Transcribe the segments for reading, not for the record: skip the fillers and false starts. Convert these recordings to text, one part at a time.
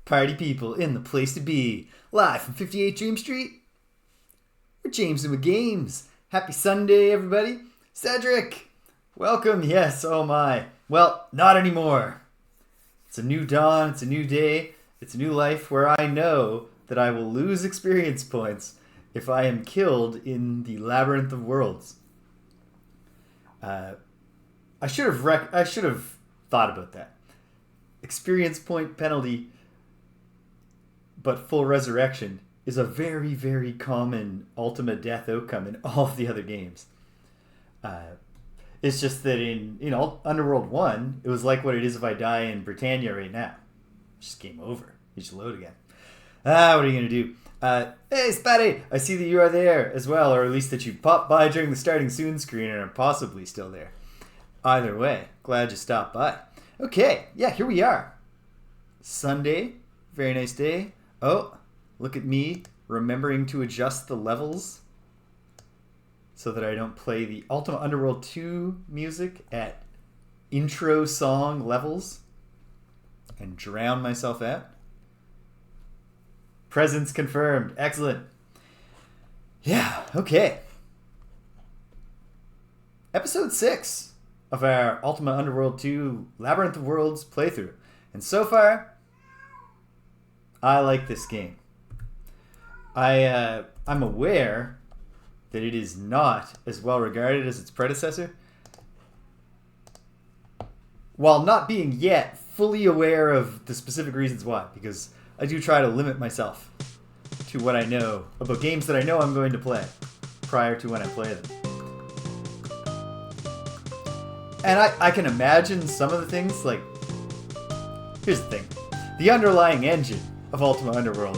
Party people in the place to be. Live from 58 Dream Street. We're James with Games. Happy Sunday, everybody. Cedric, welcome. Yes, oh my. Well, not anymore. It's a new dawn. It's a new day. It's a new life where I know that I will lose experience points if I am killed in the Labyrinth of Worlds. I should have thought about that. Experience point penalty, but full resurrection is a very, very common Ultima death outcome in all of the other games. It's just that in Underworld 1, it was like what it is if I die in Britannia right now. Just game over. You just load again. What are you going to do? Hey, Spatty, I see that you are there as well, or at least that you popped by during the starting soon screen and are possibly still there. Either way, glad you stopped by. Okay, yeah, here we are. Sunday, very nice day. Oh, look at me remembering to adjust the levels so that I don't play the Ultima Underworld 2 music at intro song levels and drown myself out. Presence confirmed. Excellent. Yeah, okay. Episode 6 of our Ultima Underworld 2 Labyrinth of Worlds playthrough. And so far, I like this game. I'm aware that it is not as well regarded as its predecessor, while not being yet fully aware of the specific reasons why, because I do try to limit myself to what I know about games that I know I'm going to play prior to when I play them. And I can imagine some of the things, like, here's the thing. The underlying engine of Ultima Underworld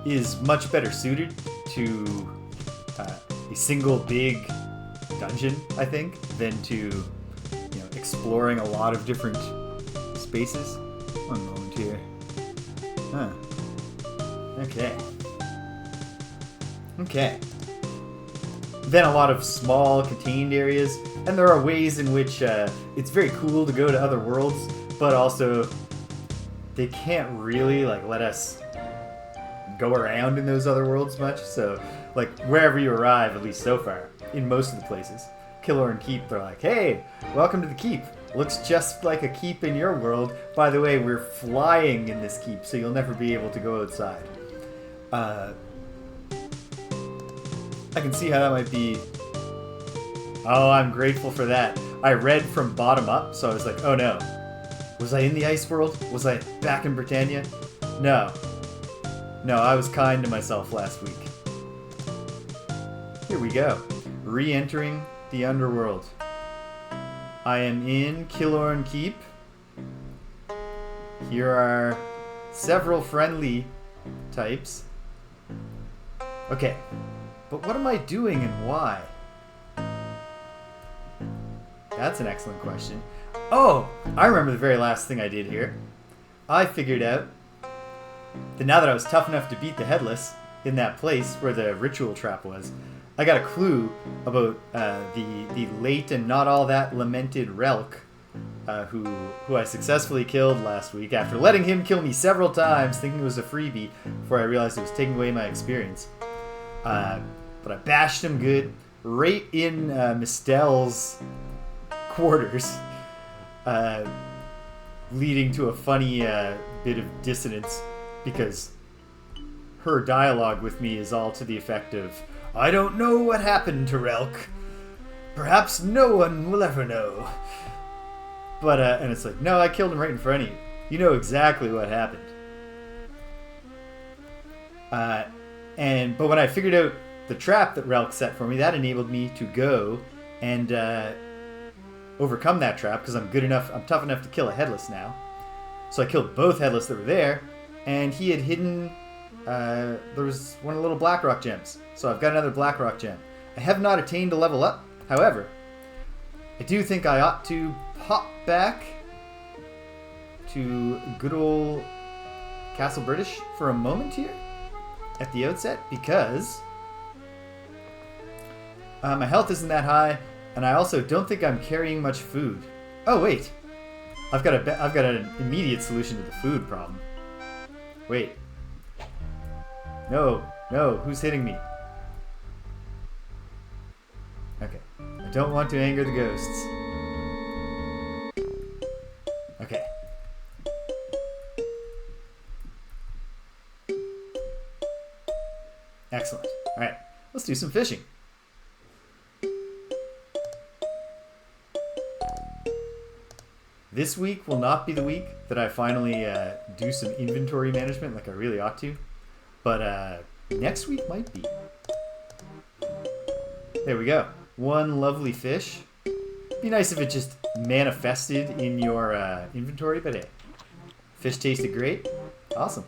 is much better suited to a single big dungeon, I think, than to exploring a lot of different spaces. One moment here. Huh. Okay. Then a lot of small contained areas, and there are ways in which it's very cool to go to other worlds, but also they can't really let us go around in those other worlds much. So wherever you arrive, at least so far, in most of the places, Killorn Keep, they're like, hey, welcome to the keep. Looks just like a keep in your world. By the way, we're flying in this keep, so you'll never be able to go outside. I can see how that might be. Oh, I'm grateful for that. I read from bottom up, so I was like, oh no. Was I in the ice world? Was I back in Britannia? No, I was kind to myself last week. Here we go. Re-entering the Underworld. I am in Killorn Keep. Here are several friendly types. Okay, but what am I doing and why? That's an excellent question. Oh, I remember the very last thing I did here. I figured out that now that I was tough enough to beat the Headless in that place where the ritual trap was, I got a clue about the late and not all that lamented Relk, who I successfully killed last week after letting him kill me several times, thinking it was a freebie, before I realized it was taking away my experience. But I bashed him good, right in Mistel's quarters, leading to a funny bit of dissonance, because her dialogue with me is all to the effect of, I don't know what happened to Relk. Perhaps no one will ever know. But, and it's like, no, I killed him right in front of you. You know exactly what happened. But when I figured out the trap that Relk set for me, that enabled me to go and overcome that trap, because I'm tough enough to kill a Headless now. So I killed both Headless that were there, and he had hidden, there was one of the little Blackrock gems. So I've got another Blackrock gem. I have not attained a level up. However, I do think I ought to pop back to good old Castle British for a moment here at the outset, because my health isn't that high, and I also don't think I'm carrying much food. Oh wait, I've got an immediate solution to the food problem. Wait. No, who's hitting me? Okay. I don't want to anger the ghosts. Okay. Excellent. Alright, let's do some fishing. This week will not be the week that I finally do some inventory management like I really ought to. But next week might be. There we go. One lovely fish. Be nice if it just manifested in your inventory, but hey. Fish tasted great. Awesome.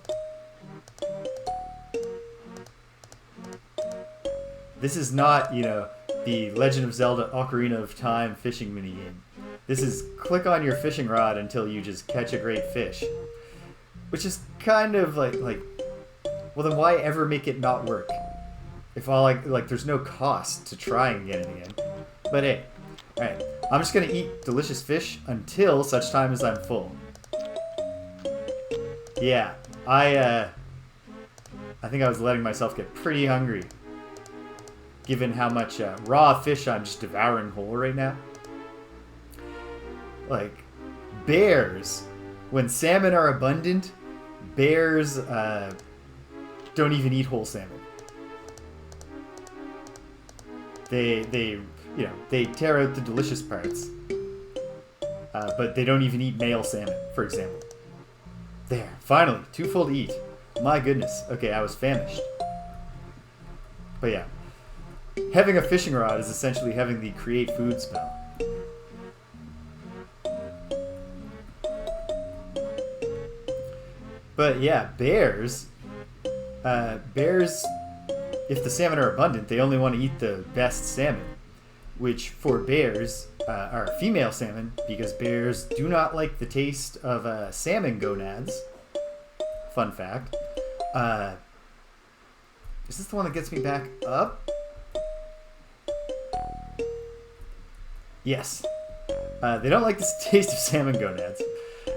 This is not, the Legend of Zelda Ocarina of Time fishing minigame. This is click on your fishing rod until you just catch a great fish. Which is kind of like well then why ever make it not work? If all there's no cost to try and get it again. But hey, alright. I'm just gonna eat delicious fish until such time as I'm full. Yeah, I think I was letting myself get pretty hungry. Given how much raw fish I'm just devouring whole right now. Like, bears, when salmon are abundant, bears don't even eat whole salmon. They tear out the delicious parts, but they don't even eat male salmon, for example. There, finally, too full to eat. My goodness. Okay, I was famished. But yeah, having a fishing rod is essentially having the create food spell. But yeah, bears, if the salmon are abundant, they only want to eat the best salmon, which for bears are female salmon, because bears do not like the taste of salmon gonads. Fun fact. Is this the one that gets me back up? Yes. They don't like the taste of salmon gonads.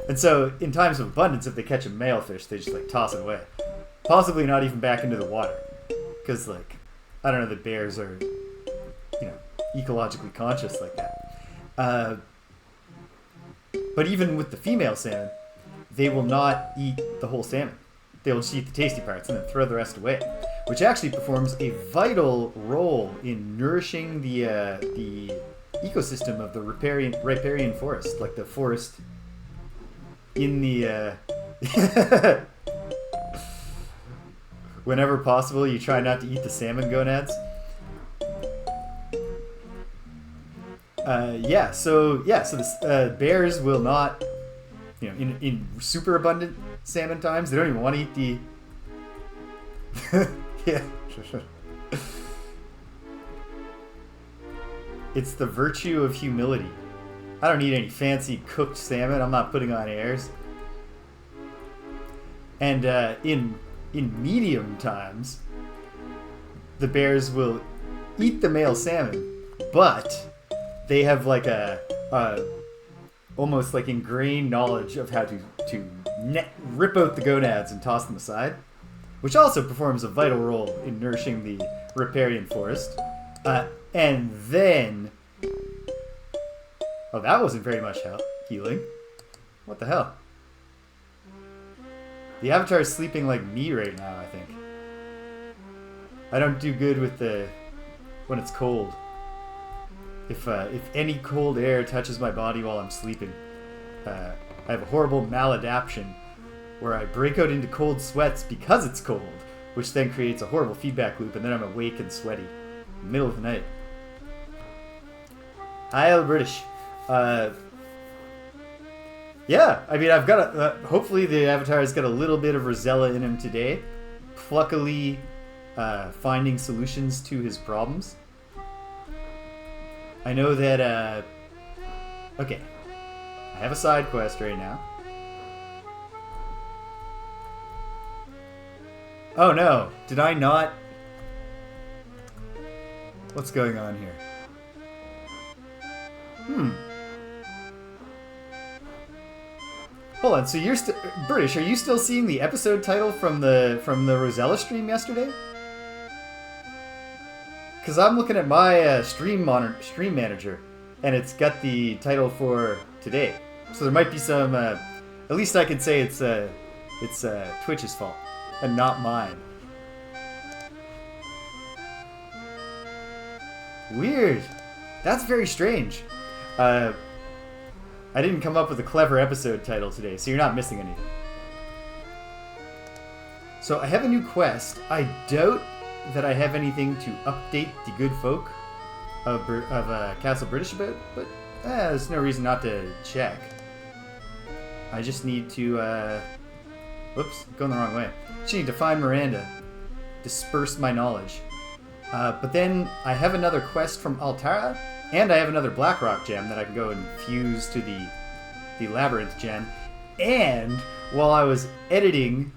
And so, in times of abundance, if they catch a male fish, they just, toss it away. Possibly not even back into the water. Because, I don't know that bears are, ecologically conscious like that. But even with the female salmon, they will not eat the whole salmon. They will just eat the tasty parts and then throw the rest away. Which actually performs a vital role in nourishing the ecosystem of the riparian forest. Like the forest in the whenever possible, you try not to eat the salmon gonads. So the bears will not, in super abundant salmon times, they don't even want to eat the yeah. It's the virtue of humility. I don't need any fancy cooked salmon. I'm not putting on airs. And in medium times, the bears will eat the male salmon, but they have almost ingrained knowledge of how to rip out the gonads and toss them aside, which also performs a vital role in nourishing the riparian forest. And then... Oh, that wasn't very much healing. What the hell? The Avatar is sleeping like me right now, I think. I don't do good with when it's cold. If any cold air touches my body while I'm sleeping, I have a horrible maladaptation where I break out into cold sweats because it's cold, which then creates a horrible feedback loop, and then I'm awake and sweaty in the middle of the night. Hi, all British. Yeah, I mean, I've got hopefully the Avatar's got a little bit of Rosella in him today, pluckily finding solutions to his problems. I know that, okay, I have a side quest right now. Oh no, did I not? What's going on here? Hold on, so you're still British? Are you still seeing the episode title from the Rosella stream yesterday? Because I'm looking at my stream manager, and it's got the title for today. So there might be some. At least I could say it's Twitch's fault and not mine. Weird. That's very strange. I didn't come up with a clever episode title today, so you're not missing anything. So I have a new quest. I doubt that I have anything to update the good folk of Castle British about, but there's no reason not to check. I just need to, whoops, going the wrong way. Just need to find Miranda, disperse my knowledge. But then I have another quest from Altara, and I have another Blackrock gem that I can go and fuse to the Labyrinth gem. And while I was editing,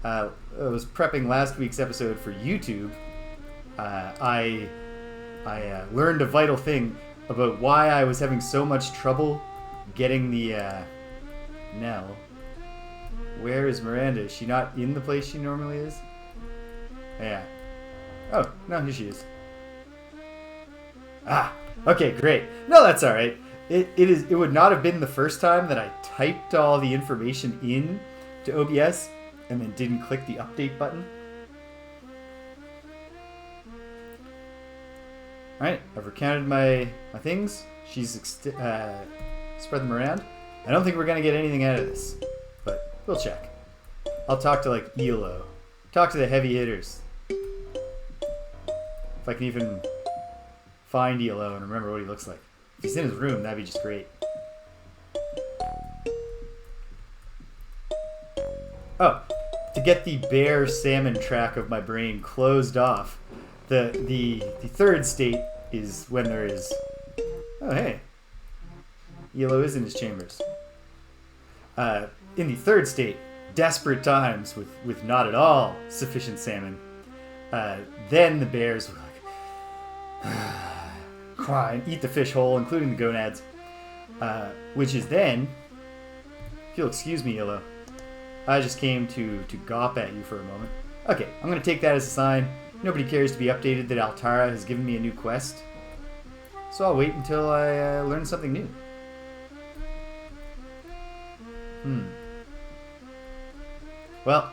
I was prepping last week's episode for YouTube, I learned a vital thing about why I was having so much trouble getting the Nell. Where is Miranda? Is she not in the place she normally is? Yeah. Oh, no, here she is. Ah, okay, great. No, that's all right. It would not have been the first time that I typed all the information in to OBS and then didn't click the update button. All right, I've recounted my things. She's spread them around. I don't think we're gonna get anything out of this, but we'll check. I'll talk to like Elo, talk to the heavy hitters. If I can even find Elo and remember what he looks like. If he's in his room, that'd be just great. Oh, to get the bear salmon track of my brain closed off, the third state is when there is. Oh hey, Elo is in his chambers. In the third state, desperate times with not at all sufficient salmon. Then the bears were like, cry and eat the fish whole, including the gonads. Which is then, if you'll excuse me, Elo, I just came to gawp at you for a moment. Okay, I'm going to take that as a sign. Nobody cares to be updated that Altara has given me a new quest. So I'll wait until I learn something new. Well,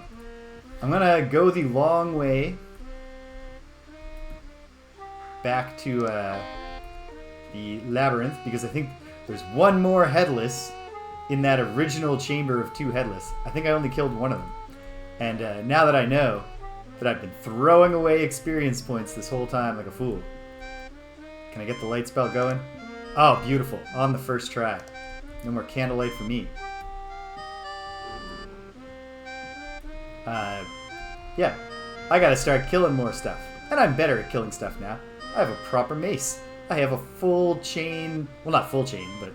I'm going to go the long way back to the Labyrinth, because I think there's one more Headless in that original chamber of 2 Headless. I think I only killed one of them. And now that I know that I've been throwing away experience points this whole time like a fool. Can I get the light spell going? Oh, beautiful. On the first try. No more candlelight for me. Yeah. I gotta start killing more stuff. And I'm better at killing stuff now. I have a proper mace. I have a full chain... Well, not full chain, but...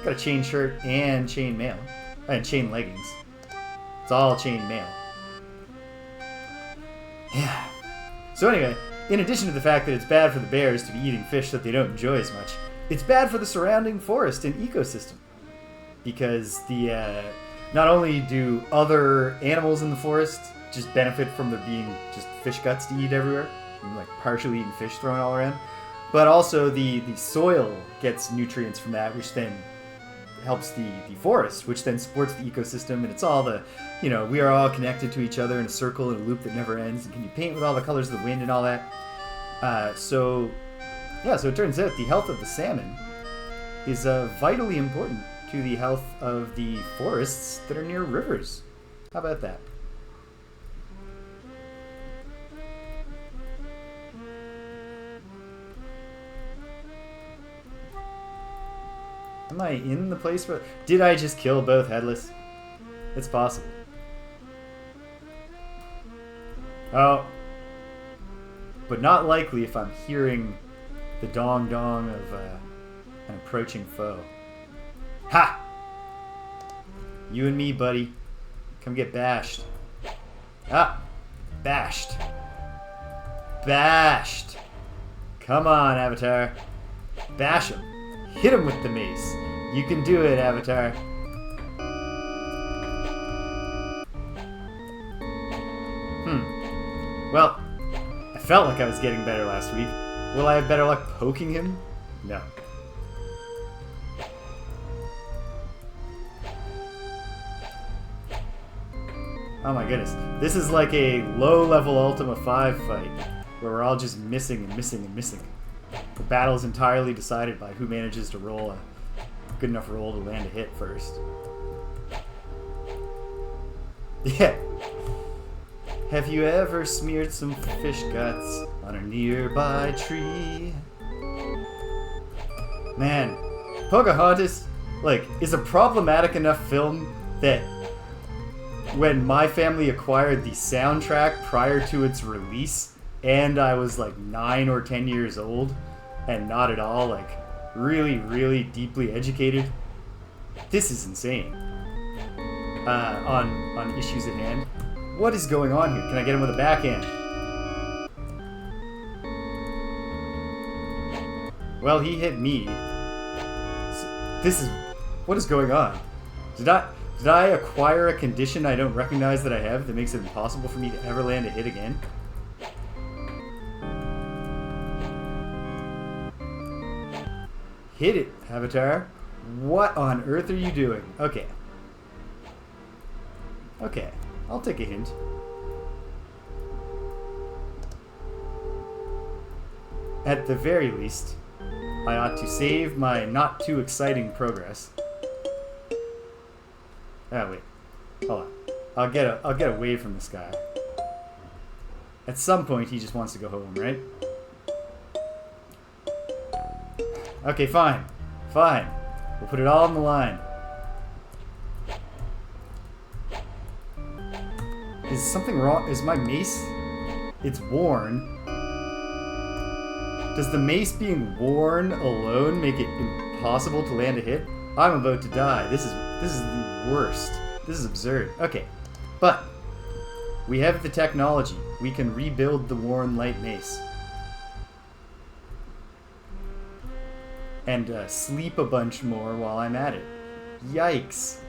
Got a chain shirt and chain mail. And chain leggings. It's all chain mail. Yeah. So anyway, in addition to the fact that it's bad for the bears to be eating fish that they don't enjoy as much, it's bad for the surrounding forest and ecosystem. Because the not only do other animals in the forest just benefit from there being just fish guts to eat everywhere, and like partially eaten fish thrown all around, but also the soil gets nutrients from that, which then helps the forest, which then supports the ecosystem, and it's all the, you know, we are all connected to each other in a circle, in a loop that never ends, and can you paint with all the colors of the wind and all that? So it turns out the health of the salmon is vitally important to the health of the forests that are near rivers. How about that? Am I in the place where... Did I just kill both Headless? It's possible. Oh. But not likely if I'm hearing the dong-dong of an approaching foe. Ha! You and me, buddy. Come get bashed. Ah! Bashed. Bashed! Come on, Avatar. Bash him. Hit him with the mace. You can do it, Avatar. Well, I felt like I was getting better last week. Will I have better luck poking him? No. Oh my goodness. This is like a low-level Ultima 5 fight, where we're all just missing and missing and missing. The battle is entirely decided by who manages to roll a good enough roll to land a hit first. Yeah. Have you ever smeared some fish guts on a nearby tree? Man, Pocahontas, like, is a problematic enough film that when my family acquired the soundtrack prior to its release, and I was like 9 or 10 years old, and not at all like really, really deeply educated, this is insane. On issues at hand. What is going on here? Can I get him with a backhand? Well, he hit me. This is... What is going on? Did I acquire a condition I don't recognize that I have that makes it impossible for me to ever land a hit again? Hit it, Avatar. What on earth are you doing? Okay. Okay, I'll take a hint. At the very least, I ought to save my not too exciting progress. Oh wait, hold on. I'll get away from this guy. At some point, he just wants to go home, right? Okay, fine, fine. We'll put it all on the line. Is something wrong? Is my mace? It's worn. Does the mace being worn alone make it impossible to land a hit? I'm about to die. This is the worst. This is absurd. Okay, but we have the technology. We can rebuild the worn light mace. And sleep a bunch more while I'm at it. Yikes.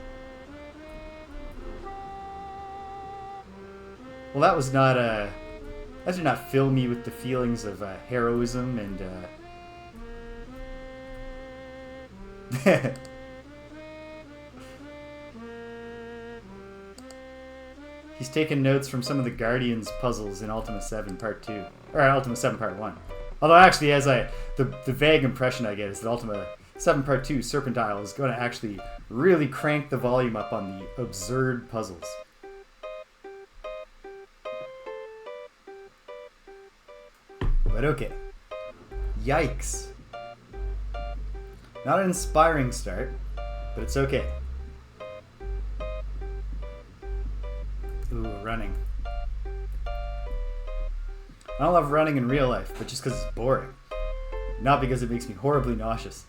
Well, that was not that did not fill me with the feelings of heroism and He's taken notes from some of the Guardians puzzles in Ultima 7 Part 2. Or Ultima 7 Part 1. Although actually, the vague impression I get is that Ultima 7 Part 2 Serpentile is going to actually really crank the volume up on the absurd puzzles. But okay. Yikes. Not an inspiring start, but it's okay. Ooh, running. I don't love running in real life, but just because it's boring. Not because it makes me horribly nauseous.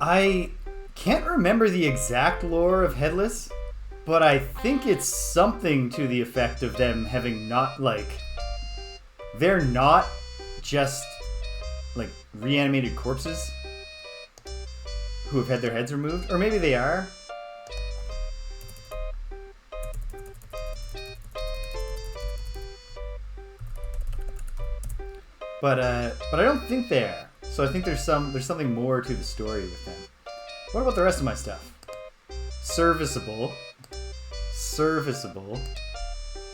I can't remember the exact lore of Headless, but I think it's something to the effect of them having not, like... They're not just, like, reanimated corpses who have had their heads removed. Or maybe they are. But I don't think they are. So I think there's something more to the story with them. What about the rest of my stuff? Serviceable. Serviceable.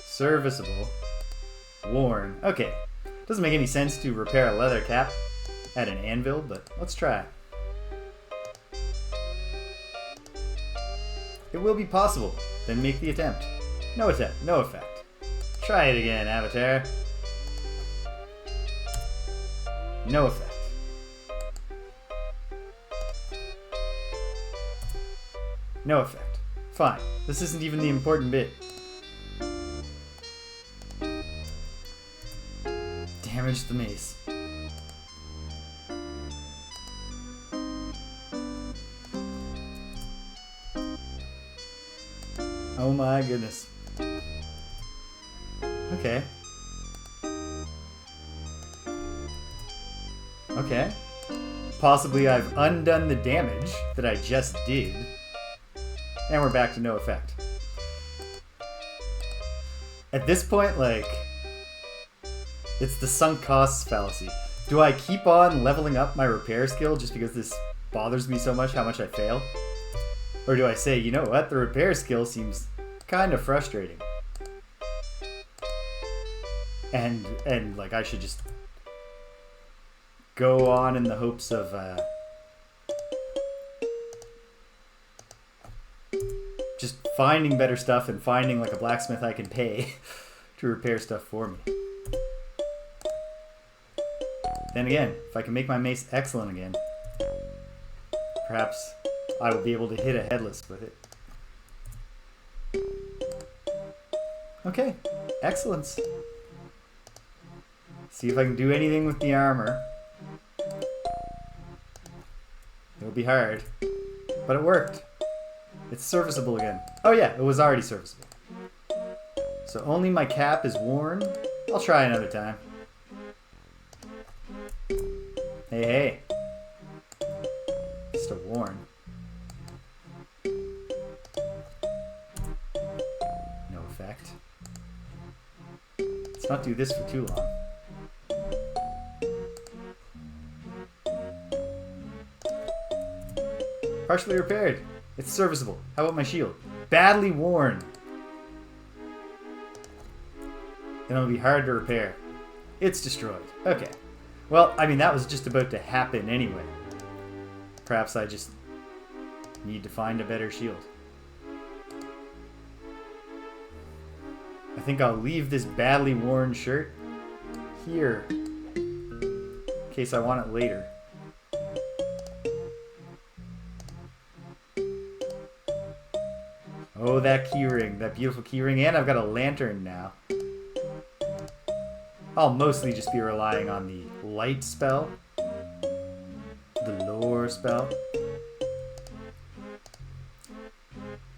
Serviceable. Worn. Okay. Doesn't make any sense to repair a leather cap at an anvil, but let's try. It will be possible. Then make the attempt. No attempt. No effect. Try it again, Avatar. No effect. No effect. Fine. This isn't even the important bit. Damage the mace. Oh my goodness. Okay. Okay. Possibly I've undone the damage that I just did. And we're back to no effect. At this point, like, it's the sunk costs fallacy. Do I keep on leveling up my repair skill just because this bothers me so much how much I fail? Or do I say, you know what, the repair skill seems kind of frustrating. And like, I should just go on in the hopes of just finding better stuff and finding like a blacksmith I can pay to repair stuff for me. Then again, if I can make my mace excellent again, perhaps I will be able to hit a headless with it. Okay, excellence. See if I can do anything with the armor. It'll be hard, but it worked. It's serviceable again. Oh yeah, it was already serviceable. So only my cap is worn. I'll try another time. Hey, hey. Still worn. No effect. Let's not do this for too long. Partially repaired. It's serviceable. How about my shield? Badly worn. Then it'll be hard to repair. It's destroyed. Okay. Well, I mean, that was just about to happen anyway. Perhaps I just need to find a better shield. I think I'll leave this badly worn shirt here in case I want it later. Oh, that keyring, that beautiful keyring, and I've got a lantern now. I'll mostly just be relying on the light spell, the lore spell.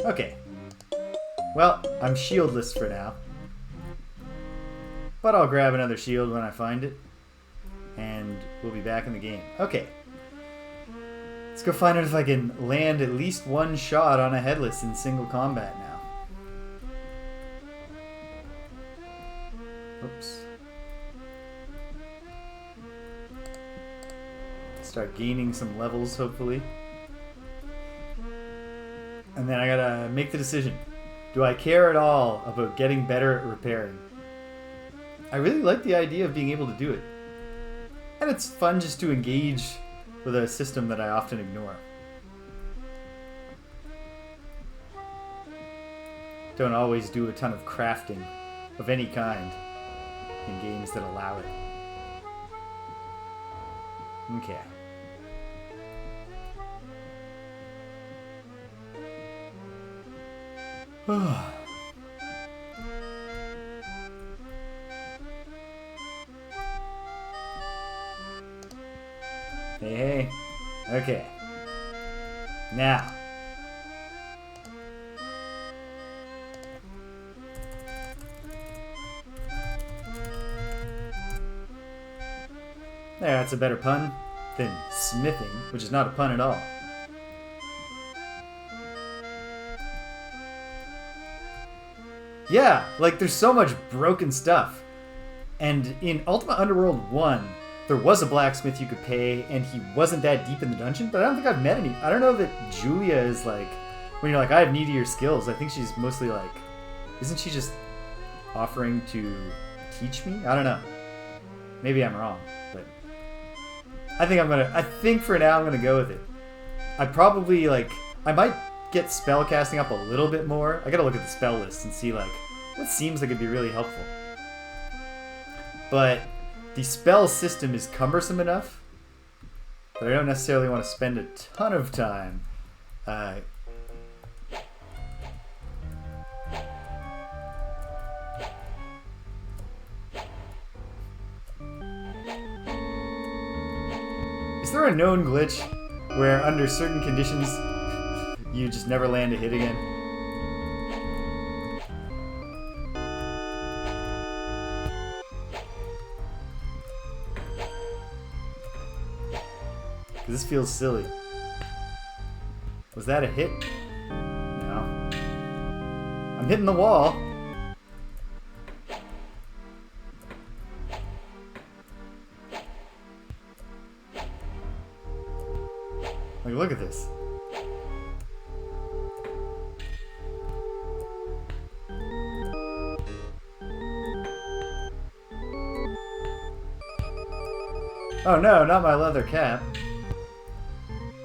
Okay. Well, I'm shieldless for now. But I'll grab another shield when I find it. And we'll be back in the game. Okay. Let's go find out if I can land at least one shot on a headless in single combat now. Oops. Start gaining some levels, hopefully. And then I gotta make the decision. Do I care at all about getting better at repairing? I really like the idea of being able to do it. And it's fun just to engage with a system that I often ignore. Don't always do a ton of crafting of any kind in games that allow it. Okay. Hey, hey. Okay. Now. There, that's a better pun than smithing, which is not a pun at all. Yeah, like there's so much broken stuff. And in Ultima Underworld 1, there was a blacksmith you could pay, and he wasn't that deep in the dungeon, but I don't think I've met any. I don't know that Julia is like, when you're like, I have needier skills, I think she's mostly like, isn't she just offering to teach me? I don't know. Maybe I'm wrong, but I think for now I'm gonna go with it. I probably like, I might get spell casting up a little bit more. I gotta look at the spell list and see like, what seems like it'd be really helpful. But the spell system is cumbersome enough that I don't necessarily want to spend a ton of time Is there a known glitch where under certain conditions you just never land a hit again? Because this feels silly. Was that a hit? No. I'm hitting the wall. Like, look at this. Oh no, not my leather cap.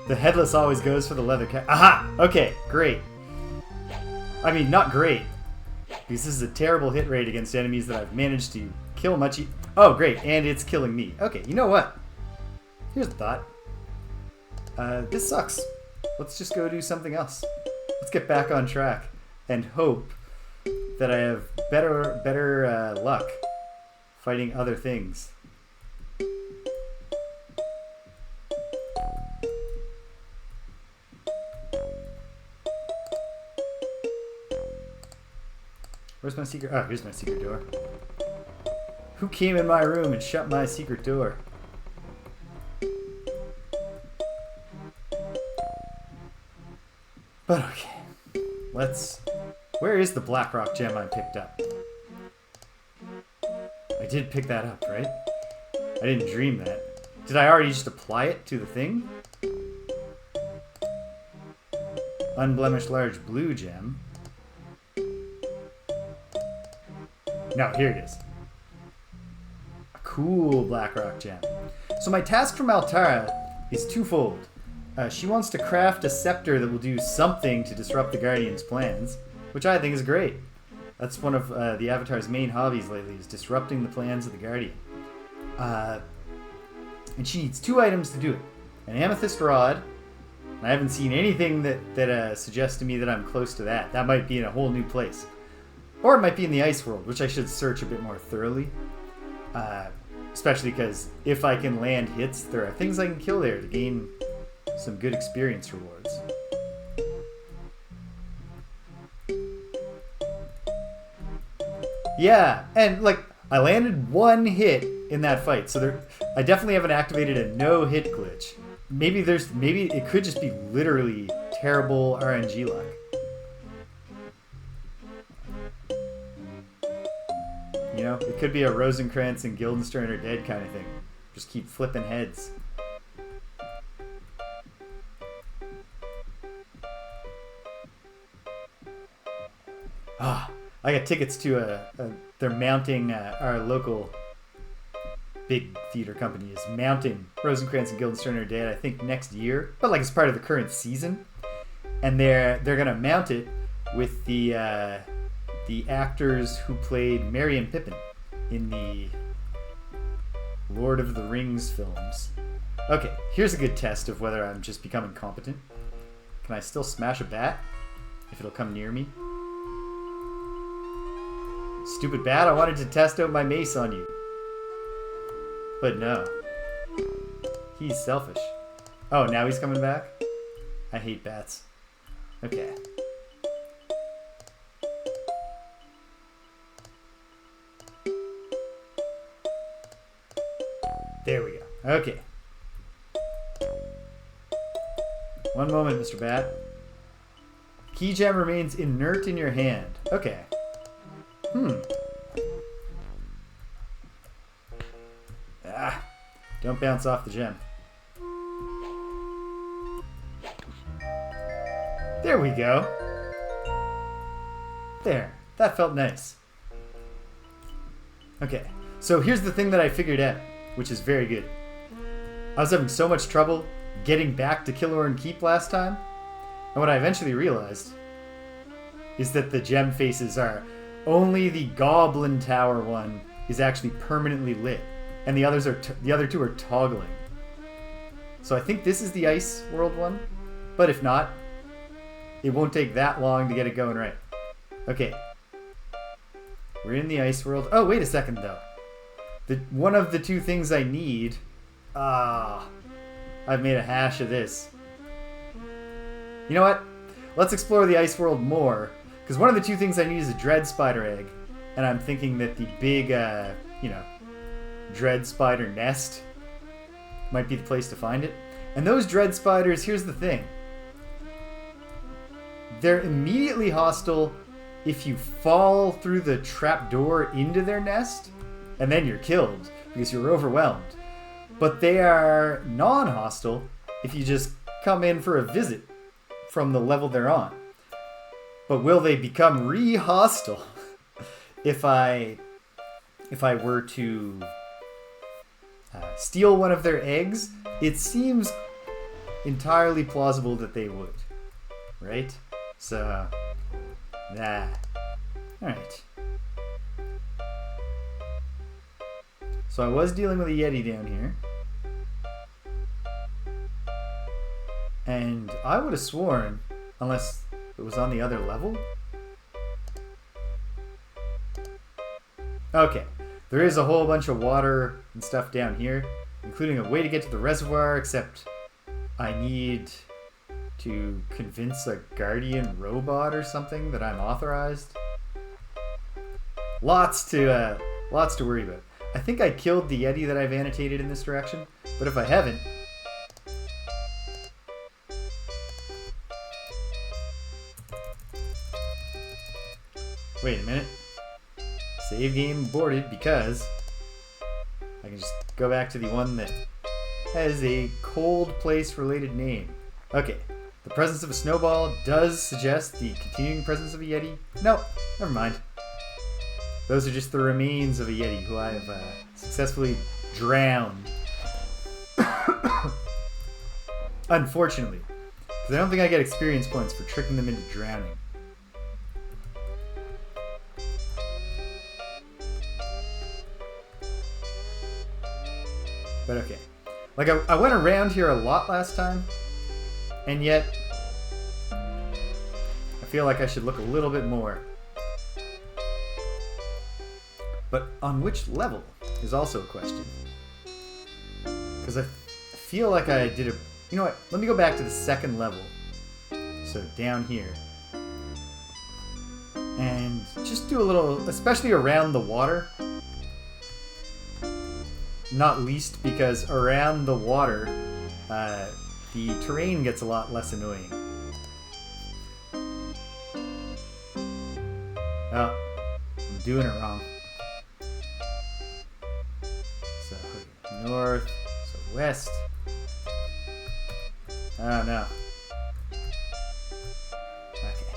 The Headless always goes for the leather cap. Aha! Okay, great. I mean, not great. Because this is a terrible hit rate against enemies that I've managed to kill much. Oh, great, and it's killing me. Okay, you know what? Here's a thought. This sucks. Let's just go do something else. Let's get back on track and hope that I have better luck fighting other things. Where's my secret? Oh, here's my secret door. Who came in my room and shut my secret door? But okay, where is the Blackrock gem I picked up? I did pick that up, right? I didn't dream that. Did I already just apply it to the thing? Unblemished large blue gem. No, here it is. A cool Blackrock gem. So my task from Altara is twofold. She wants to craft a scepter that will do something to disrupt the Guardian's plans, which I think is great. That's one of the Avatar's main hobbies lately, is disrupting the plans of the Guardian. And she needs 2 items to do it. An amethyst rod. I haven't seen anything that suggests to me that I'm close to that. That might be in a whole new place. Or it might be in the Ice World, which I should search a bit more thoroughly. Especially because if I can land hits, there are things I can kill there to gain some good experience rewards. Yeah, and like I landed 1 hit in that fight, so I definitely haven't activated a no-hit glitch. Maybe it could just be literally terrible RNG luck. You know, it could be a Rosencrantz and Guildenstern are dead kind of thing. Just keep flipping heads. I got tickets to they're mounting, our local big theater company is mounting Rosencrantz and Guildenstern are dead, I think next year, but like it's part of the current season. And they're gonna mount it with the actors who played Merry and Pippin in the Lord of the Rings films. Okay, here's a good test of whether I'm just becoming competent. Can I still smash a bat if it'll come near me? Stupid bat, I wanted to test out my mace on you. But no. He's selfish. Oh, now he's coming back? I hate bats. Okay. There we go. Okay. One moment, Mr. Bat. Key gem remains inert in your hand. Okay. Don't bounce off the gem. There we go. There. That felt nice. Okay. So here's the thing that I figured out, which is very good. I was having so much trouble getting back to Killorn Keep last time, and what I eventually realized is that the gem faces are only the Goblin Tower one is actually permanently lit, and the others are the other 2 are toggling. So I think this is the Ice World one, but if not, it won't take that long to get it going right. Okay, we're in the Ice World. Oh, wait a second though. One of the 2 things I need. I've made a hash of this. You know what? Let's explore the Ice World more, because one of the 2 things I need is a Dread Spider egg, and I'm thinking that the big, Dread Spider nest might be the place to find it. And those dread spiders, here's the thing. They're immediately hostile if you fall through the trapdoor into their nest, and then you're killed because you're overwhelmed. But they are non-hostile if you just come in for a visit from the level they're on. But will they become re-hostile if I were to steal one of their eggs? It seems entirely plausible that they would, right? So, alright. So I was dealing with a Yeti down here. And I would have sworn, unless it was on the other level. Okay, there is a whole bunch of water and stuff down here, including a way to get to the reservoir, except I need to convince a guardian robot or something that I'm authorized. Lots to worry about. I think I killed the Yeti that I've annotated in this direction, but if I haven't, wait a minute. Save game aborted because I can just go back to the one that has a cold place related name. Okay, the presence of a snowball does suggest the continuing presence of a Yeti. No, never mind. Those are just the remains of a Yeti who I have successfully drowned. Unfortunately, because I don't think I get experience points for tricking them into drowning. But okay. Like, I went around here a lot last time, and yet I feel like I should look a little bit more. But on which level is also a question. Because I feel like I did a... You know what? Let me go back to the second level. So down here. And just do a little... Especially around the water. Not least because around the water, the terrain gets a lot less annoying. Oh, I'm doing it wrong. So north, so west. Oh no. Okay.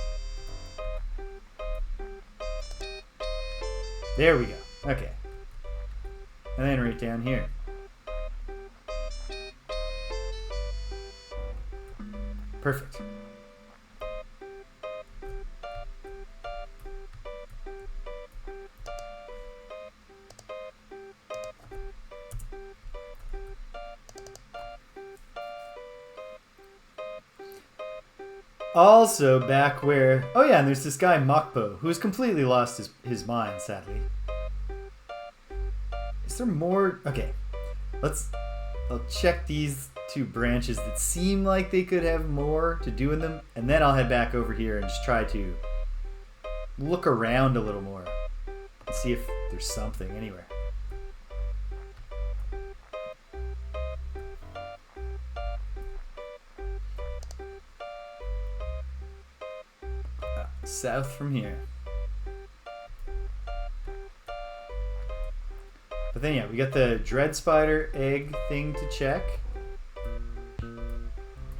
There we go. Okay. And then right down here. Perfect. Also, back where... Oh yeah, and there's this guy, Mokpo, who's completely lost his mind, sadly. Is there more? Okay, I'll check these two branches that seem like they could have more to do in them, and then I'll head back over here and just try to look around a little more and see if there's something anywhere. South from here. But then yeah, we got the dread spider egg thing to check.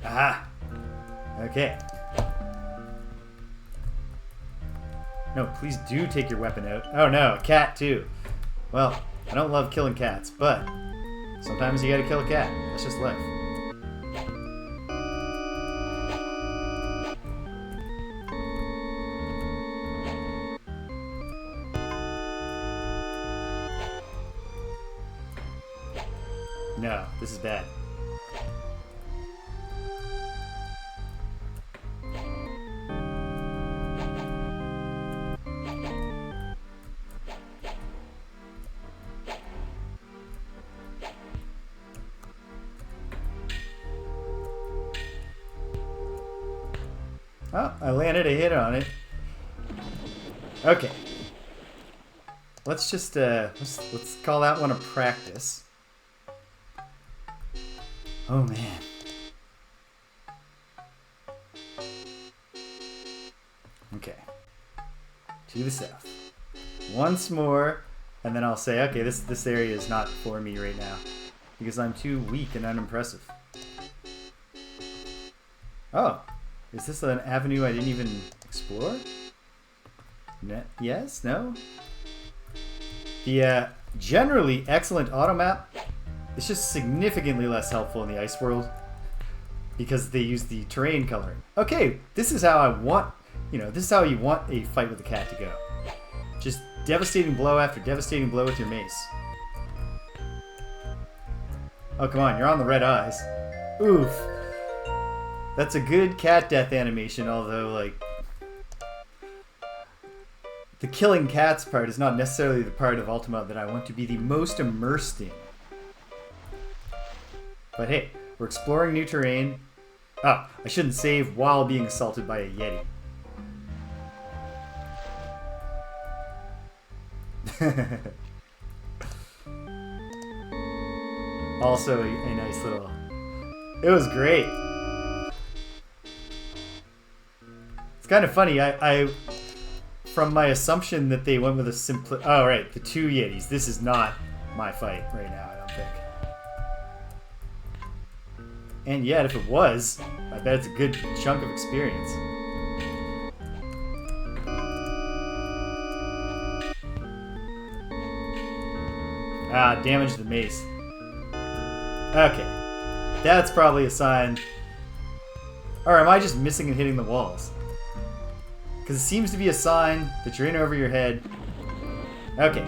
Aha! Okay. No, please do take your weapon out. Oh no, a cat too. Well, I don't love killing cats, but sometimes you gotta kill a cat. That's just life. No, this is bad. Oh, I landed a hit on it. Okay. Let's just let's call that one a practice. Oh man. Okay. To the south. Once more, and then I'll say, okay, this area is not for me right now. Because I'm too weak and unimpressive. Oh. Is this an avenue I didn't even explore? Yes? No? The generally excellent auto map is just significantly less helpful in the ice world because they use the terrain coloring. Okay, this is how I want, this is how you want a fight with a cat to go. Just devastating blow after devastating blow with your mace. Oh, come on, you're on the red eyes. Oof. That's a good cat death animation, although, like, the killing cats part is not necessarily the part of Ultima that I want to be the most immersed in. But hey, we're exploring new terrain. Oh, I shouldn't save while being assaulted by a Yeti. Also a nice little... It was great. It's kind of funny. I from my assumption that they went with a simple... Oh, right. The two Yetis. This is not my fight right now, I don't think. And yet, if it was, I bet it's a good chunk of experience. Ah, damage the mace. Okay. That's probably a sign. Or am I just missing and hitting the walls? Because it seems to be a sign that you're in over your head. Okay.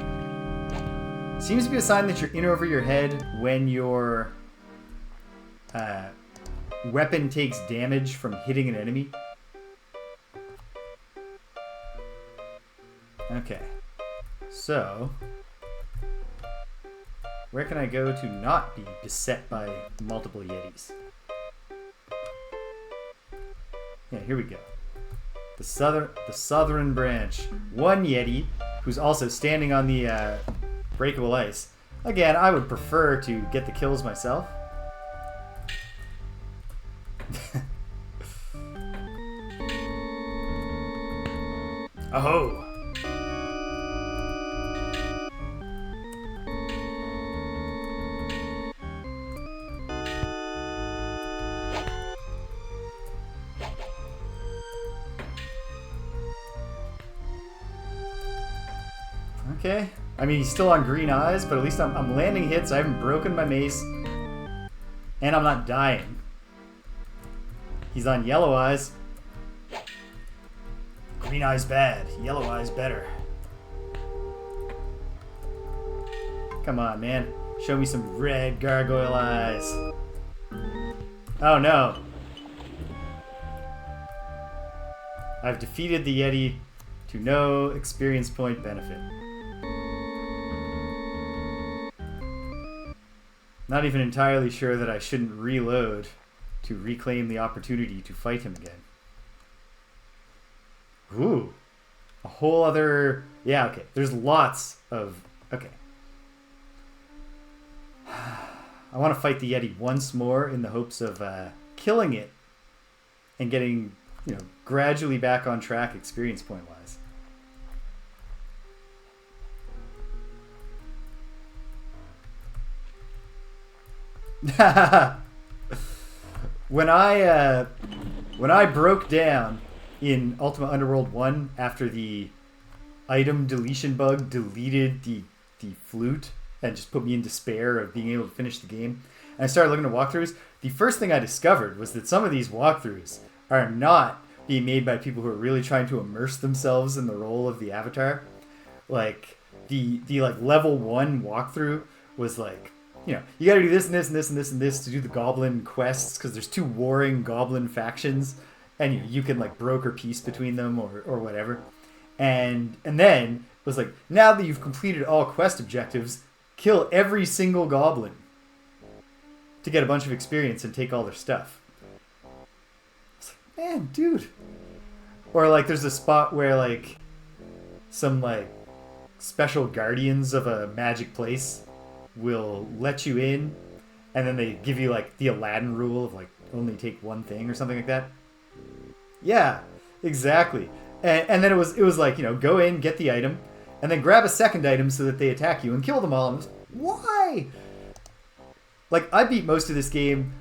Seems to be a sign that you're in over your head when your weapon takes damage from hitting an enemy. Okay. So, where can I go to not be beset by multiple Yetis? Yeah, here we go. The southern branch. One Yeti, who's also standing on the breakable ice. Again, I would prefer to get the kills myself. Oh! Okay. I mean, he's still on green eyes, but at least I'm landing hits. I haven't broken my mace. And I'm not dying. He's on yellow eyes. Green eyes bad. Yellow eyes better. Come on, man. Show me some red gargoyle eyes. Oh, no. I've defeated the Yeti to no experience point benefit. Not even entirely sure that I shouldn't reload to reclaim the opportunity to fight him again. Ooh. A whole other... Yeah, okay. There's lots of... Okay. I want to fight the Yeti once more in the hopes of killing it and getting, gradually back on track experience point-wise. When I broke down in Ultima Underworld 1 after the item deletion bug deleted the flute and just put me in despair of being able to finish the game, and I started looking at walkthroughs, the first thing I discovered was that some of these walkthroughs are not being made by people who are really trying to immerse themselves in the role of the avatar. Like the level 1 walkthrough was like, you gotta do this and this and this and this and this to do the goblin quests, because there's two warring goblin factions, and you can like broker peace between them or whatever. And then it was like, now that you've completed all quest objectives, kill every single goblin to get a bunch of experience and take all their stuff. It's like, man, dude. Or like there's a spot where like some like special guardians of a magic place will let you in, and then they give you like the Aladdin rule of like only take one thing or something like that. Yeah, exactly. And then it was like, go in, get the item, and then grab a second item so that they attack you and kill them all. And it was, why? Like, I beat most of this game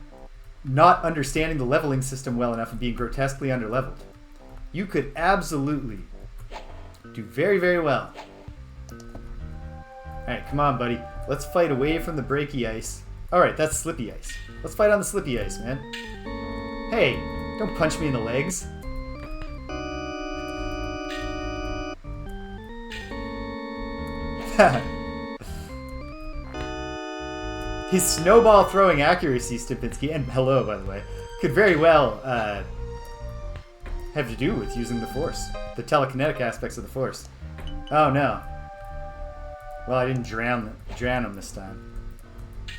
not understanding the leveling system well enough and being grotesquely underleveled. You could absolutely do very, very well. Alright, come on, buddy. Let's fight away from the breaky ice. Alright, that's slippy ice. Let's fight on the slippy ice, man. Hey, don't punch me in the legs. His snowball throwing accuracy, Stupinski, and hello, by the way, could very well have to do with using the Force. The telekinetic aspects of the Force. Oh, no. Well, I didn't drown him this time.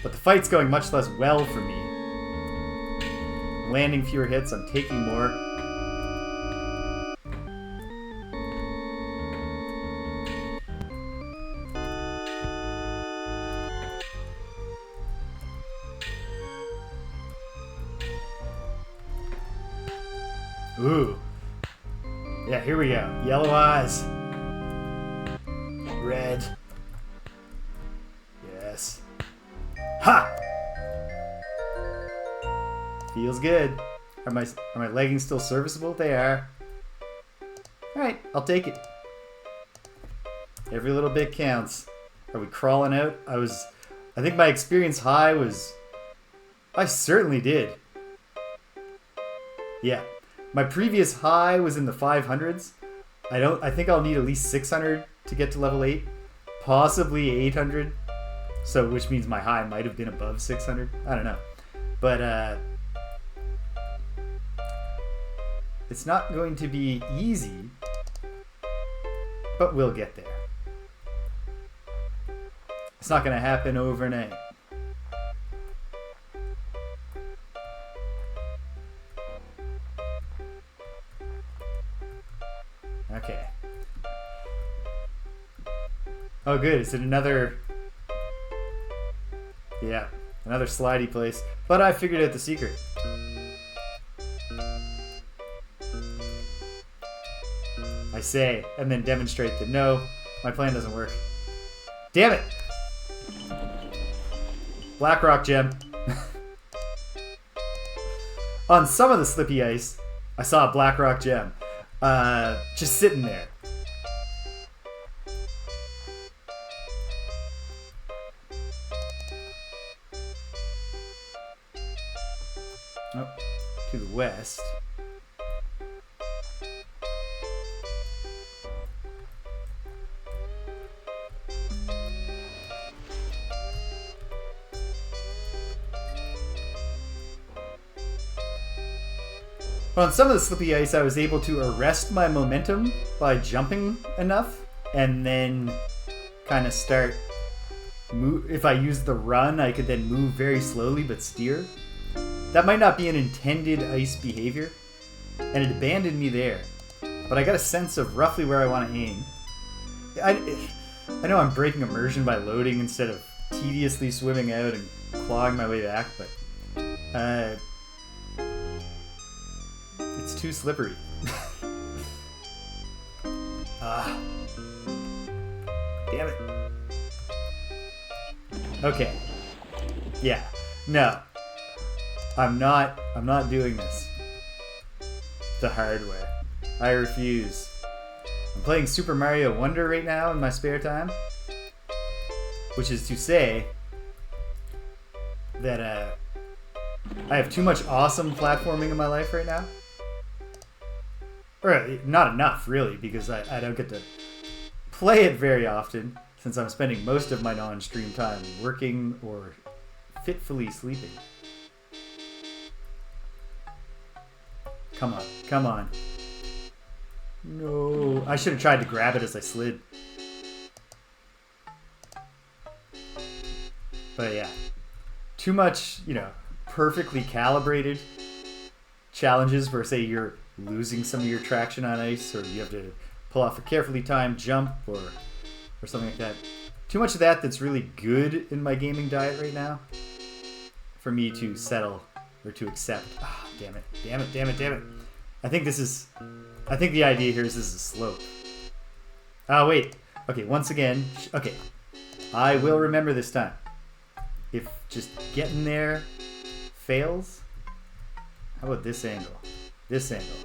But the fight's going much less well for me. Landing fewer hits, I'm taking more. Ooh. Yeah, here we go. Yellow eyes. Red. Yes. Ha! Feels good. Are my leggings still serviceable? They are. Alright, I'll take it. Every little bit counts. Are we crawling out? I think my experience high was... I certainly did. Yeah. My previous high was in the 500s. I think I'll need at least 600 to get to level 8. Possibly 800. So, which means my high might have been above 600. I don't know. But, it's not going to be easy. But we'll get there. It's not going to happen overnight. Okay. Oh, good. Is it another... Yeah, another slidey place. But I figured out the secret. I say, and then demonstrate that no, my plan doesn't work. Damn it! Black rock gem. On some of the slippy ice, I saw a black rock gem. Just sitting there. Oh, to the west. On some of the slippy ice, I was able to arrest my momentum by jumping enough, and then kind of start move. If I used the run, I could then move very slowly but steer. That might not be an intended ice behavior, and it abandoned me there. But I got a sense of roughly where I want to aim. I know I'm breaking immersion by loading instead of tediously swimming out and clawing my way back, but it's too slippery. Damn it. Okay. Yeah. No. I'm not doing this the hard way. I refuse. I'm playing Super Mario Wonder right now in my spare time, which is to say that I have too much awesome platforming in my life right now. Or not enough, really, because I don't get to play it very often, since I'm spending most of my non-stream time working or fitfully sleeping. Come on, come on. No, I should have tried to grab it as I slid. But yeah, too much, perfectly calibrated challenges where, say, you're losing some of your traction on ice, or you have to pull off a carefully timed jump or something like that. Too much of that's really good in my gaming diet right now for me to settle or to accept. Ah, damn it. I think the idea here is this is a slope. Oh, wait. Okay, once again. Okay. I will remember this time. If just getting there fails, how about this angle? This angle.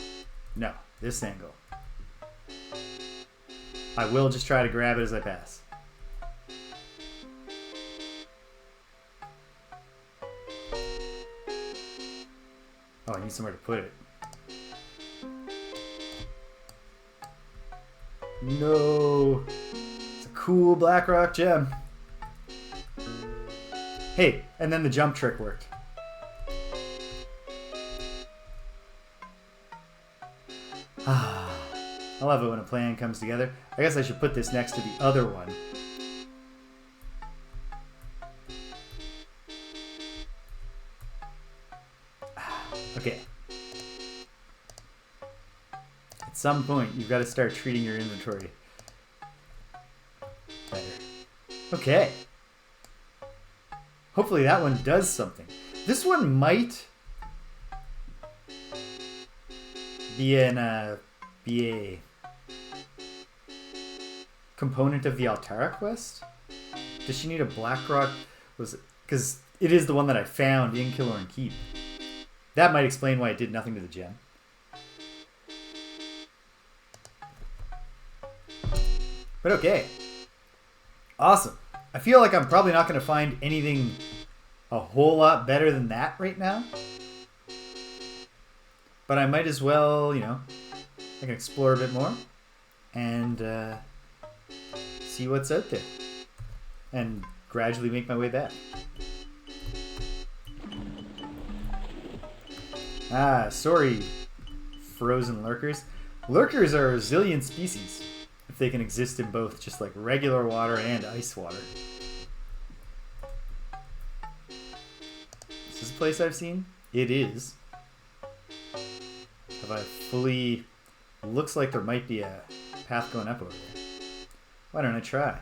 No, this angle. I will just try to grab it as I pass. Oh, I need somewhere to put it. No. It's a cool black rock gem. Hey, and then the jump trick worked. I love it when a plan comes together. I guess I should put this next to the other one. Okay. At some point, you've got to start treating your inventory better. Okay. Hopefully that one does something. This one might be a component of the Altara quest. Does she need a black rock? Because it is the one that I found in Killorn Keep. That might explain why it did nothing to the gem. But okay. Awesome. I feel like I'm probably not going to find anything a whole lot better than that right now. But I might as well, I can explore a bit more and see what's out there. And gradually make my way back. Sorry, frozen lurkers. Lurkers are a resilient species if they can exist in both just like regular water and ice water. Is this a place I've seen? It is. Have I fully... Looks like there might be a path going up over there. Why don't I try?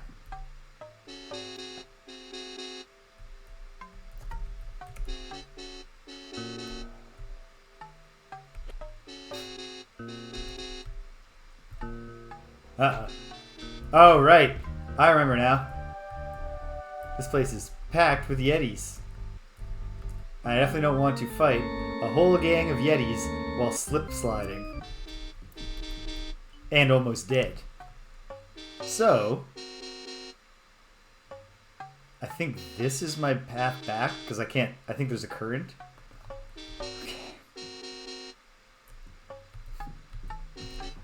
Uh-oh. Oh, right. I remember now. This place is packed with Yetis. I definitely don't want to fight a whole gang of Yetis while slip sliding. And almost dead. So, I think this is my path back, because I think there's a current.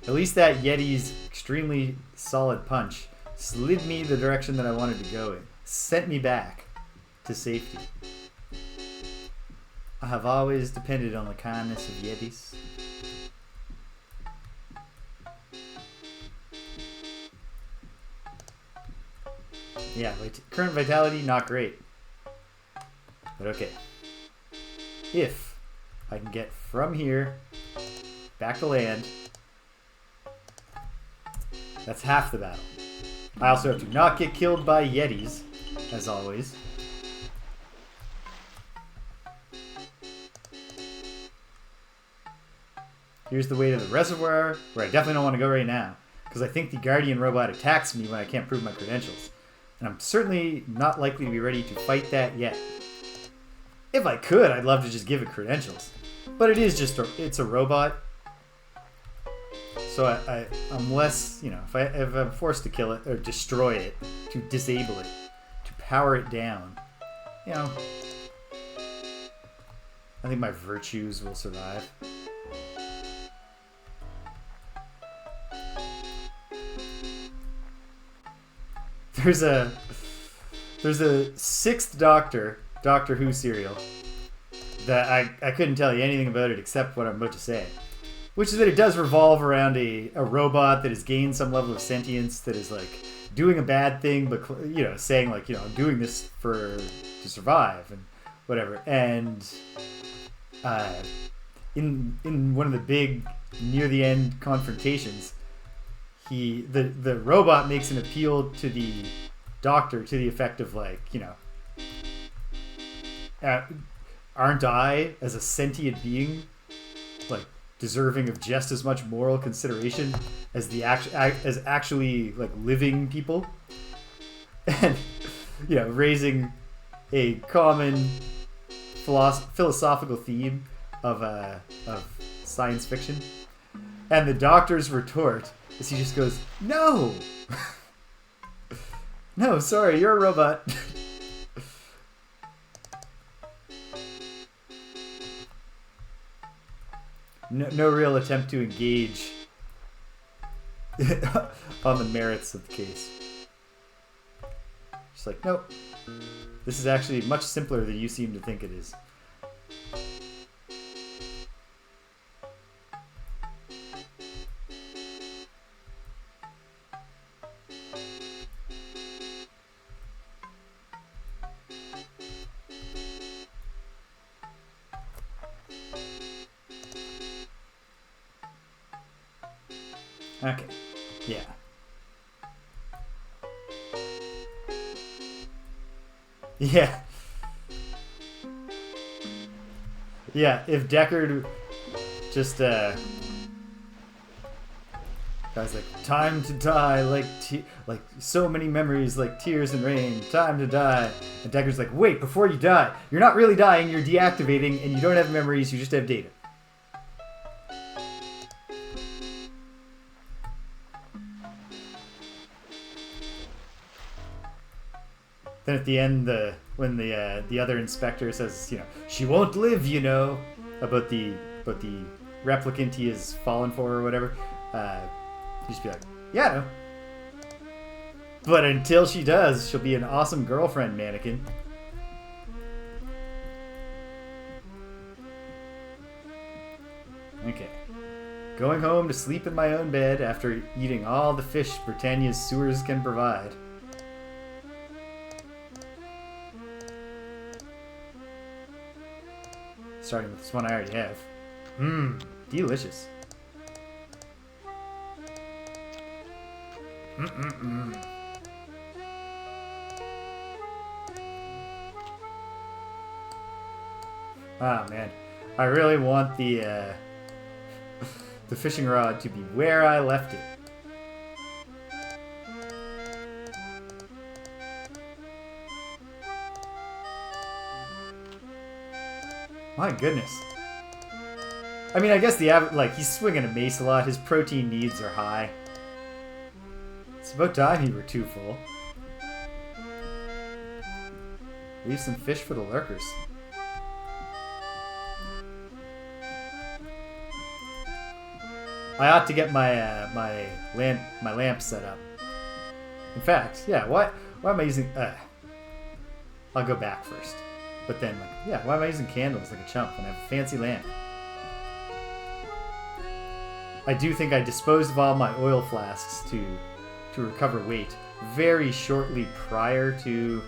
At least that Yeti's extremely solid punch slid me the direction that I wanted to go in. Sent me back to safety. I have always depended on the kindness of Yetis. Yeah, current vitality, not great. But okay. If I can get from here back to land... That's half the battle. I also have to not get killed by Yetis, as always. Here's the way to the reservoir, where I definitely don't want to go right now, because I think the Guardian robot attacks me when I can't prove my credentials. And I'm certainly not likely to be ready to fight that yet. If I could, I'd love to just give it credentials. But it is just it's a robot. So I'm less, if I'm forced to kill it, or destroy it, to disable it, to power it down, I think my virtues will survive. There's a 6th Doctor Who serial, that I couldn't tell you anything about it except what I'm about to say. Which is that it does revolve around a robot that has gained some level of sentience, that is like doing a bad thing, but saying like, I'm doing this to survive and whatever. And in one of the big near the end confrontations, the robot makes an appeal to the Doctor to the effect of like, aren't I as a sentient being like deserving of just as much moral consideration as as actually like living people, and raising a common philosophical theme of science fiction. And the Doctor's retort is he just goes, "No, no, sorry, you're a robot." No real attempt to engage on the merits of the case. Just like, nope. This is actually much simpler than you seem to think it is. Okay, yeah. Yeah. Yeah, if Deckard just, guy's like, time to die, like so many memories, like tears and rain, time to die. And Deckard's like, wait, before you die, you're not really dying, you're deactivating, and you don't have memories, you just have data. Then at the end, when the other inspector says, she won't live, about the replicant he has fallen for or whatever, you just be like, yeah, no. But until she does, she'll be an awesome girlfriend mannequin. Okay. Going home to sleep in my own bed after eating all the fish Britannia's sewers can provide. Starting with this one I already have. Mmm, delicious. Mm-mm-mm. Ah, man. I really want the the fishing rod to be where I left it. My goodness. I mean, I guess he's swinging a mace a lot. His protein needs are high. It's about time he were too full. Leave some fish for the lurkers. I ought to get my my lamp set up. In fact, yeah. Why am I using? I'll go back first. But then, why am I using candles like a chump when I have a fancy lamp? I do think I disposed of all my oil flasks to recover weight very shortly prior to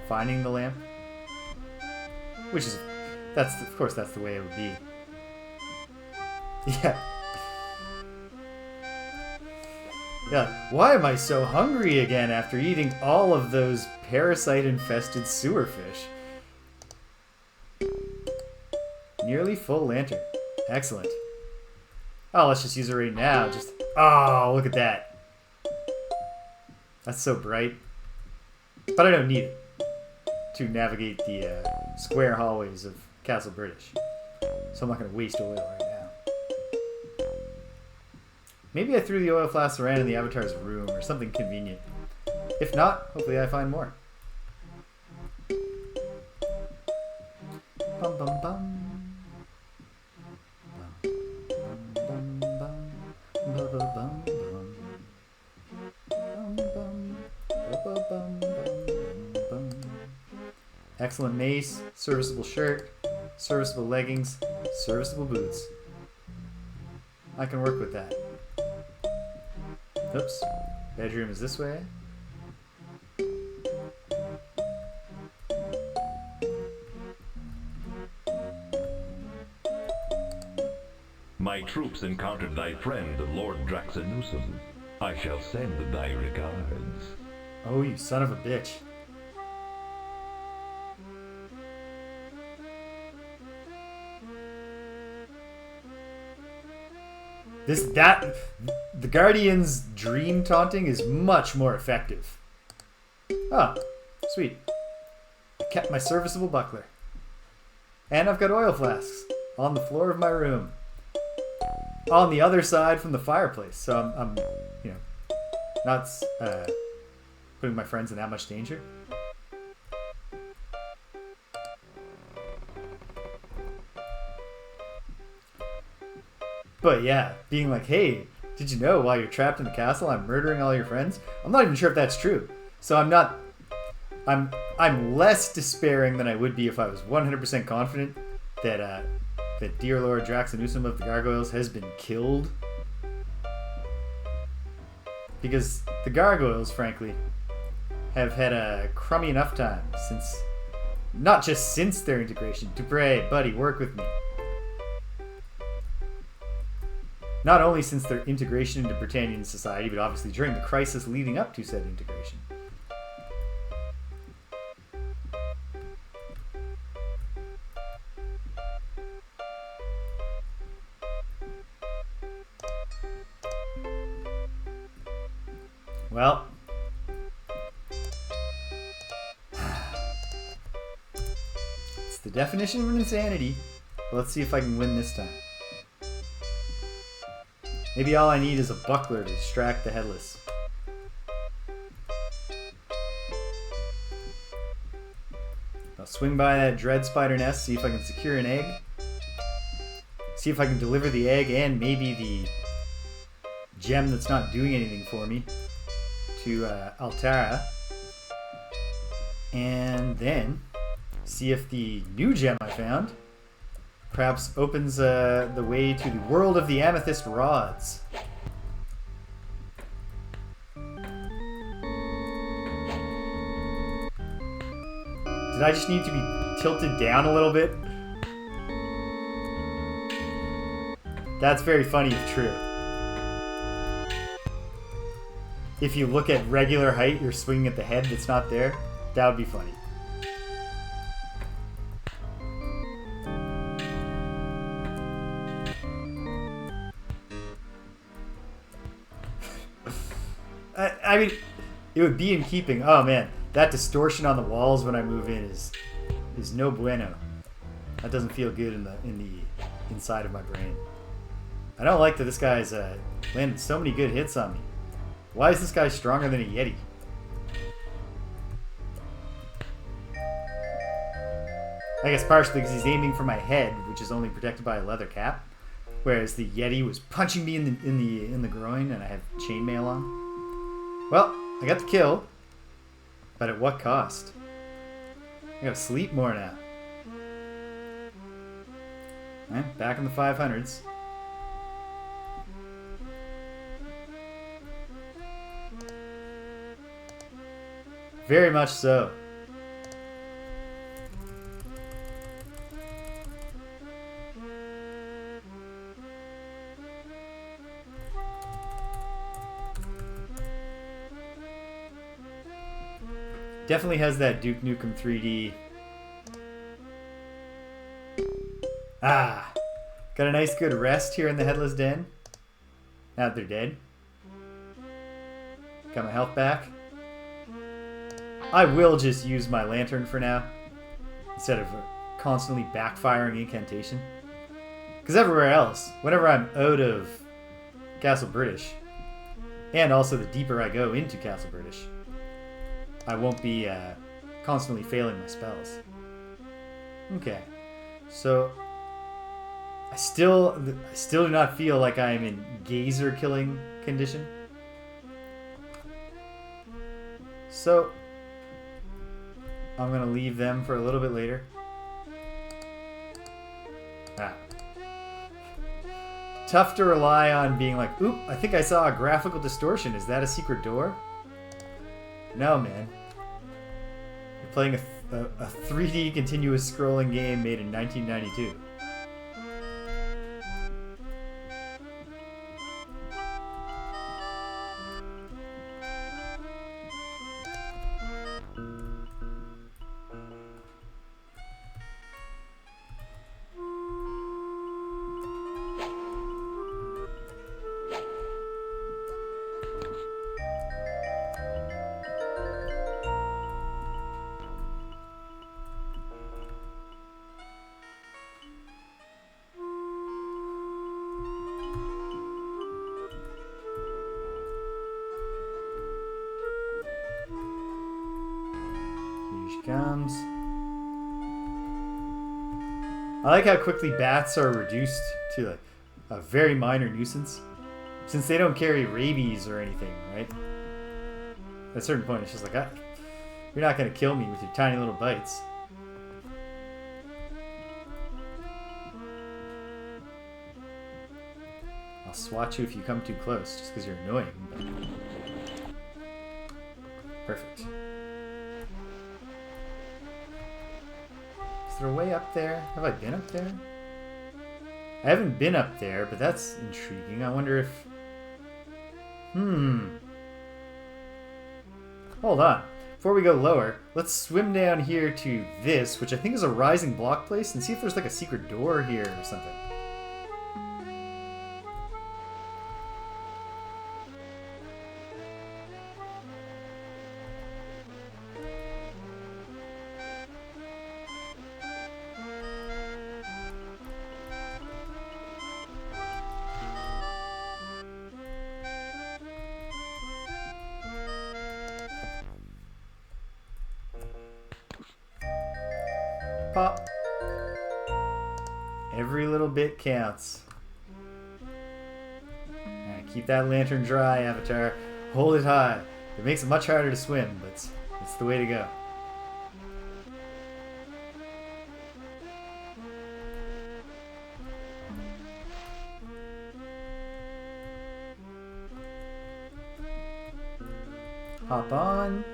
finding the lamp. Which is, of course that's the way it would be. Yeah. Yeah, why am I so hungry again after eating all of those parasite-infested sewer fish? Nearly full lantern. Excellent. Oh, let's just use it right now. Oh, look at that. That's so bright. But I don't need it to navigate the square hallways of Castle British. So I'm not going to waste oil right now. Maybe I threw the oil flasks around in the Avatar's room or something convenient. If not, hopefully I find more. Bum bum bum. Bum bum bum. Bum bum bum. Bum bum. Bum bum bum. Excellent mace, serviceable shirt, serviceable leggings, serviceable boots. I can work with that. Oops. Bedroom is this way. My troops encountered thy friend, Lord Draxanusum. I shall send thy regards. Oh, you son of a bitch. The Guardian's dream taunting is much more effective. Ah, sweet. I kept my serviceable buckler. And I've got oil flasks on the floor of my room. On the other side from the fireplace. So I'm not putting my friends in that much danger. But yeah, being like, hey, did you know while you're trapped in the castle I'm murdering all your friends? I'm not even sure if that's true. So I'm less despairing than I would be if I was 100% confident that dear Lord Draxanusum of the Gargoyles has been killed. Because the Gargoyles, frankly, have had a crummy enough time since, not just since their integration. Dupre, buddy, work with me. Not only since their integration into Britannian society, but obviously during the crisis leading up to said integration. Well, it's the definition of an insanity. Let's see if I can win this time. Maybe all I need is a buckler to distract the Headless. I'll swing by that dread spider nest, see if I can secure an egg. See if I can deliver the egg and maybe the gem that's not doing anything for me to Altara. And then see if the new gem I found perhaps opens the way to the world of the amethyst rods. Did I just need to be tilted down a little bit? That's very funny if true. If you look at regular height, you're swinging at the head that's not there. That would be funny. I mean, it would be in keeping. Oh man, that distortion on the walls when I move in is no bueno. That doesn't feel good in the inside of my brain. I don't like that this guy's landed so many good hits on me. Why is this guy stronger than a Yeti? I guess partially because he's aiming for my head, which is only protected by a leather cap, whereas the Yeti was punching me in the groin, and I have chainmail on. Well, I got the kill, but at what cost? I gotta sleep more now. Back in the 500s. Very much so. Definitely has that Duke Nukem 3D. Ah! Got a nice good rest here in the Headless Den. Now that they're dead. Got my health back. I will just use my lantern for now, instead of constantly backfiring incantation. Because everywhere else, whenever I'm out of Castle British, and also the deeper I go into Castle British, I won't be constantly failing my spells. Okay, so I still do not feel like I am in gazer killing condition. So I'm gonna leave them for a little bit later. Tough to rely on being like, oop, I think I saw a graphical distortion. Is that a secret door? No, man. You're playing a 3D continuous scrolling game made in 1992. comes. I like how quickly bats are reduced to like a very minor nuisance, since they don't carry rabies or anything, right? At a certain point, it's just like, ah, you're not going to kill me with your tiny little bites. I'll swat you if you come too close, just because you're annoying. But... Perfect. Is there a way up there? Have I been up there? I haven't been up there, but that's intriguing. I wonder if... Hold on. Before we go lower, let's swim down here to this, which I think is a rising block place, and see if there's like a secret door here or something. Pop. Every little bit counts. Alright, keep that lantern dry, Avatar. Hold it high. It makes it much harder to swim, but it's the way to go. Hop on.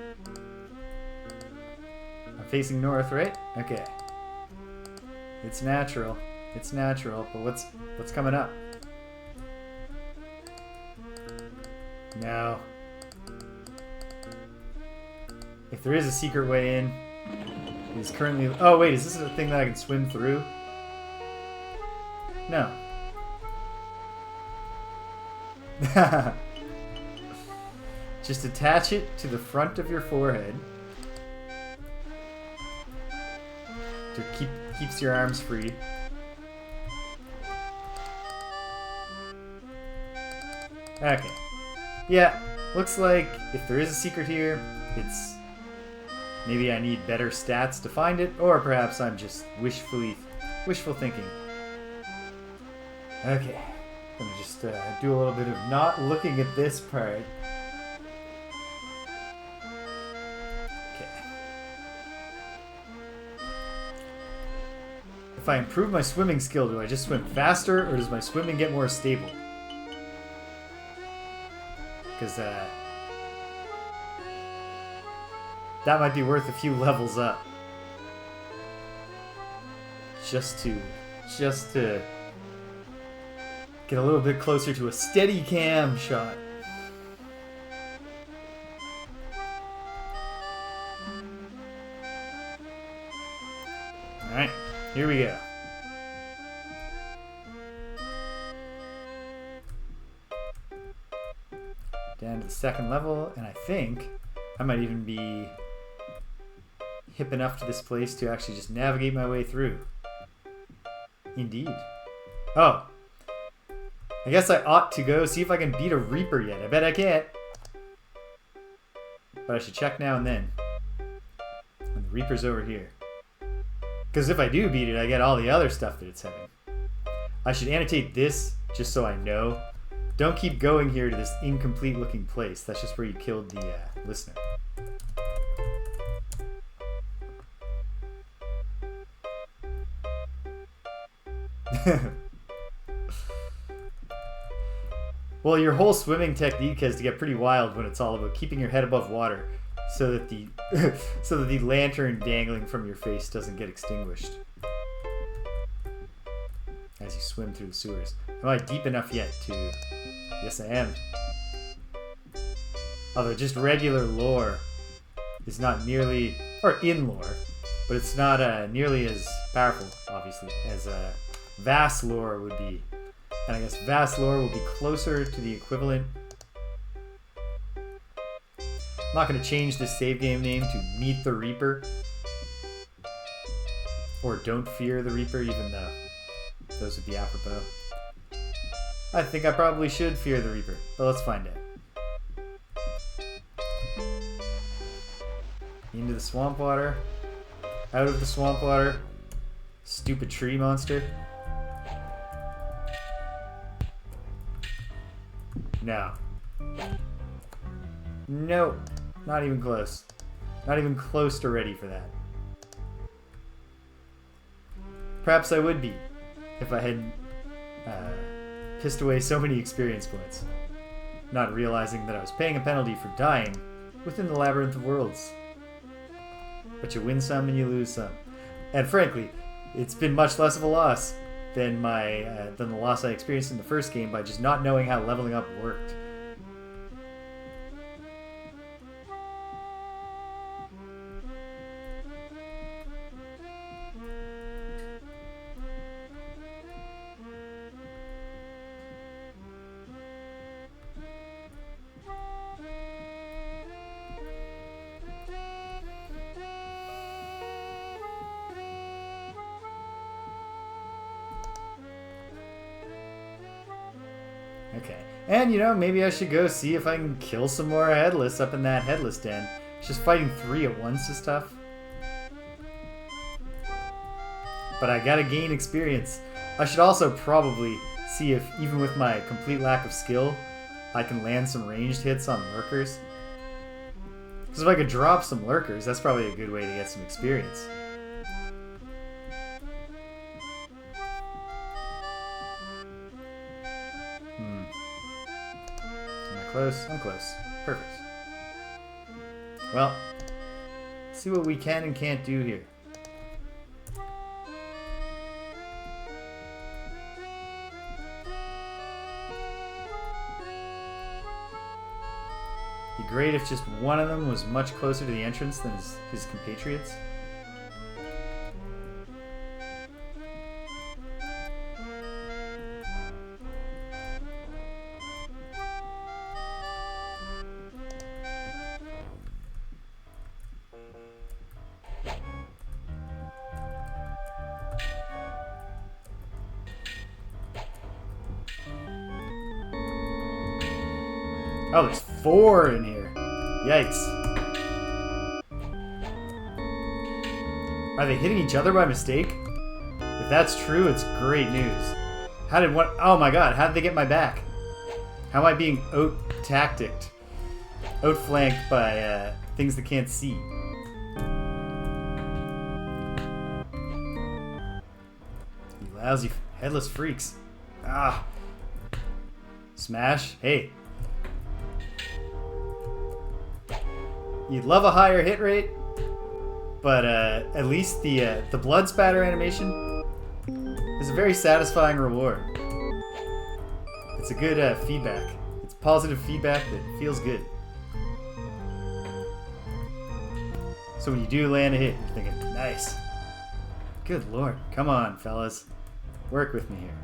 I'm facing north, right? Okay. It's natural. It's natural, but what's coming up? No. If there is a secret way in, it is currently... Oh, wait, is this a thing that I can swim through? No. Just attach it to the front of your forehead. To keeps your arms free. Okay. Yeah, looks like if there is a secret here, it's... Maybe I need better stats to find it, or perhaps I'm just wishful thinking. Okay. I'm gonna just do a little bit of not looking at this part. If I improve my swimming skill, do I just swim faster, or does my swimming get more stable? Because, that might be worth a few levels up. Just to get a little bit closer to a steady cam shot. Alright. Here we go. Down to the second level, and I think I might even be hip enough to this place to actually just navigate my way through. Indeed. Oh. I guess I ought to go see if I can beat a Reaper yet. I bet I can't. But I should check now and then. And the Reaper's over here. Because if I do beat it, I get all the other stuff that it's having. I should annotate this just so I know. Don't keep going here to this incomplete looking place. That's just where you killed the listener. Well, your whole swimming technique has to get pretty wild when it's all about keeping your head above water. So that the lantern dangling from your face doesn't get extinguished as you swim through the sewers. Am I deep enough yet to... Yes, I am. Although just regular lore is not nearly... Or in lore, but it's not nearly as powerful, obviously, as vast lore would be. And I guess vast lore will be closer to the equivalent. I'm not going to change this save game name to Meet the Reaper. Or Don't Fear the Reaper, even though those would be apropos. I think I probably should fear the Reaper, but let's find out. Into the swamp water. out of the swamp water. Stupid tree monster. No. Nope. Not even close. Not even close to ready for that. Perhaps I would be if I had pissed away so many experience points, not realizing that I was paying a penalty for dying within the Labyrinth of Worlds. But you win some and you lose some. And frankly, it's been much less of a loss than the loss I experienced in the first game by just not knowing how leveling up worked. Okay. And, you know, maybe I should go see if I can kill some more Headless up in that Headless den. It's just fighting 3 at once is tough. But I gotta gain experience. I should also probably see if, even with my complete lack of skill, I can land some ranged hits on lurkers. Because if I could drop some lurkers, that's probably a good way to get some experience. Close? I'm close. Perfect. Well, let's see what we can and can't do here. Be great if just one of them was much closer to the entrance than his compatriots. Oh, there's 4 in here. Yikes. Are they hitting each other by mistake? If that's true, it's great news. How did what? Oh my god, how did they get my back? How am I being out-tacticked? Outflanked by things that can't see. You lousy headless freaks. Ah. Smash. Hey. You'd love a higher hit rate, but at least the blood spatter animation is a very satisfying reward. It's a good feedback. It's positive feedback that feels good. So when you do land a hit, you're thinking, nice. Good lord. Come on, fellas. Work with me here.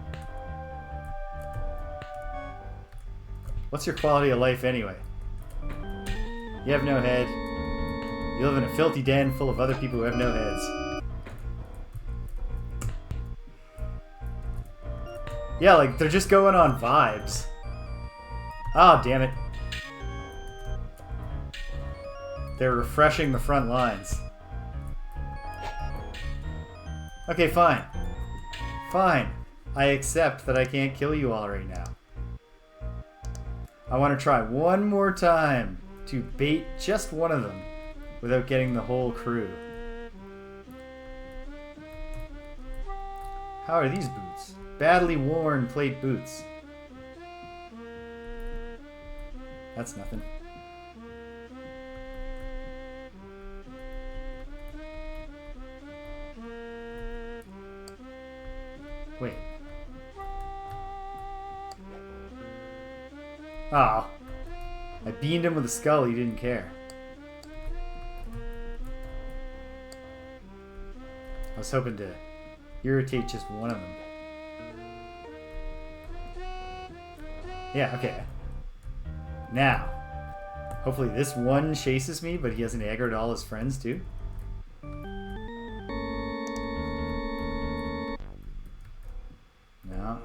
What's your quality of life anyway? You have no head. You live in a filthy den full of other people who have no heads. Yeah, like, they're just going on vibes. Ah, damn it. They're refreshing the front lines. Okay, fine. Fine. I accept that I can't kill you all right now. I want to try one more time to bait just one of them without getting the whole crew. How are these boots? Badly worn plate boots. That's nothing. Wait. Ah. I beamed him with a skull, he didn't care. I was hoping to irritate just one of them. Yeah, okay. Now, hopefully this one chases me, but he hasn't aggroed all his friends too. No.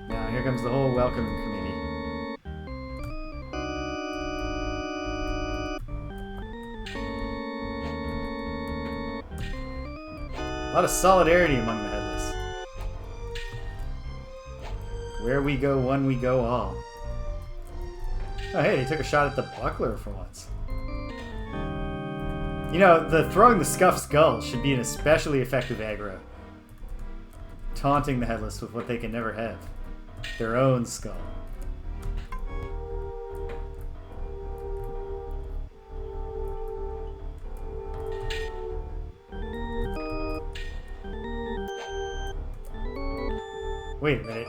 Now here comes comes the whole welcoming committee. A lot of solidarity among the Headless. Where we go one, we go all. Oh hey, they took a shot at the buckler for once. You know, the throwing the scuffed skull should be an especially effective aggro. Taunting the Headless with what they can never have. Their own skull. Wait a minute.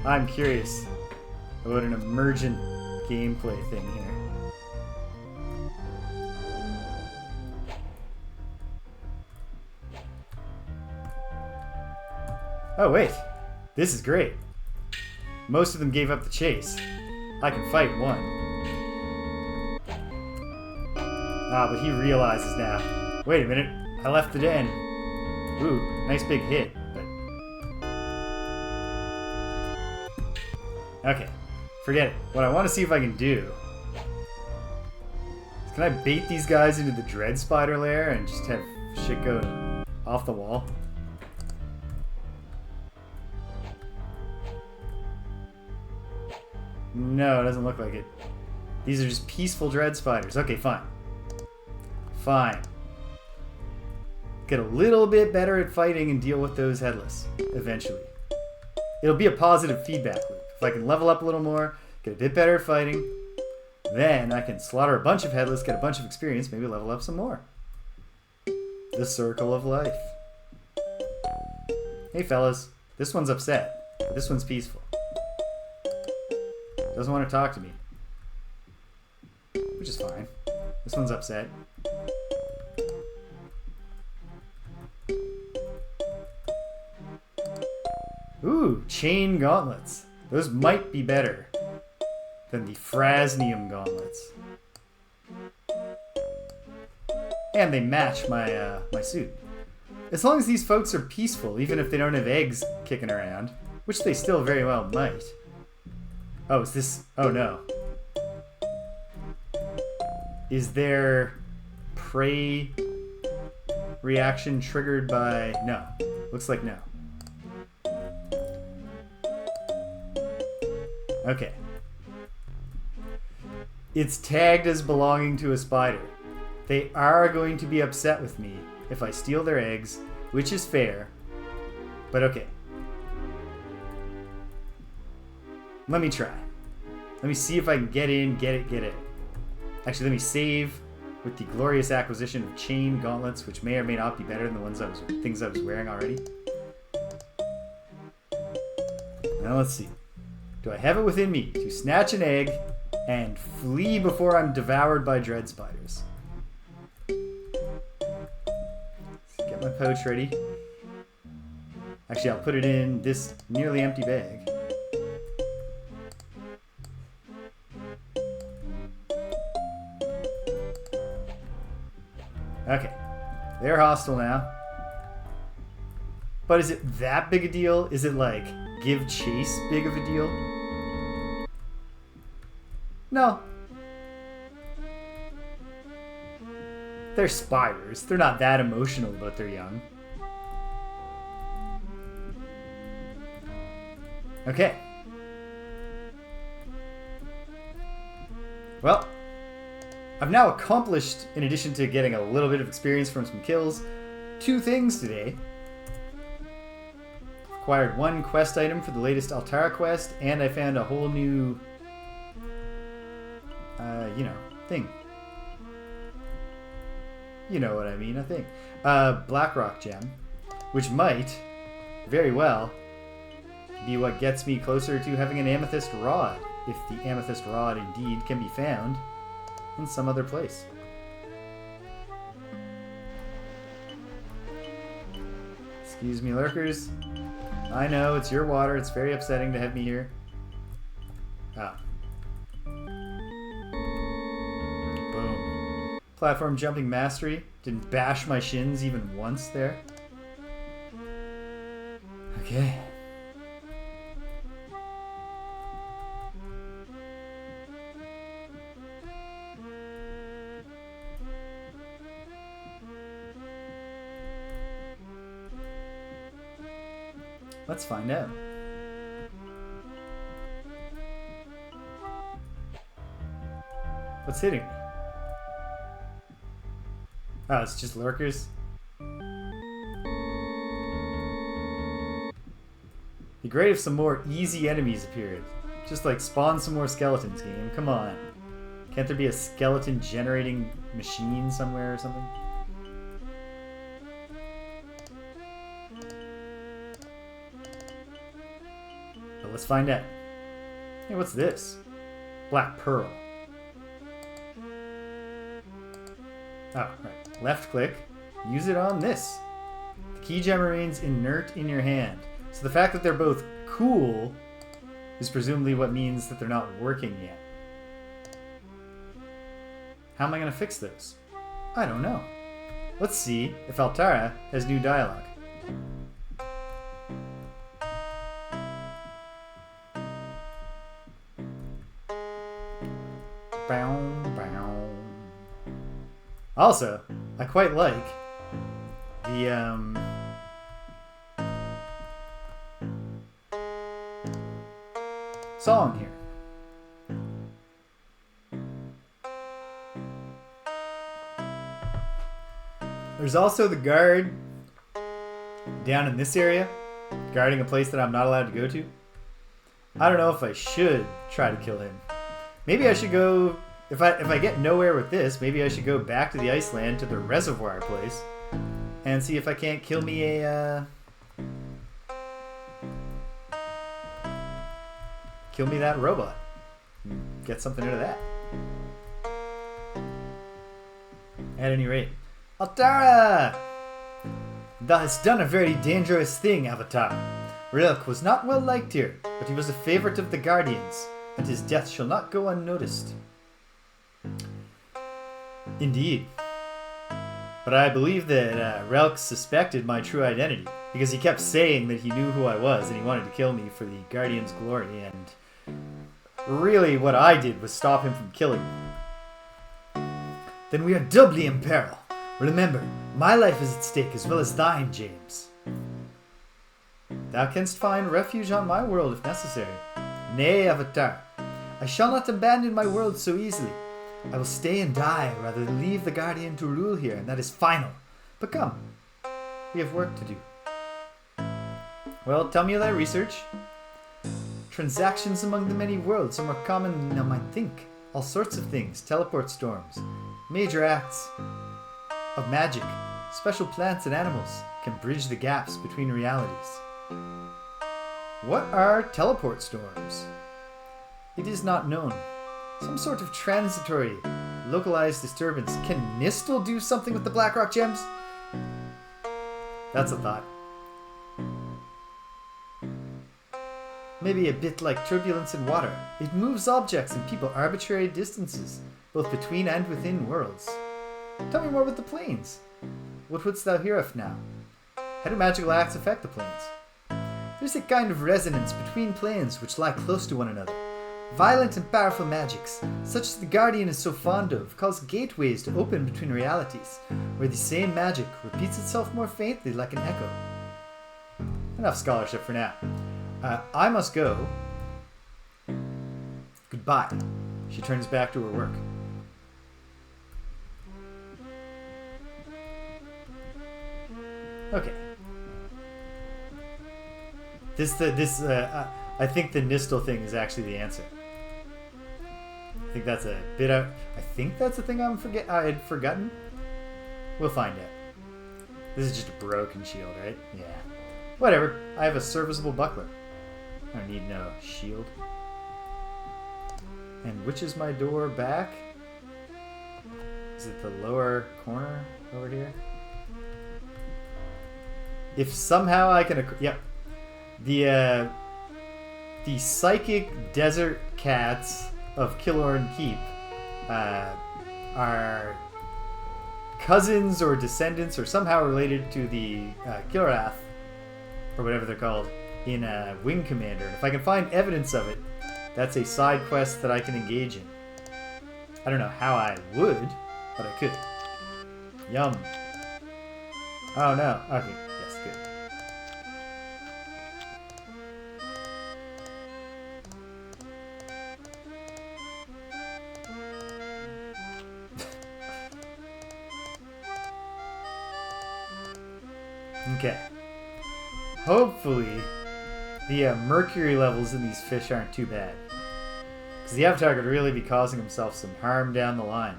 I'm curious about an emergent gameplay thing here. Oh wait, this is great. Most of them gave up the chase. I can fight one. Ah, but he realizes now. Wait a minute, I left the den. Ooh, nice big hit, but... Okay, forget it. What I want to see if I can do... Can I bait these guys into the dread spider lair and just have shit go off the wall? No, it doesn't look like it. These are just peaceful dread spiders. Okay, fine. Fine. Get a little bit better at fighting and deal with those Headless, eventually. It'll be a positive feedback loop. If I can level up a little more, get a bit better at fighting, then I can slaughter a bunch of Headless, get a bunch of experience, maybe level up some more. The circle of life. Hey fellas, this one's upset. This one's peaceful. Doesn't want to talk to me. Which is fine. This one's upset. Ooh, chain gauntlets. Those might be better than the Phrasnium gauntlets. And they match my my suit. As long as these folks are peaceful, even if they don't have eggs kicking around, which they still very well might. Oh, is this... Oh, no. Is their prey reaction triggered by... No. Looks like no. Okay. It's tagged as belonging to a spider. They are going to be upset with me if I steal their eggs, which is fair. But okay. Let me try. Let me see if I can get in, get it. Actually, let me save with the glorious acquisition of chain gauntlets, which may or may not be better than the ones things I was wearing already. Now let's see. Do I have it within me to snatch an egg and flee before I'm devoured by dread spiders? Let's get my pouch ready. Actually, I'll put it in this nearly empty bag. Okay, they're hostile now. But is it that big a deal? Is it like give chase big of a deal? No. They're spiders. They're not that emotional about their young. Okay. Well, I've now accomplished, in addition to getting a little bit of experience from some kills, 2 things today. Acquired 1 quest item for the latest Altara quest, and I found a whole new, thing. You know what I mean, a thing. Blackrock gem, which might, very well, be what gets me closer to having an amethyst rod, if the amethyst rod indeed can be found in some other place. Excuse me, lurkers. I know, it's your water. It's very upsetting to have me here. Ah. Boom. Platform jumping mastery. Didn't bash my shins even once there. Okay. Let's find out. What's hitting? Oh, it's just lurkers. Be great if some more easy enemies appeared. Just like spawn some more skeletons, game. Come on. Can't there be a skeleton generating machine somewhere or something? But let's find out. Hey, what's this? Black Pearl. Oh, right. Left click. Use it on this. The key gem remains inert in your hand. So the fact that they're both cool is presumably what means that they're not working yet. How am I going to fix those? I don't know. Let's see if Altara has new dialogue. Bow, bow. Also, I quite like the song here. There's also the guard down in this area, guarding a place that I'm not allowed to go to. I don't know if I should try to kill him. Maybe I should go, if I get nowhere with this, maybe I should go back to the Iceland to the reservoir place and see if I can't kill me a kill me that robot. Get something out of that. At any rate. Altara! Thou hast done a very dangerous thing, Avatar. Rilk was not well liked here, but he was a favorite of the Guardians, and his death shall not go unnoticed. Indeed. But I believe that Relk suspected my true identity, because he kept saying that he knew who I was and he wanted to kill me for the Guardian's glory, and really what I did was stop him from killing me. Then we are doubly in peril. Remember, my life is at stake as well as thine, James. Thou canst find refuge on my world if necessary. Nay, Avatar, I shall not abandon my world so easily. I will stay and die rather than leave the Guardian to rule here, and that is final. But come, we have work to do. Well, tell me of thy research. Transactions among the many worlds are more common than one might think. All sorts of things, teleport storms, major acts of magic, special plants and animals can bridge the gaps between realities. What are teleport storms? It is not known. Some sort of transitory, localized disturbance. Can Nistel do something with the Blackrock gems? That's a thought. Maybe a bit like turbulence in water. It moves objects and people arbitrary distances, both between and within worlds. Tell me more about the planes. What wouldst thou hear of now? How do magical acts affect the planes? There's a kind of resonance between planes which lie close to one another. Violent and powerful magics, such as the Guardian is so fond of, cause gateways to open between realities, where the same magic repeats itself more faintly like an echo. Enough scholarship for now. I must go. Goodbye. She turns back to her work. Okay. I think the Nistel thing is actually the answer. I think that's a bit out. I think that's the thing I had forgotten. We'll find out. This is just a broken shield, right? Yeah. Whatever. I have a serviceable buckler. I don't need no shield. And which is my door back? Is it the lower corner over here? If somehow I can... Yep. The psychic desert cats of Killorn Keep are cousins or descendants or somehow related to the Kilrath, or whatever they're called, in Wing Commander. And if I can find evidence of it, that's a side quest that I can engage in. I don't know how I would, but I could. Yum. Oh no. Okay. Yes, good. Okay. Hopefully, the mercury levels in these fish aren't too bad. Because the Avatar could really be causing himself some harm down the line.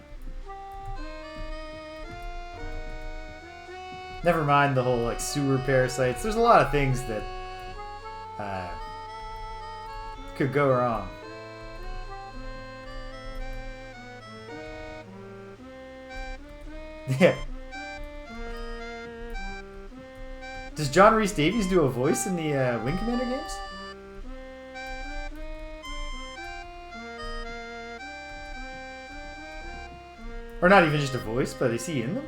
Never mind the whole like sewer parasites. There's a lot of things that could go wrong. Yeah. Does John Rhys Davies do a voice in the Wing Commander games? Or not even just a voice, but is he in them?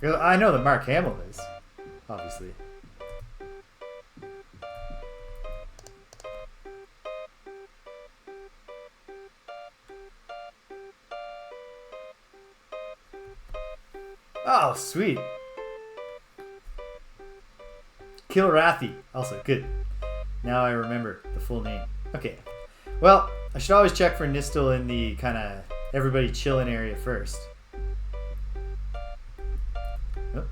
I know that Mark Hamill is, obviously. Oh, sweet. Kilrathi, also good. Now I remember the full name. Okay. Well, I should always check for Nistel in the kind of everybody chillin' area first. Oh.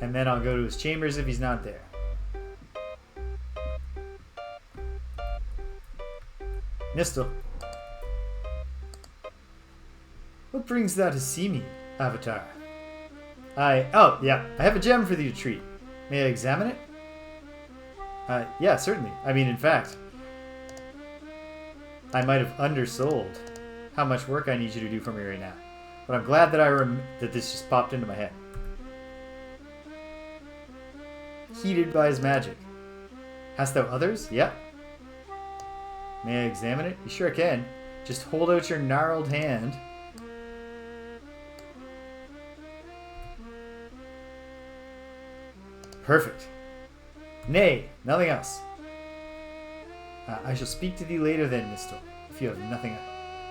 And then I'll go to his chambers if he's not there. Nistel. What brings thou to see me, Avatar? Oh, yeah, I have a gem for thee to treat. May I examine it? Yeah, certainly. I mean, in fact, I might have undersold how much work I need you to do for me right now. But I'm glad that that this just popped into my head. Heated by his magic. Hast thou others? Yep. May I examine it? You sure can. Just hold out your gnarled hand. Perfect. Nay, nothing else. I shall speak to thee later then, Nistel, if you have nothing.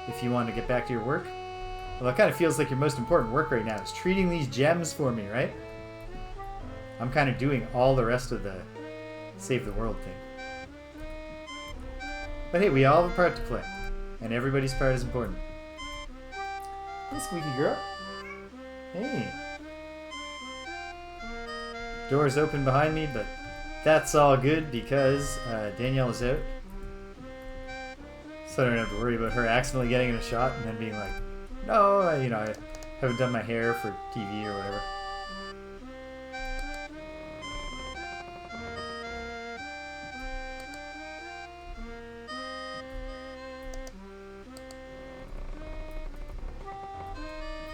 If you want to get back to your work. Well, it kind of feels like your most important work right now is treating these gems for me, right? I'm kind of doing all the rest of the save the world thing. But hey, we all have a part to play, and everybody's part is important. Hey, squeaky girl. Hey. Door's open behind me, but that's all good because Danielle is out. So I don't have to worry about her accidentally getting in a shot and then being like, no, I haven't done my hair for TV or whatever.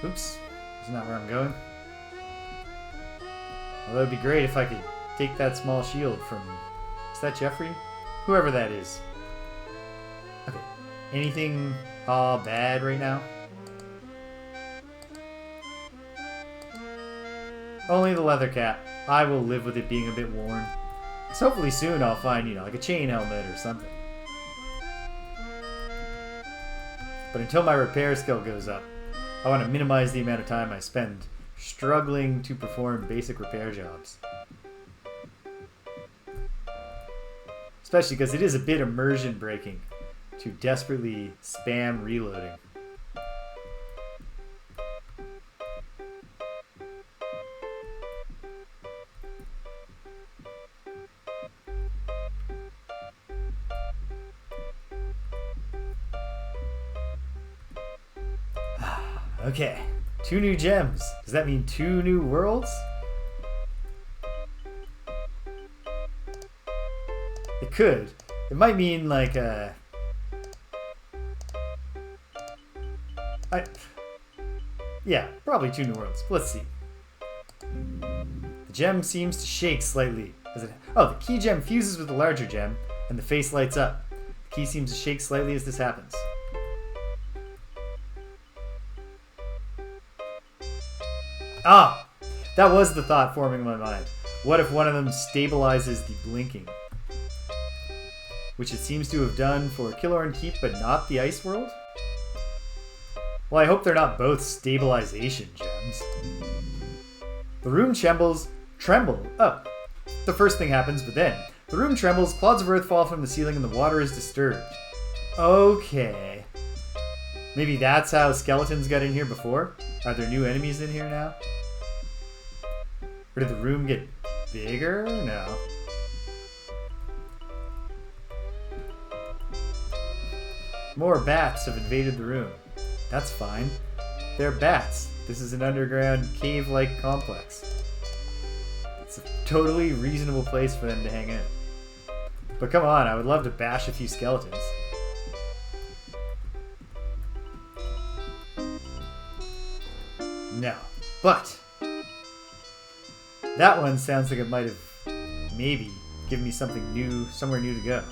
Oops, that's not where I'm going. Although it'd be great if I could take that small shield from... Is that Jeffrey? Whoever that is. Okay. Anything bad right now? Only the leather cap. I will live with it being a bit worn. So hopefully soon I'll find, like a chain helmet or something. But until my repair skill goes up, I want to minimize the amount of time I spend struggling to perform basic repair jobs. Especially because it is a bit immersion breaking to desperately spam reloading. Okay, 2 new gems. Does that mean 2 new worlds? It could. It might mean like yeah, probably 2 new worlds. Let's see. The gem seems to shake slightly as it. Oh, the key gem fuses with the larger gem, and the face lights up. The key seems to shake slightly as this happens. Ah, that was the thought forming in my mind. What if one of them stabilizes the blinking? Which it seems to have done for Killorn Keep, but not the Ice World? Well, I hope they're not both stabilization gems. The room tremble. Oh, the first thing happens, but then the room trembles, clouds of earth fall from the ceiling, and the water is disturbed. Okay. Maybe that's how skeletons got in here before? Are there new enemies in here now? Or did the room get bigger? No. More bats have invaded the room. That's fine. They're bats. This is an underground cave-like complex. It's a totally reasonable place for them to hang in. But come on, I would love to bash a few skeletons. No. But that one sounds like it might have maybe given me something new, somewhere new to go.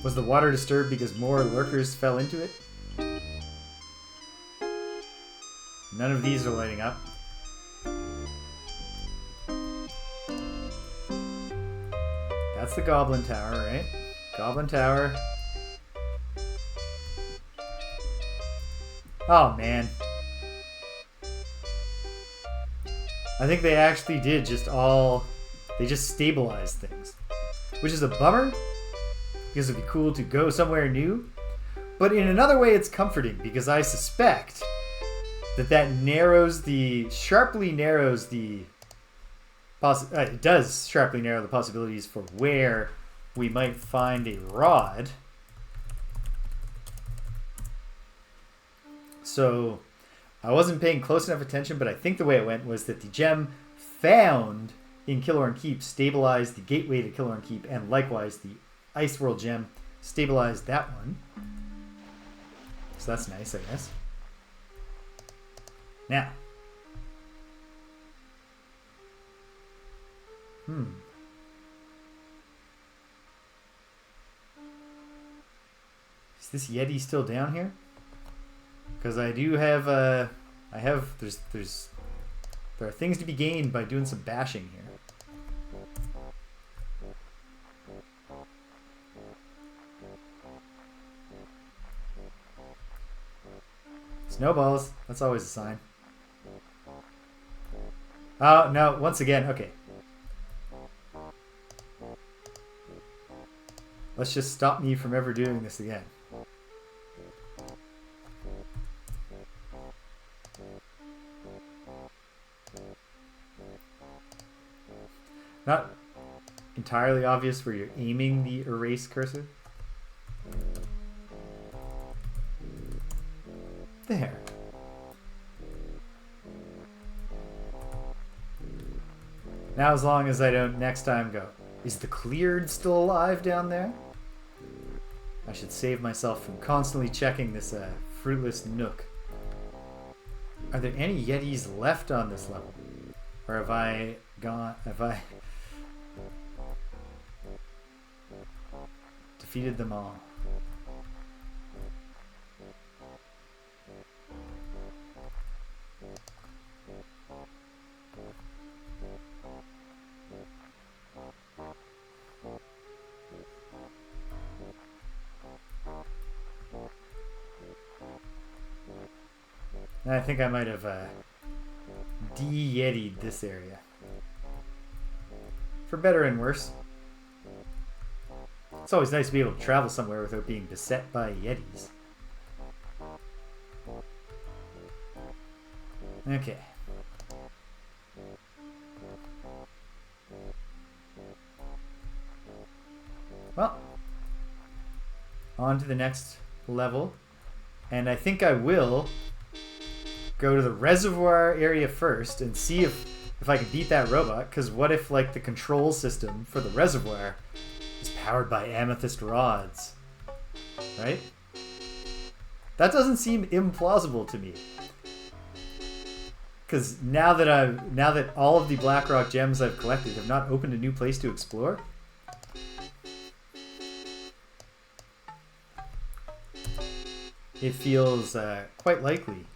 Was the water disturbed because more lurkers fell into it? None of these are lighting up. That's the Goblin Tower, right? Goblin Tower. Oh, man. I think they actually did they just stabilized things. Which is a bummer, because it'd be cool to go somewhere new. But in another way, it's comforting, because I suspect that sharply narrows the it does sharply narrow the possibilities for where we might find a rod. So I wasn't paying close enough attention, but I think the way it went was that the gem found in Killorn Keep stabilized the gateway to Killorn Keep, and likewise the Ice World gem stabilized that one. So that's nice, I guess. Now. Is this Yeti still down here? Because I do have there are things to be gained by doing some bashing here. Snowballs, that's always a sign. Oh, no, once again, okay. Let's just stop me from ever doing this again. Not entirely obvious where you're aiming the erase cursor. There. Now, as long as I don't next time go, is the cleared still alive down there? I should save myself from constantly checking this fruitless nook. Are there any Yetis left on this level? Or have I defeated them all? I think I might have de-Yeti'd this area. For better and worse. It's always nice to be able to travel somewhere without being beset by Yetis. Okay. Well, on to the next level. And I think I will go to the reservoir area first and see if I can beat that robot, because what if, like, the control system for the reservoir is powered by amethyst rods, right? That doesn't seem implausible to me, because now that all of the Blackrock gems I've collected have not opened a new place to explore, it feels quite likely,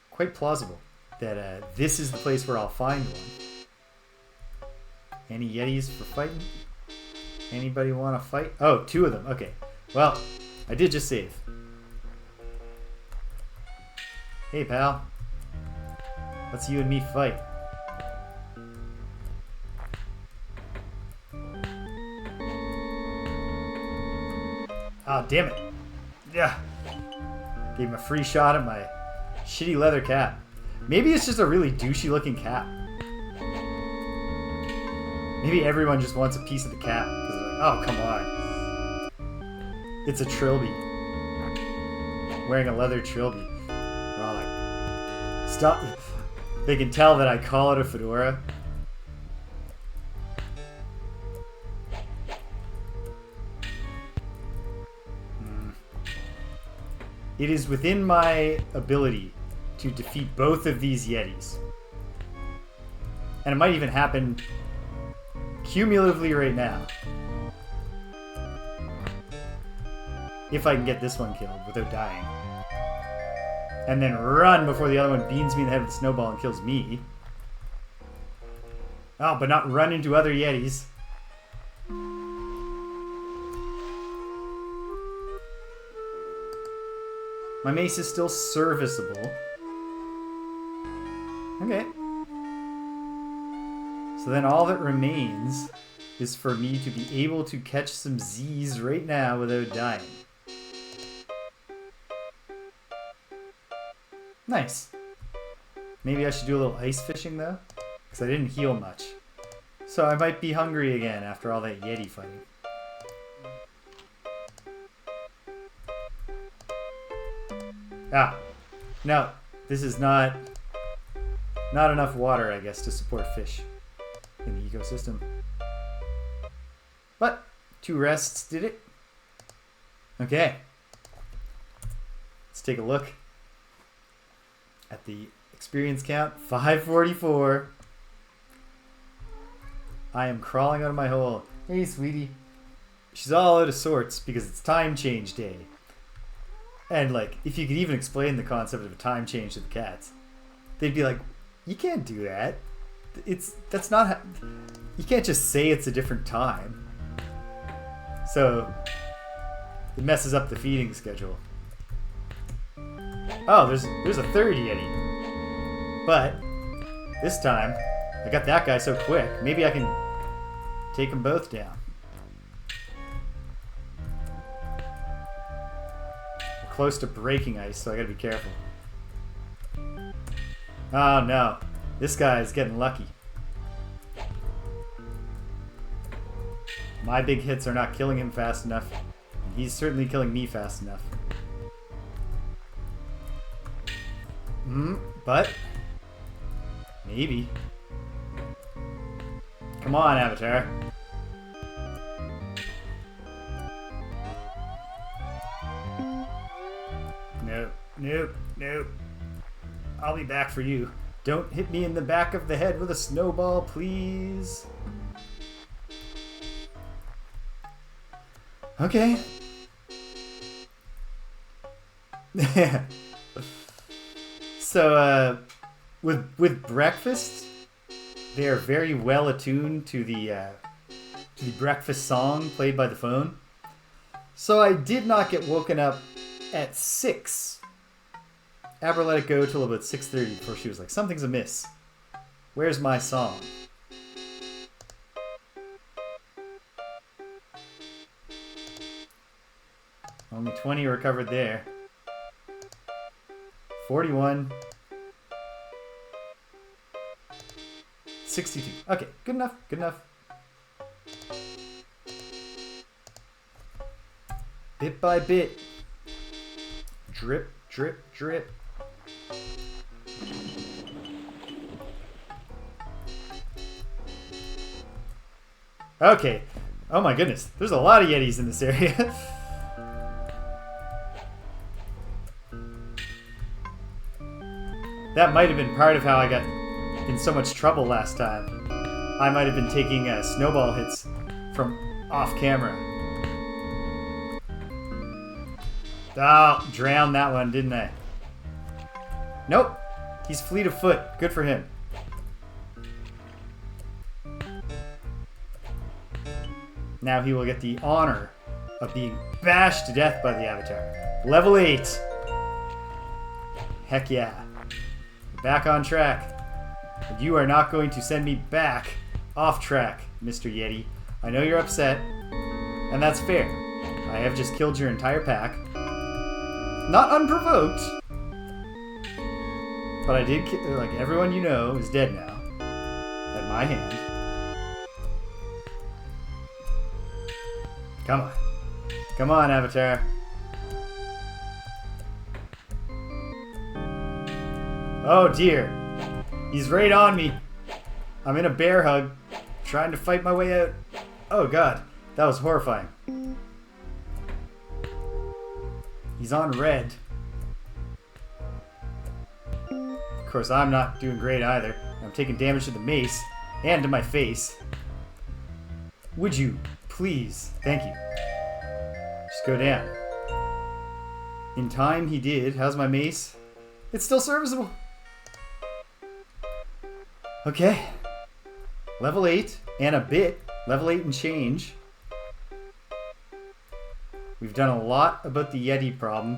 quite plausible that this is the place where I'll find one. Any Yetis for fighting? Anybody want to fight? Oh, 2 of them. Okay. Well, I did just save. Hey, pal. Let's you and me fight. Ah, damn it. Yeah. Gave him a free shot at my shitty leather cap. Maybe it's just a really douchey looking cap. Maybe everyone just wants a piece of the cap. Because they're like, oh, come on. It's a trilby. Wearing a leather trilby. They're all like, stop. They can tell that I call it a fedora. It is within my ability to defeat both of these Yetis. And it might even happen cumulatively right now. If I can get this one killed without dying. And then run before the other one beans me in the head with a snowball and kills me. Oh, but not run into other Yetis. My mace is still serviceable. Okay. So then all that remains is for me to be able to catch some Z's right now without dying. Nice. Maybe I should do a little ice fishing though, because I didn't heal much. So I might be hungry again after all that Yeti fighting. Ah, no, this is not enough water, I guess, to support fish in the ecosystem. But 2 rests did it. Okay. Let's take a look at the experience count. 544. I am crawling out of my hole. Hey, sweetie. She's all out of sorts because it's time change day. And, like, if you could even explain the concept of a time change to the cats, they'd be like, you can't do that. That's not how, you can't just say it's a different time. So, it messes up the feeding schedule. Oh, there's a third Yeti. But, this time, I got that guy so quick, maybe I can take them both down. Close to breaking ice, so I gotta be careful. Oh no, this guy is getting lucky. My big hits are not killing him fast enough. He's certainly killing me fast enough. But maybe. Come on, Avatar. Nope. I'll be back for you. Don't hit me in the back of the head with a snowball, please. Okay. So, with breakfast, they are very well attuned to the breakfast song played by the phone. So I did not get woken up at 6. Abra let it go till about 6:30 before she was like, something's amiss. Where's my song? Only 20 recovered there. 41. 62. Okay, good enough. Bit by bit. Drip, drip, drip. Okay. Oh my goodness. There's a lot of Yetis in this area. That might have been part of how I got in so much trouble last time. I might have been taking snowball hits from off camera. Oh, drowned that one, didn't I? Nope. He's fleet of foot. Good for him. Now he will get the honor of being bashed to death by the Avatar. Level 8. Heck yeah. We're back on track. But you are not going to send me back off track, Mr. Yeti. I know you're upset, and that's fair. I have just killed your entire pack. Not unprovoked. But I did kill, like, everyone you know is dead now. At my hand. Come on. Come on, Avatar. Oh dear. He's right on me. I'm in a bear hug. Trying to fight my way out. Oh god. That was horrifying. He's on red. Of course, I'm not doing great either. I'm taking damage to the mace and to my face. Would you please? Thank you. Just go down. In time, he did. How's my mace? It's still serviceable. Okay. Level 8 and a bit. Level 8 and change. We've done a lot about the Yeti problem.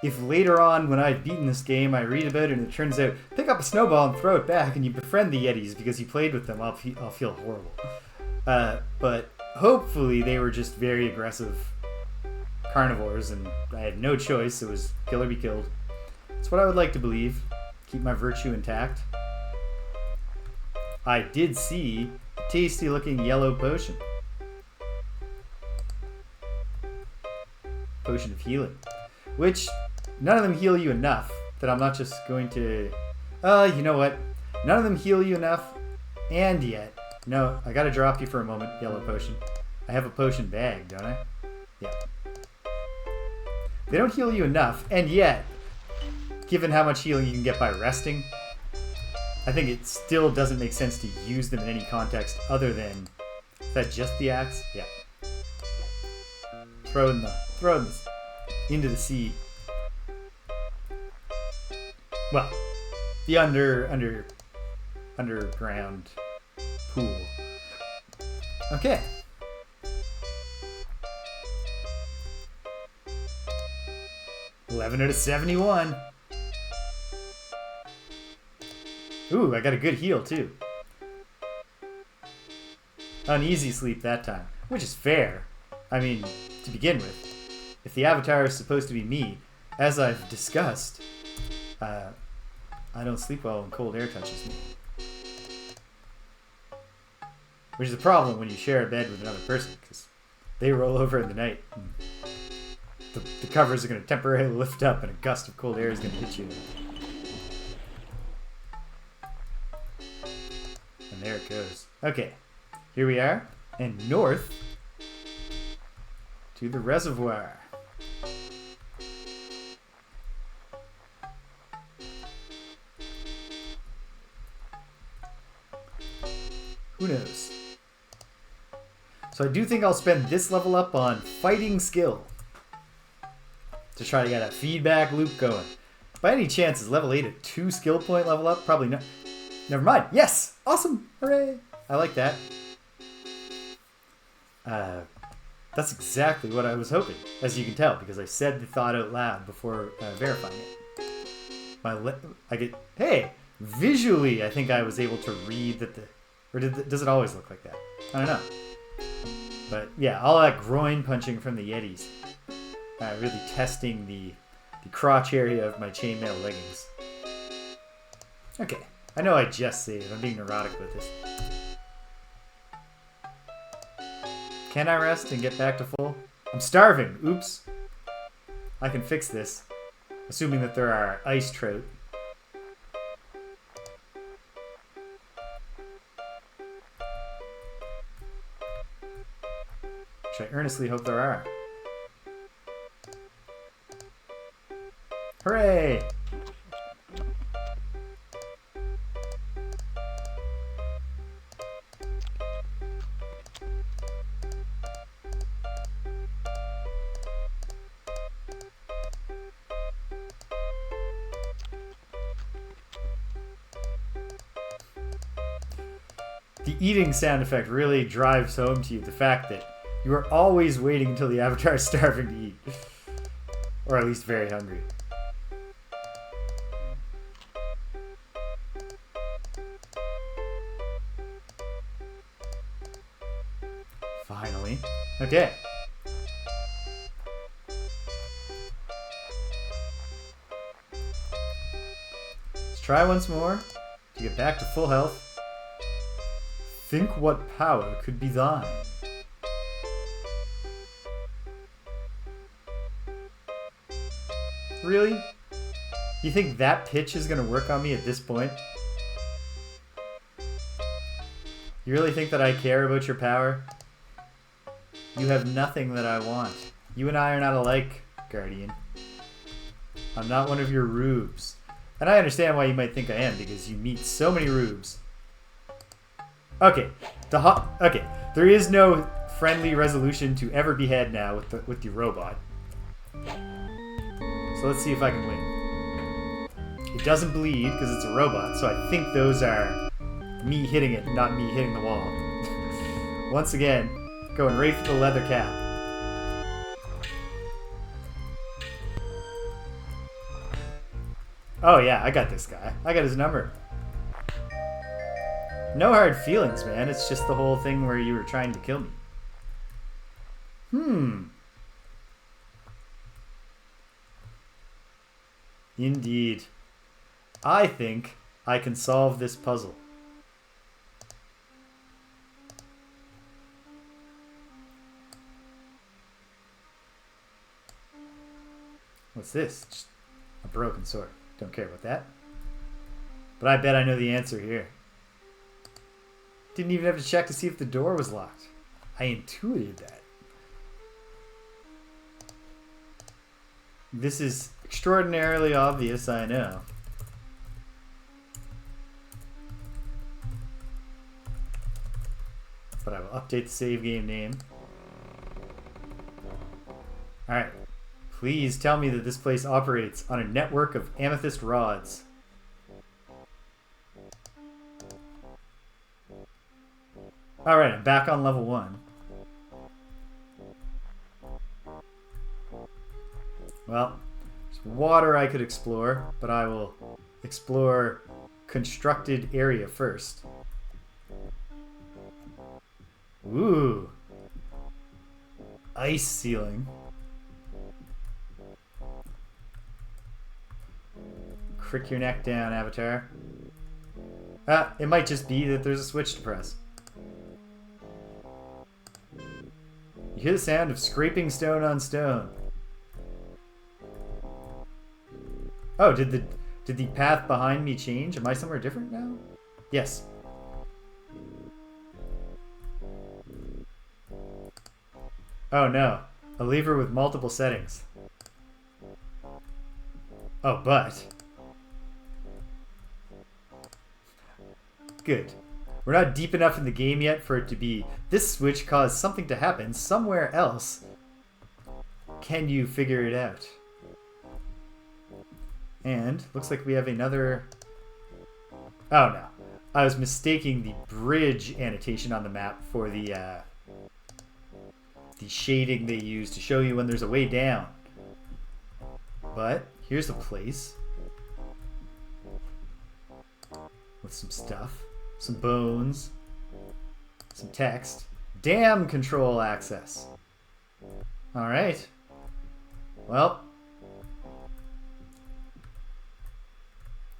If later on, when I've beaten this game, I read about it and it turns out, pick up a snowball and throw it back and you befriend the Yetis because you played with them, I'll feel horrible. But hopefully they were just very aggressive carnivores and I had no choice. It was kill or be killed. That's what I would like to believe. Keep my virtue intact. I did see a tasty looking yellow potion. Potion of healing. Which, none of them heal you enough that I'm not just going to... you know what? None of them heal you enough, and yet... No, I gotta drop you for a moment, yellow potion. I have a potion bag, don't I? Yeah. They don't heal you enough, and yet, given how much healing you can get by resting, I think it still doesn't make sense to use them in any context other than... Is that just the axe? Yeah. Throw in into the sea. Well, the underground pool. Okay. $11 out of 71. Ooh, I got a good heal too. Uneasy sleep that time, which is fair. I mean, to begin with. If the Avatar is supposed to be me, as I've discussed, I don't sleep well when cold air touches me. Which is a problem when you share a bed with another person, because they roll over in the night. And the covers are going to temporarily lift up and a gust of cold air is going to hit you. And there it goes. Okay, here we are, and north to the reservoir. Who knows? So I do think I'll spend this level up on fighting skill to try to get a feedback loop going. By any chance, is level 8 a 2 skill point level up? Probably not. Never mind. Yes! Awesome! Hooray! I like that. That's exactly what I was hoping, as you can tell, because I said the thought out loud before verifying it. Hey! Visually, I think I was able to read that the... Or does it always look like that? I don't know. But yeah, all that groin punching from the Yetis. Really testing the crotch area of my chainmail leggings. Okay, I know I just saved. I'm being neurotic with this. Can I rest and get back to full? I'm starving. Oops. I can fix this. Assuming that there are ice trout. Which I earnestly hope there are. Hooray! The eating sound effect really drives home to you the fact that you are always waiting until the Avatar is starving to eat. Or at least very hungry. Finally. Okay. Try once more to get back to full health. Think what power could be thine. Really? You think that pitch is going to work on me at this point? You really think that I care about your power? You have nothing that I want. You and I are not alike, Guardian. I'm not one of your rubes. And I understand why you might think I am, because you meet so many rubes. Okay, okay. There is no friendly resolution to ever be had now with the robot. So let's see if I can win. It doesn't bleed because it's a robot, so I think those are me hitting it, not me hitting the wall. Once again, going right for the leather cap. Oh yeah, I got this guy. I got his number. No hard feelings, man. It's just the whole thing where you were trying to kill me. Indeed. I think I can solve this puzzle. What's this? Just a broken sword. Don't care about that. But I bet I know the answer here. Didn't even have to check to see if the door was locked. I intuited that. This is extraordinarily obvious, I know. But I will update the save game name. Alright. Please tell me that this place operates on a network of amethyst rods. Alright, I'm back on level 1. Well, there's water I could explore, but I will explore constructed area first. Ooh. Ice ceiling. Crick your neck down, Avatar. Ah, it might just be that there's a switch to press. You hear the sound of scraping stone on stone. Oh, did the path behind me change? Am I somewhere different now? Yes. Oh no, a lever with multiple settings. Oh, but... Good. We're not deep enough in the game yet for it to be, this switch caused something to happen somewhere else. Can you figure it out? And looks like we have another... Oh no. I was mistaking the bridge annotation on the map for the shading they use to show you when there's a way down. But here's a place with some stuff, some bones, some text, dam control access. All right. Well,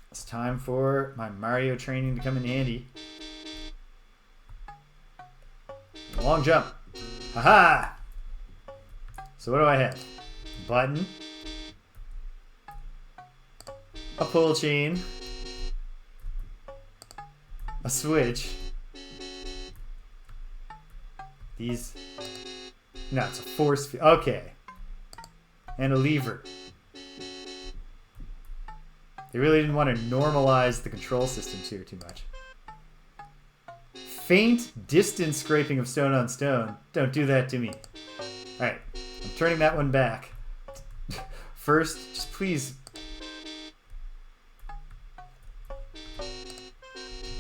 it's time for my Mario training to come in handy. Long jump. Haha! So what do I have? A button. A pull chain. A switch. These... No, it's a force field. Okay. And a lever. They really didn't want to normalize the control systems here too much. Faint distance scraping of stone on stone. Don't do that to me. Alright, I'm turning that one back. First, just please...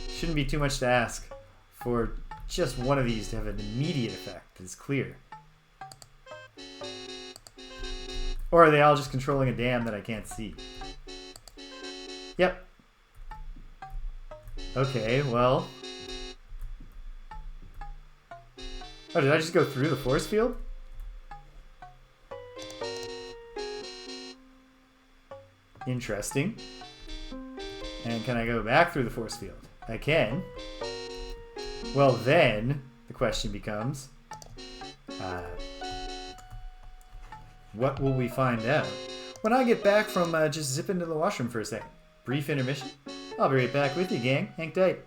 Shouldn't be too much to ask for just one of these to have an immediate effect that is clear. Or are they all just controlling a dam that I can't see? Yep. Okay, well... Oh, did I just go through the force field? Interesting. And can I go back through the force field? I can. Well, then the question becomes, what will we find out when I get back from just zipping to the washroom for a second? Brief intermission. I'll be right back with you, gang. Hang tight.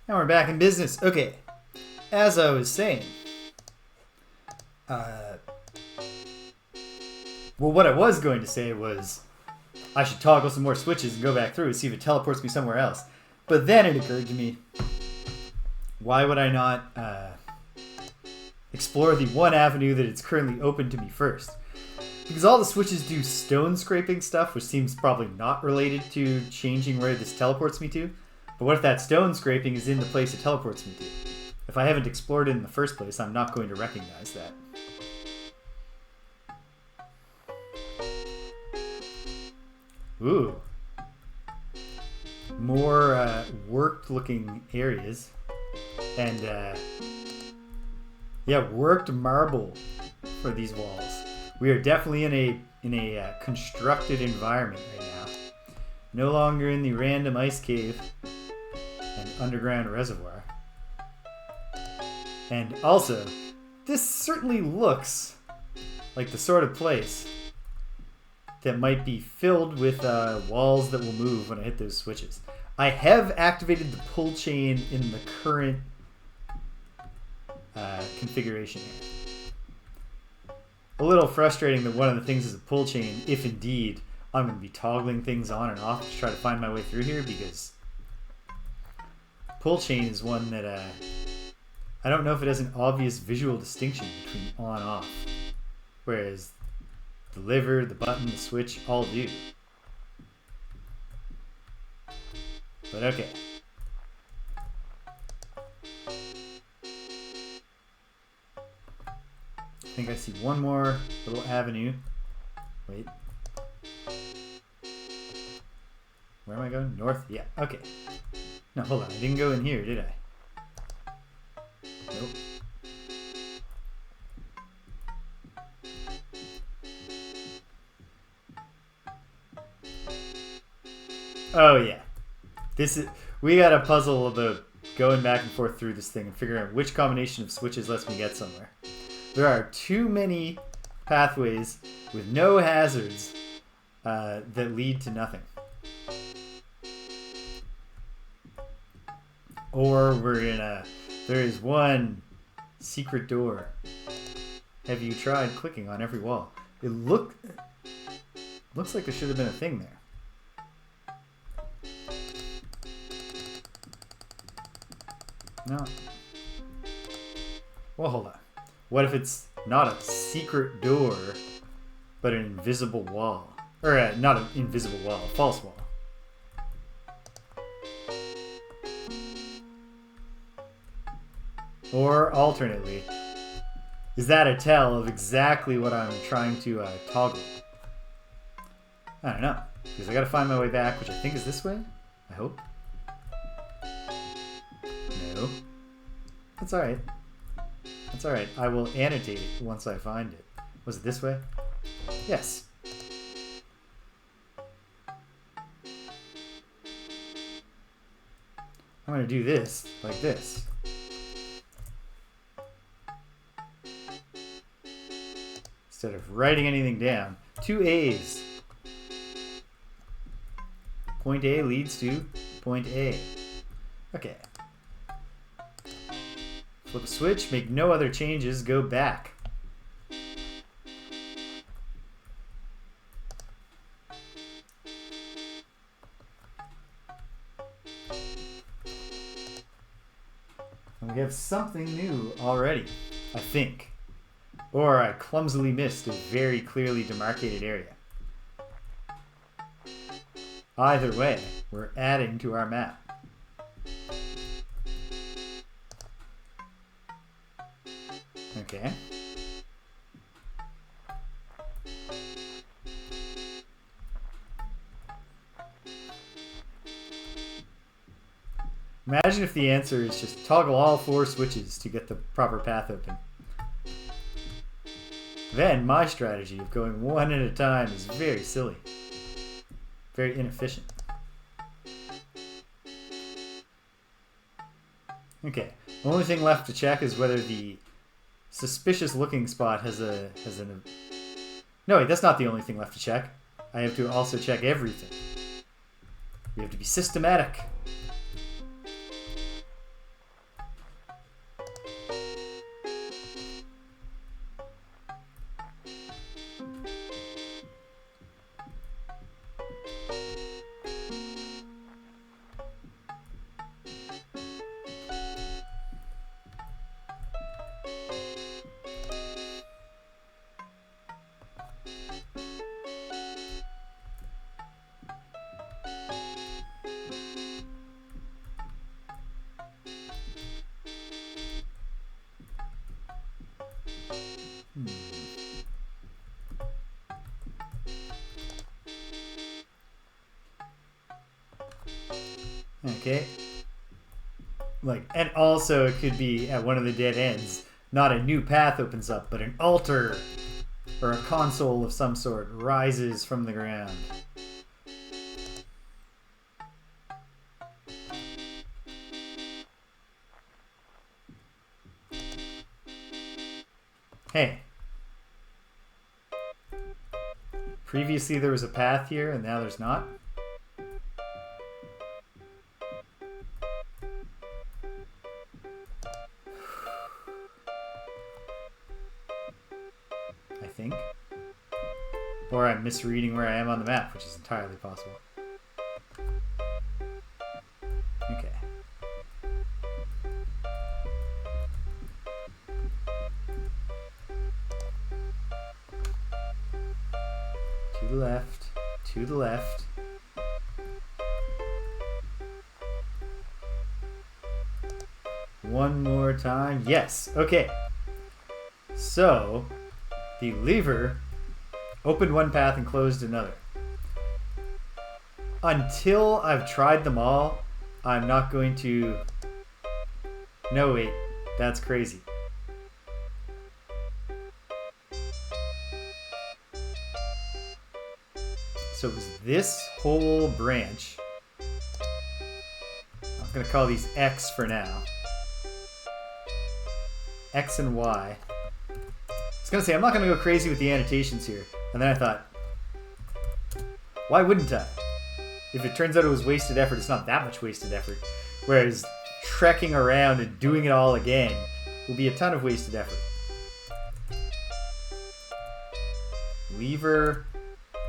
And we're back in business. Okay, as I was saying, well, what I was going to say was I should toggle some more switches and go back through and see if it teleports me somewhere else. But then it occurred to me, why would I not explore the one avenue that is currently open to me first? Because all the switches do stone scraping stuff, which seems probably not related to changing where this teleports me to. But what if that stone scraping is in the place it teleports me to? If I haven't explored it in the first place, I'm not going to recognize that. Ooh. More worked looking areas. And yeah, worked marble for these walls. We are definitely in a constructed environment right now. No longer in the random ice cave and underground reservoir. And also, this certainly looks like the sort of place that might be filled with walls that will move when I hit those switches. I have activated the pull chain in the current configuration here. A little frustrating that one of the things is a pull chain, if indeed I'm going to be toggling things on and off to try to find my way through here, because pull chain is one that I don't know if it has an obvious visual distinction between on and off, whereas the lever, the button, the switch all do. But okay. I think I see one more little avenue. Wait. Where am I going? North? Yeah, okay. No, hold on. I didn't go in here, did I? Nope. Oh, yeah. We got a puzzle about going back and forth through this thing and figuring out which combination of switches lets me get somewhere. There are too many pathways with no hazards that lead to nothing. Or there is one secret door. Have you tried clicking on every wall? It looks like there should have been a thing there. No. Well, hold on. What if it's not a secret door, but an invisible wall? Or not an invisible wall, a false wall. Or alternately, is that a tell of exactly what I'm trying to toggle? I don't know. Because I gotta find my way back, which I think is this way. I hope. No. That's alright. That's alright. I will annotate it once I find it. Was it this way? Yes. I'm going to do this like this. Instead of writing anything down. 2 A's. Point A leads to point A. Okay. Flip a switch, make no other changes, go back. And we have something new already, I think. Or I clumsily missed a very clearly demarcated area. Either way, we're adding to our map. Okay. Imagine if the answer is just toggle all 4 switches to get the proper path open. Then my strategy of going one at a time is very silly. Very inefficient. Okay. The only thing left to check is whether the suspicious looking spot has an... No, wait, that's not the only thing left to check. I have to also check everything. We have to be systematic. Okay. And also it could be at one of the dead ends. Not a new path opens up, but an altar or a console of some sort rises from the ground. Hey. Previously there was a path here and now there's not. I think. Or I'm misreading where I am on the map, which is entirely possible. Okay. To the left, to the left. One more time. Yes. Okay. So, the lever opened one path and closed another. Until I've tried them all, I'm not going to... No, wait. That's crazy. So it was this whole branch. I'm going to call these X for now. X and Y. I was going to say, I'm not going to go crazy with the annotations here. And then I thought, why wouldn't I? If it turns out it was wasted effort, it's not that much wasted effort. Whereas trekking around and doing it all again will be a ton of wasted effort. Lever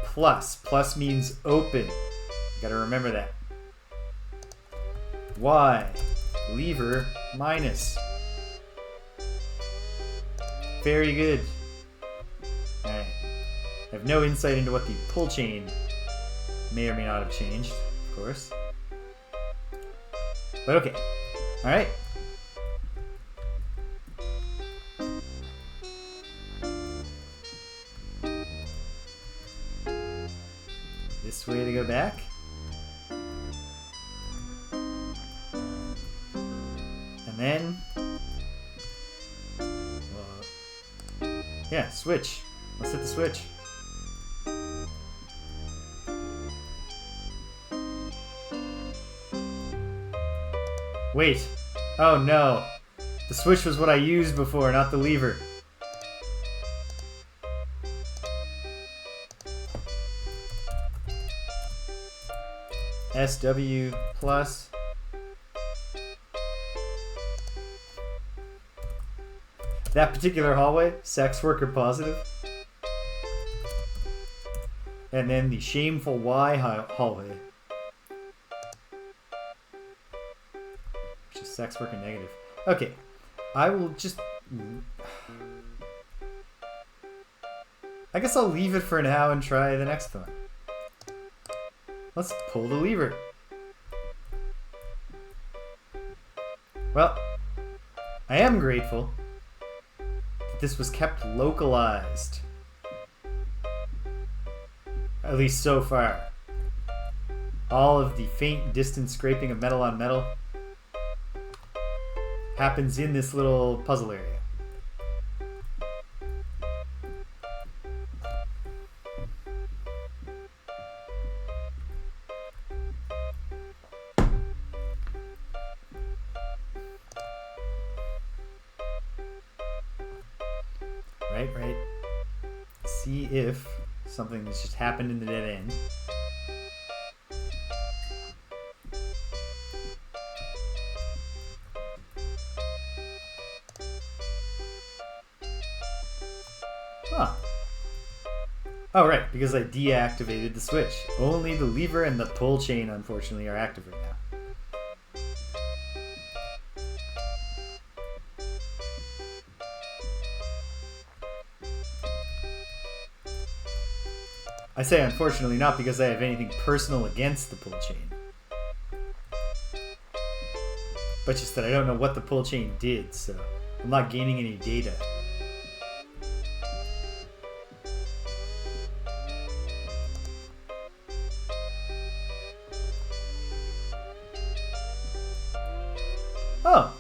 plus. Plus means open. Gotta remember that. Y. Lever minus. Very good. Alright. I have no insight into what the pull chain may or may not have changed, of course. But okay. Alright. This way to go back. And then... yeah, switch. Let's hit the switch. Wait. Oh no. The switch was what I used before, not the lever. SW plus. That particular hallway, sex worker positive. And then the shameful Y hallway, which is sex worker negative. Okay, I will just... I guess I'll leave it for now and try the next one. Let's pull the lever. Well, I am grateful that this was kept localized. At least so far. All of the faint distant scraping of metal on metal happens in this little puzzle area. Right. See if something has just happened in the dead end. Huh. Oh, right, because I deactivated the switch. Only the lever and the pull chain, unfortunately, are active right now. I say unfortunately not because I have anything personal against the pull chain. But just that I don't know what the pull chain did, so I'm not gaining any data. Oh!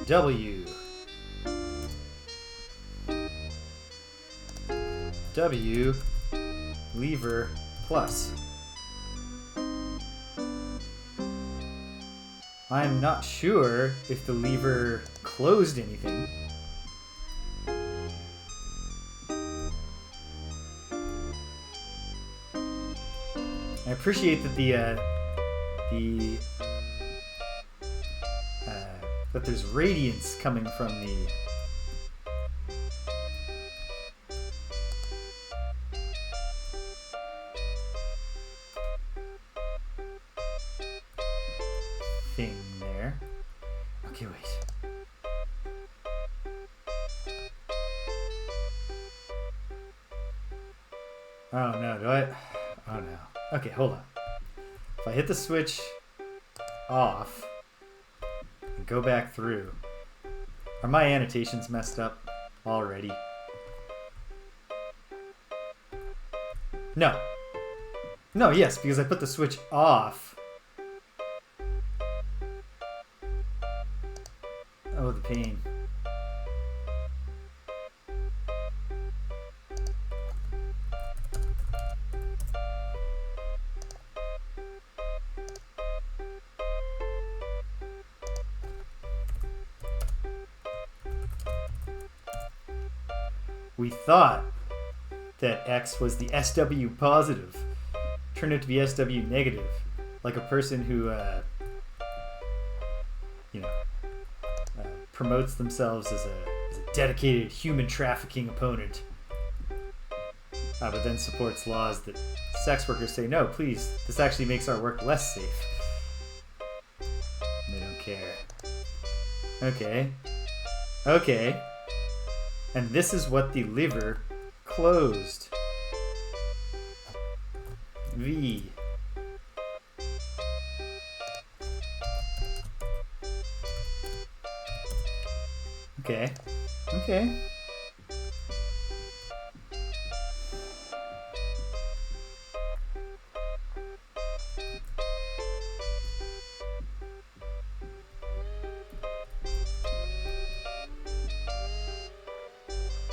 W. W, lever, plus. I'm not sure if the lever closed anything. I appreciate that the But there's radiance coming from the... thing there. Okay, wait. Oh no, do I? Oh no. Okay, hold on. If I hit the switch off and go back through, are my annotations messed up already? No. No, yes, because I put the switch off. Oh, the pain. We thought that X was the SW positive. Turned out to be SW negative. Like a person who, promotes themselves as a dedicated human trafficking opponent. But then supports laws that sex workers say, no, please, this actually makes our work less safe. They don't care. Okay. Okay. And this is what the liver closed. V. Okay. Okay.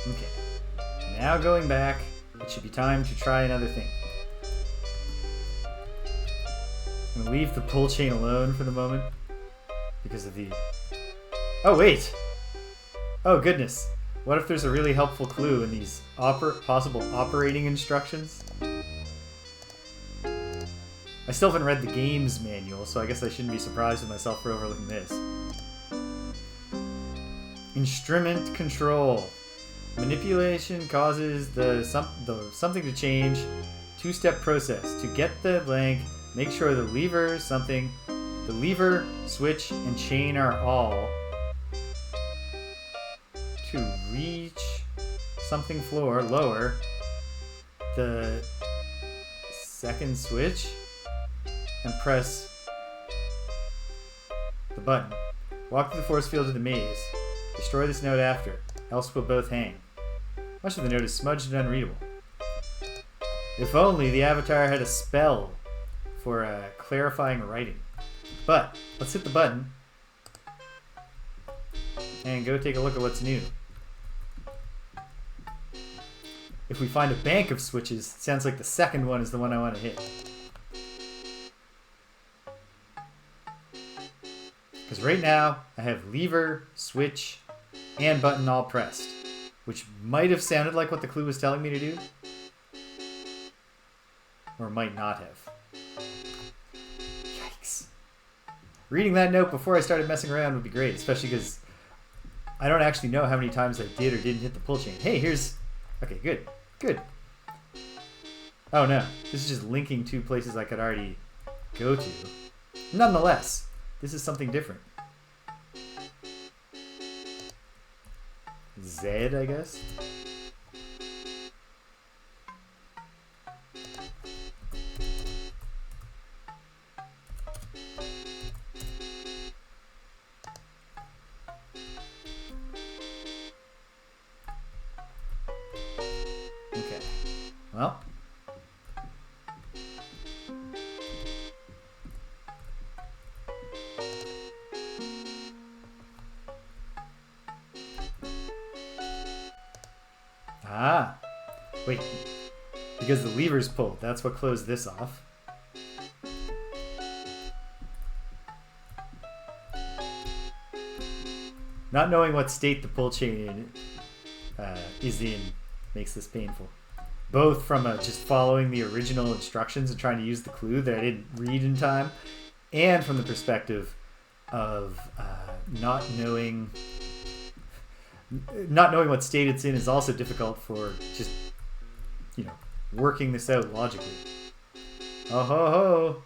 Okay. Now going back, it should be time to try another thing. I'm gonna leave the pull chain alone for the moment because of the... Oh, wait! Oh, goodness. What if there's a really helpful clue in these possible operating instructions? I still haven't read the game's manual, so I guess I shouldn't be surprised with myself for overlooking this. Instrument control. Manipulation causes the something to change. Two-step process. To get the blank, make sure the lever, switch, and chain are all. To reach something floor, lower the second switch and press the button. Walk through the force field to the maze. Destroy this note after, else we'll both hang. Much of the note is smudged and unreadable. If only the avatar had a spell for clarifying writing. But let's hit the button and go take a look at what's new. If we find a bank of switches, it sounds like the second one is the one I want to hit. Because right now, I have lever, switch, and button all pressed. Which might have sounded like what the clue was telling me to do. Or might not have. Yikes. Reading that note before I started messing around would be great, especially because I don't actually know how many times I did or didn't hit the pull chain. Hey, here's... Okay, good. Good. Oh no, this is just linking two places I could already go to. Nonetheless, this is something different. Z, I guess? Okay. Well. Ah. Wait. Because the lever's pulled. That's what closed this off. Not knowing what state the pull chain is in makes this painful. Both from just following the original instructions and trying to use the clue that I didn't read in time, and from the perspective of not knowing what state it's in is also difficult for just, working this out logically. Oh ho ho!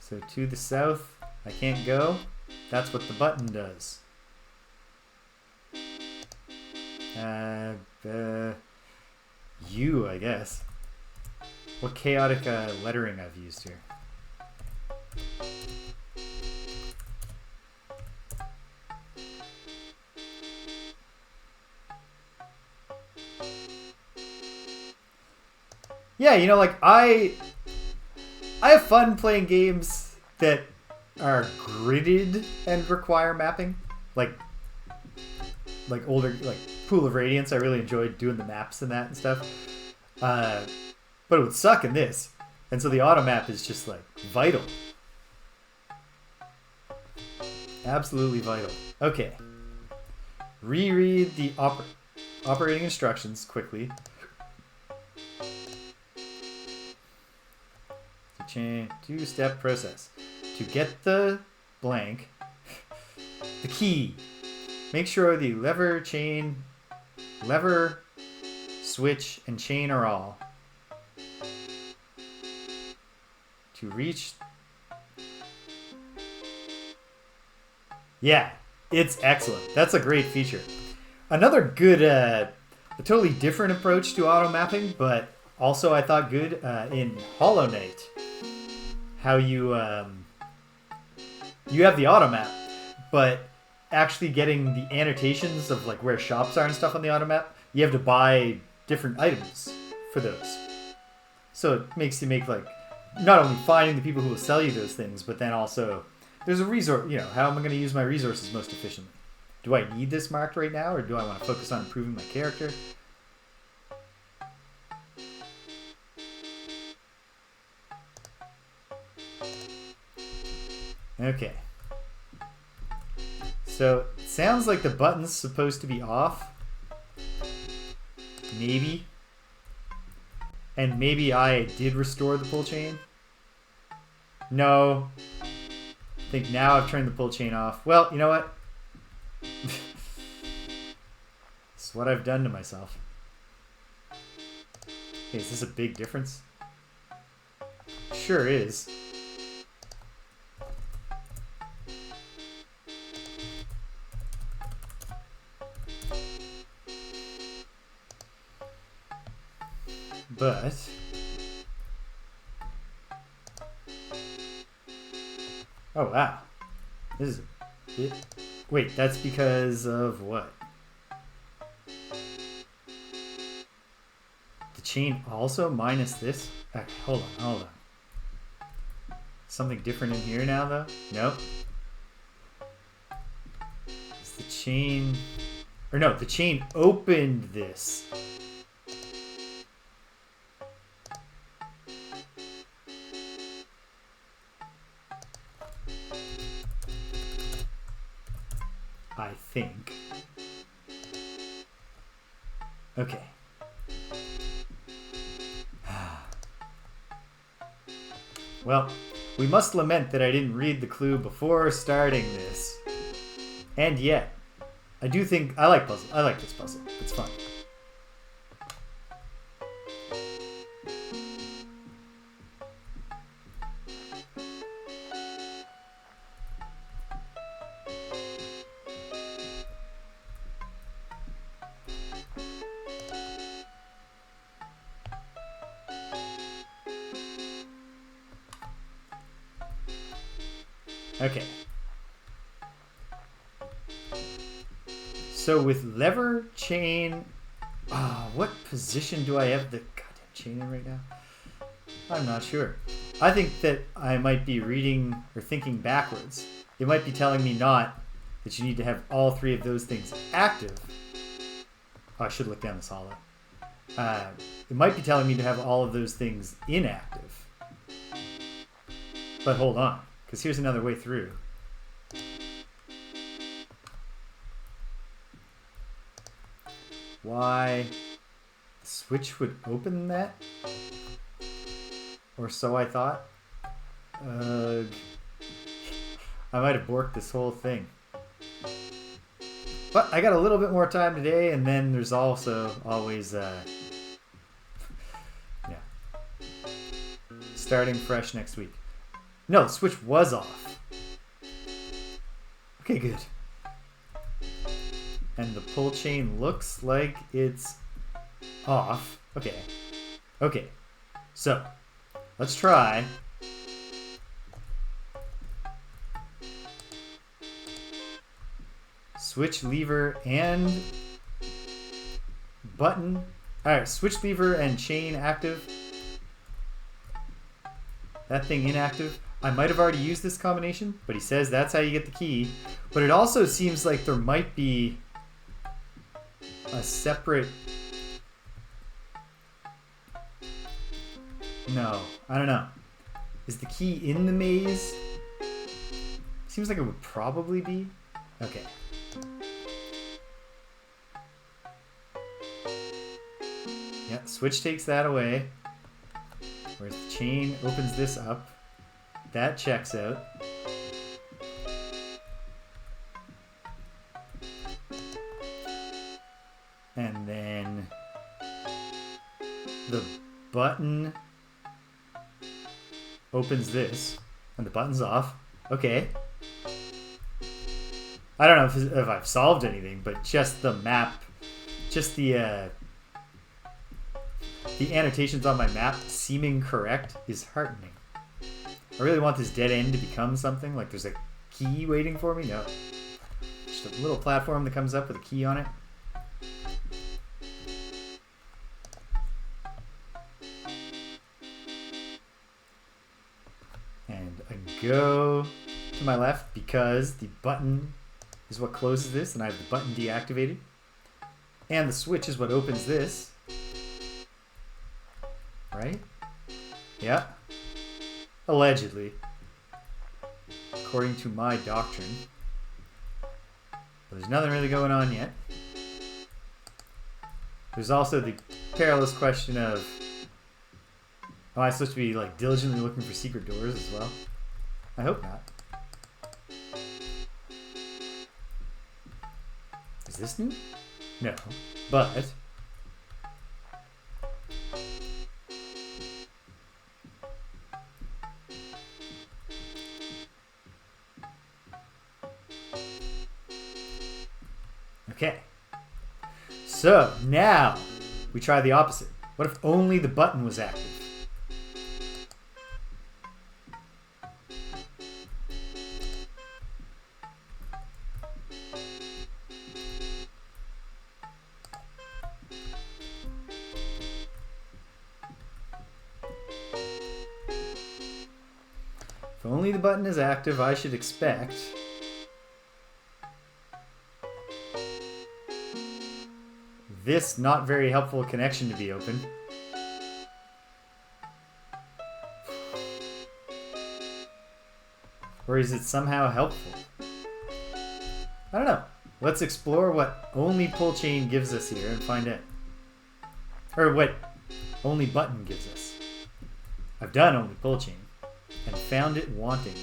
So to the south, I can't go. That's what the button does. U, I guess. What chaotic lettering I've used here. Yeah, I have fun playing games that are gridded and require mapping. Like older, like Pool of Radiance, I really enjoyed doing the maps and that and stuff. But it would suck in this. And so the auto map is just like vital. Absolutely vital. Okay. Reread the operating instructions quickly. Two-step process. To get the blank, the key. Make sure the lever, switch, and chain are all. To reach... Yeah, it's excellent. That's a great feature. Another good, a totally different approach to auto mapping, but also I thought good in Hollow Knight. How you have the auto map, but actually getting the annotations of like where shops are and stuff on the auto map, you have to buy different items for those. So it makes you make like not only finding the people who will sell you those things, but then also there's a resource. How am I going to use my resources most efficiently? Do I need this marked right now, or do I want to focus on improving my character? Okay. So, it sounds like the button's supposed to be off. Maybe. And maybe I did restore the pull chain. No. I think now I've turned the pull chain off. Well, you know what? This is what I've done to myself. Hey, is this a big difference? Sure is. But oh wow, this is a bit. Wait, that's because of what? The chain also minus this. Hold on. Something different in here now, though. Nope. It's the chain, or no, the chain opened this. I think. Okay. Well, we must lament that I didn't read the clue before starting this. And yet, I do think I like puzzle. I like this puzzle. It's fun. Okay. So with lever, chain... what position do I have the goddamn chain in right now? I'm not sure. I think that I might be reading or thinking backwards. It might be telling me not that you need to have all three of those things active. Oh, I should look down this hollow. It might be telling me to have all of those things inactive. But hold on. Because here's another way through. Why? The switch would open that? Or so I thought. Ugh. I might have borked this whole thing. But I got a little bit more time today, and then there's also always, starting fresh next week. No, the switch was off. Okay, good. And the pull chain looks like it's off. Okay. Okay. So, let's try. Switch lever and button. Alright, switch lever and chain active. That thing inactive. I might have already used this combination, but he says that's how you get the key. But it also seems like there might be a separate... No, I don't know. Is the key in the maze? Seems like it would probably be. Okay. Yeah, switch takes that away. Whereas the chain opens this up. That checks out. And then the button opens this. And the button's off. Okay. I don't know if I've solved anything, but just the map, just the annotations on my map seeming correct is heartening. I really want this dead end to become something, like there's a key waiting for me. No. Just a little platform that comes up with a key on it. And I go to my left because the button is what closes this, and I have the button deactivated. And the switch is what opens this. Right? Yeah. Allegedly. According to my doctrine. But there's nothing really going on yet. There's also the perilous question of, am I supposed to be like diligently looking for secret doors as well? I hope not. Is this new? No. But okay. So now we try the opposite. What if only the button was active? If only the button is active, I should expect this not very helpful connection to be open. Or is it somehow helpful? I don't know. Let's explore what only pull chain gives us here and find out. Or what only button gives us. I've done only pull chain and found it wanting.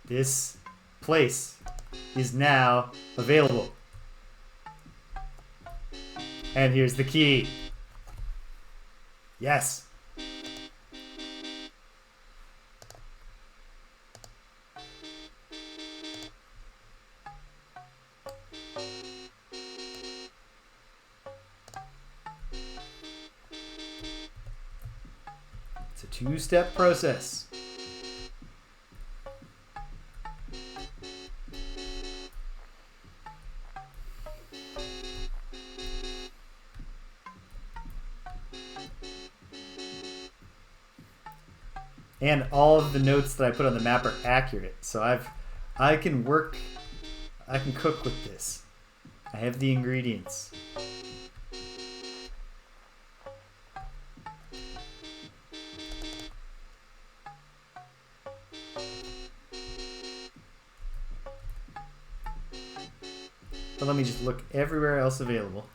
This place is now available. And here's the key. Yes. It's a two-step process. And all of the notes that I put on the map are accurate. So I can cook with this. I have the ingredients. But let me just look everywhere else available.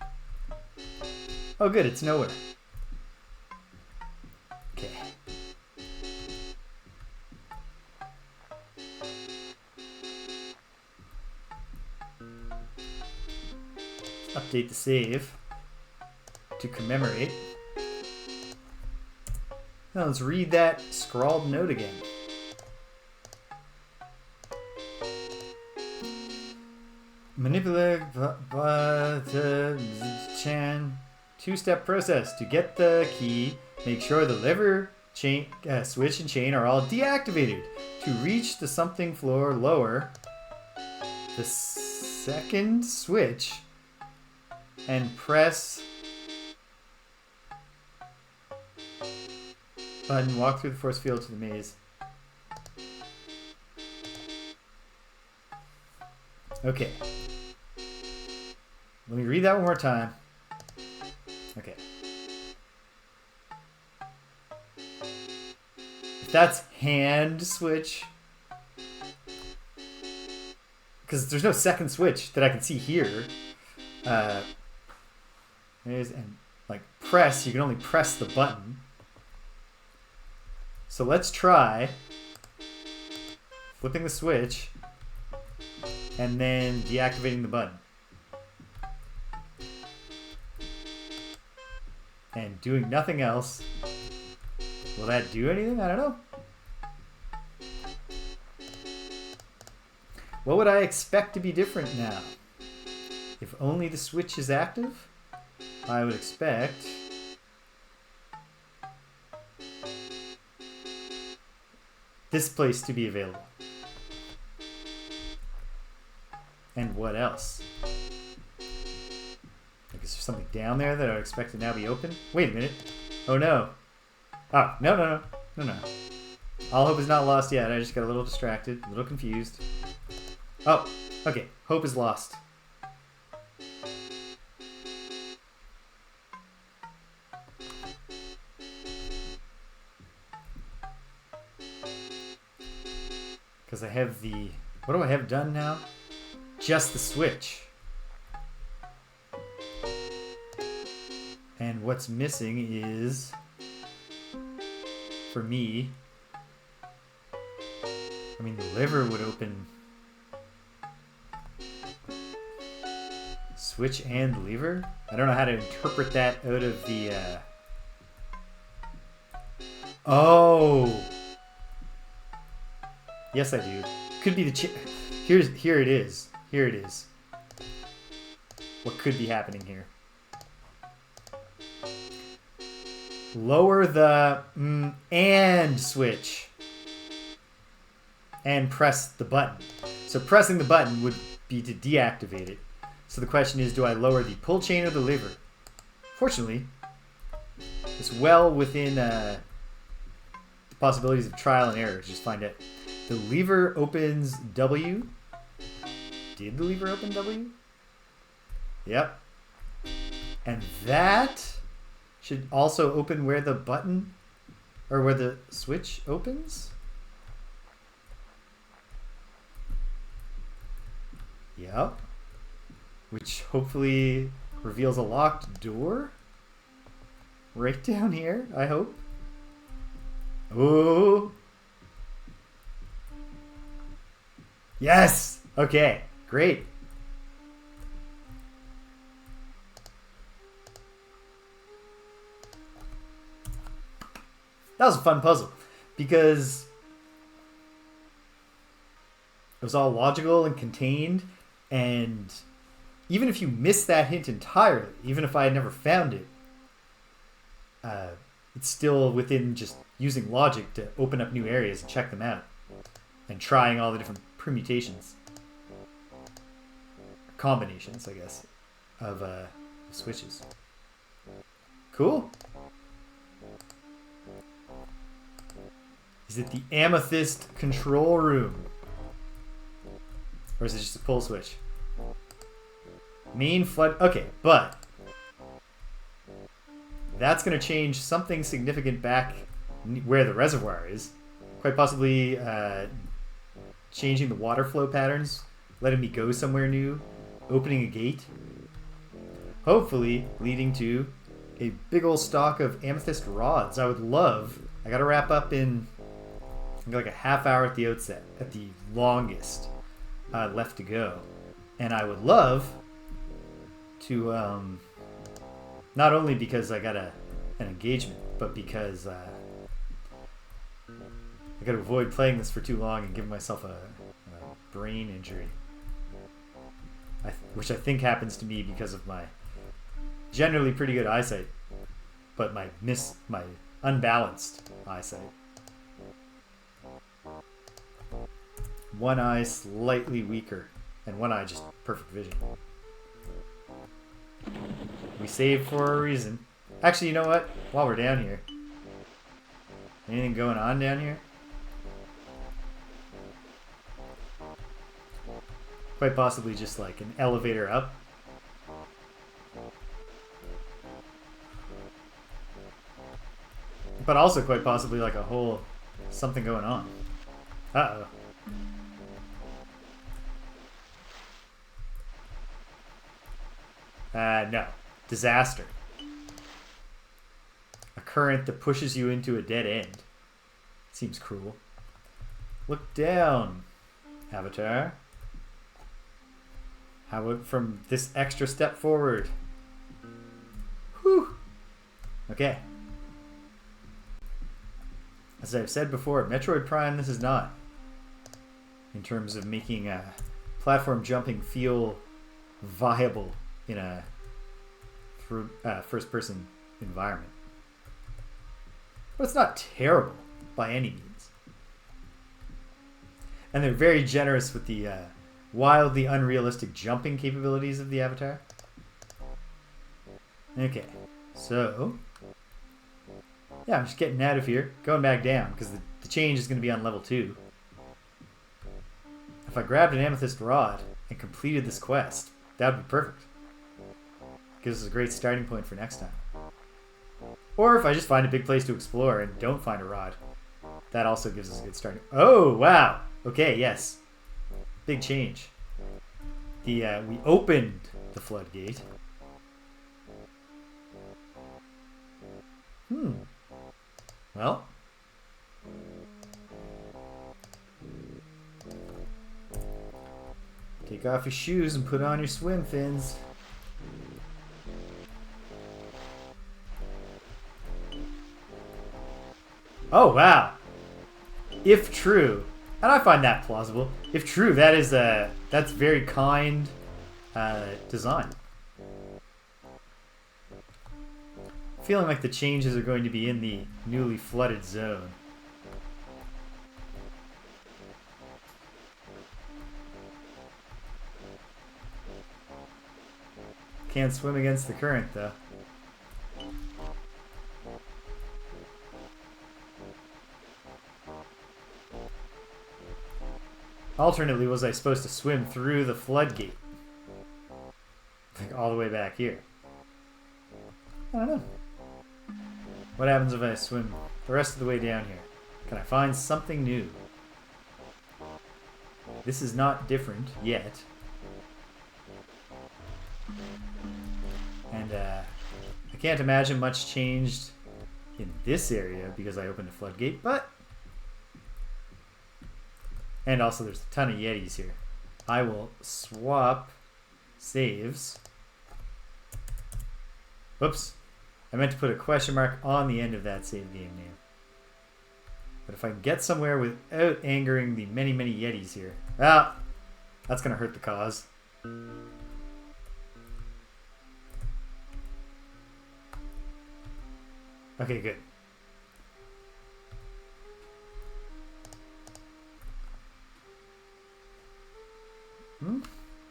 Oh good, it's nowhere. Okay. Update the save to commemorate. Now let's read that scrawled note again. Manipulate Chan. Two-step process to get the key. Make sure the lever, chain, switch, and chain are all deactivated. To reach the something floor lower, the second switch and press button. Walk through the force field to the maze. Okay. Let me read that one more time. Okay. If that's hand switch, because there's no second switch that I can see here. And like press, you can only press the button. So let's try flipping the switch and then deactivating the button. And doing nothing else. Will that do anything? I don't know. What would I expect to be different now? If only the switch is active, I would expect this place to be available. And what else? Like, is there something down there that I would expect to now be open? Wait a minute. Oh no. Oh, no. All hope is not lost yet. I just got a little distracted, a little confused. Oh, okay. Hope is lost. Because I have the... What do I have done now? Just the switch. And what's missing is... For me... I mean, the liver would open... Switch and lever? I don't know how to interpret that out of the... Oh! Yes, I do. Could be the... Here it is. Here it is. What could be happening here? Lower the and switch. And press the button. So pressing the button would be to deactivate it. So the question is, do I lower the pull chain or the lever? Fortunately, it's well within the possibilities of trial and error to just find out. The lever opens W. Did the lever open W? Yep. And that should also open where the button or where the switch opens. Yep. Which hopefully reveals a locked door. Right down here, I hope. Ooh. Yes! Okay, great. That was a fun puzzle because it was all logical and contained, and even if you miss that hint entirely, even if I had never found it, it's still within just using logic to open up new areas and check them out and trying all the different permutations, combinations, I guess, of switches. Cool. Is it the amethyst control room? Or is it just a pull switch? Main flood. Okay, but that's going to change something significant back where the reservoir is. Quite possibly changing the water flow patterns, letting me go somewhere new, opening a gate, hopefully leading to a big old stock of amethyst rods. I would love. I got to wrap up in like a half hour at the outset, at the longest left to go, and I would love to not only because I got an engagement, but because I got to avoid playing this for too long and give myself a brain injury, which I think happens to me because of my generally pretty good eyesight, but my unbalanced eyesight. One eye slightly weaker, and one eye just perfect vision. We save for a reason. Actually, you know what? While we're down here, anything going on down here? Quite possibly just like an elevator up. But also quite possibly like a whole something going on. Uh-oh. No. Disaster. A current that pushes you into a dead end. Seems cruel. Look down, Avatar. How about from this extra step forward? Whew. Okay. As I've said before, Metroid Prime this is not. In terms of making platform jumping feel viable in a first-person environment. But it's not terrible by any means. And they're very generous with the wildly unrealistic jumping capabilities of the Avatar. Okay, so yeah, I'm just getting out of here, going back down, because the change is going to be on level 2. If I grabbed an amethyst rod and completed this quest, that would be perfect. Gives us a great starting point for next time. Or if I just find a big place to explore and don't find a rod, that also gives us a good starting. Oh, wow. Okay, yes. Big change. We opened the floodgate. Well. Take off your shoes and put on your swim fins. Oh, wow. If true, and I find that plausible. If true, that's very kind design. Feeling like the changes are going to be in the newly flooded zone. Can't swim against the current, though. Alternately, was I supposed to swim through the floodgate? Like all the way back here? I don't know. What happens if I swim the rest of the way down here? Can I find something new? This is not different yet. And I can't imagine much changed in this area because I opened a floodgate, but... And also there's a ton of Yetis here. I will swap saves. Whoops. I meant to put a question mark on the end of that save game name. But if I can get somewhere without angering the many, many Yetis here... Ah! That's going to hurt the cause. Okay, good.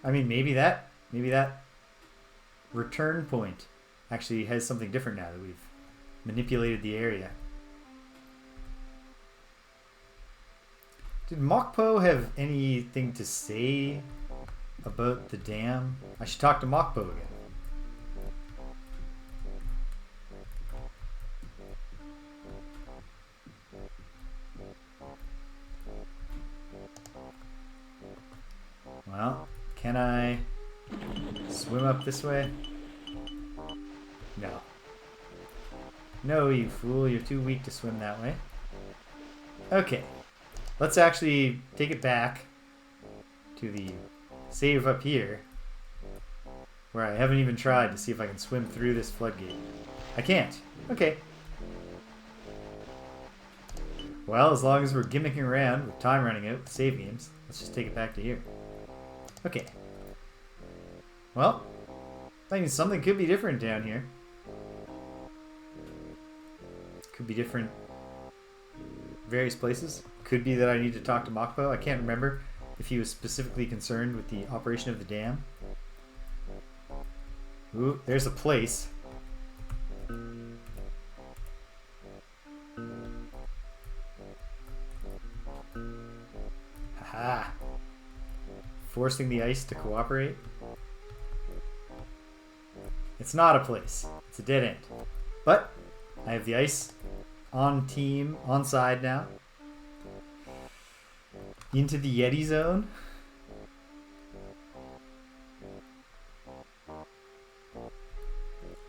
I mean, maybe that return point actually has something different now that we've manipulated the area. Did Mokpo have anything to say about the dam? I should talk to Mokpo again. Well, can I swim up this way? No. No, you fool. You're too weak to swim that way. Okay. Let's actually take it back to the save up here, where I haven't even tried to see if I can swim through this floodgate. I can't. Okay. Well, as long as we're gimmicking around with time running out with save games, let's just take it back to here. Okay. Well, I think something could be different down here. Could be different various places. Could be that I need to talk to Mokpo. I can't remember if he was specifically concerned with the operation of the dam. Ooh, there's a place. Haha. Forcing the ice to cooperate. It's not a place. It's a dead end. But I have the ice on team, on side now. Into the Yeti zone.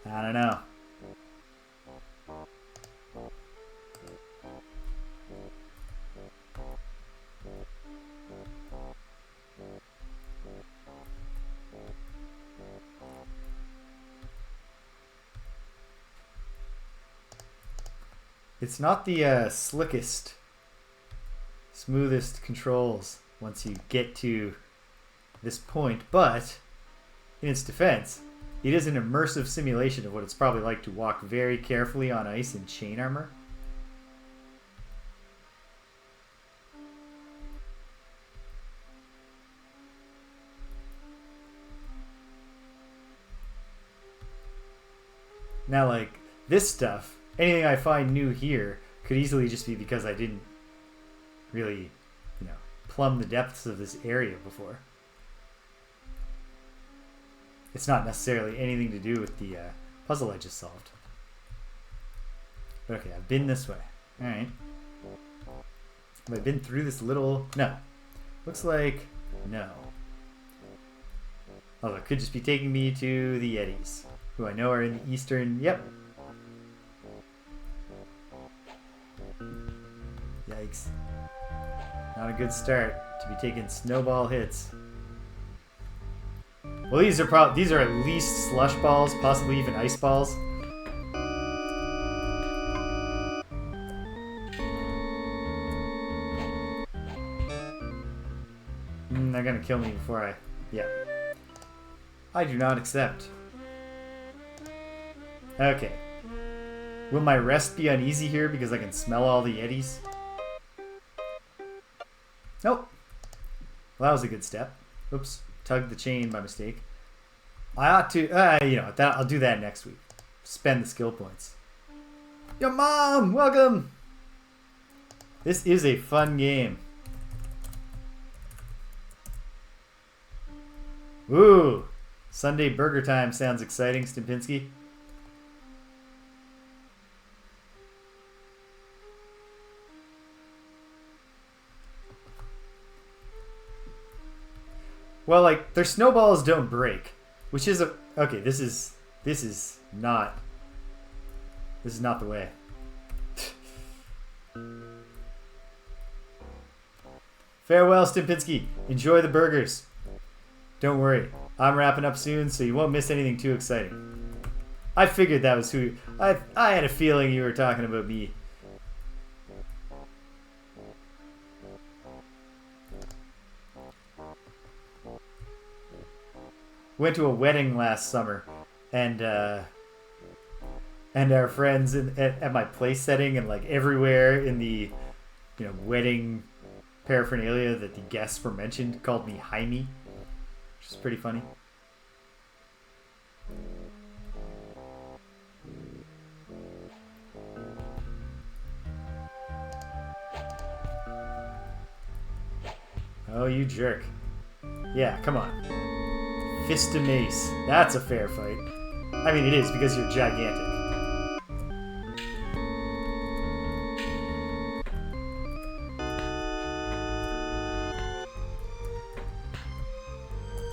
I don't know. It's not the slickest, smoothest controls once you get to this point, but in its defense, it is an immersive simulation of what it's probably like to walk very carefully on ice in chain armor. Now, like, this stuff, anything I find new here could easily just be because I didn't really, plumb the depths of this area before. It's not necessarily anything to do with the puzzle I just solved. But okay, I've been this way. Alright. Have I been through this little... No. Looks like... No. Although it could just be taking me to the Yetis, who I know are in the eastern... Yep. Yikes. Not a good start to be taking snowball hits. Well, these are at least slush balls, possibly even ice balls. They're gonna kill me before I... Yeah. I do not accept. Okay. Will my rest be uneasy here because I can smell all the Yetis? Nope. Well, that was a good step. Oops. Tugged the chain by mistake. I ought to... I'll do that next week. Spend the skill points. Yo, Mom! Welcome! This is a fun game. Ooh! Sunday burger time sounds exciting, Stimpinski. Well, like, their snowballs don't break, which is a... Okay, this is not the way. Farewell, Stimpinski. Enjoy the burgers. Don't worry, I'm wrapping up soon, so you won't miss anything too exciting. I figured that was who... I had a feeling you were talking about me. Went to a wedding last summer, and our friends at my place setting and like everywhere in the wedding paraphernalia that the guests were mentioned called me Jaime, which is pretty funny. Oh, you jerk. Yeah, come on. Fist of mace. That's a fair fight. I mean, it is because you're gigantic.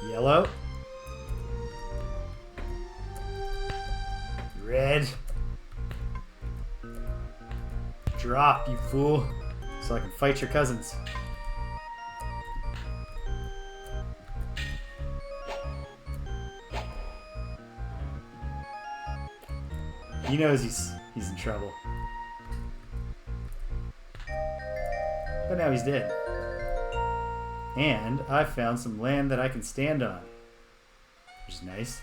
Yellow. drop, you fool, so I can fight your cousins. He knows he's in trouble. But now he's dead. And I've found some land that I can stand on. Which is nice.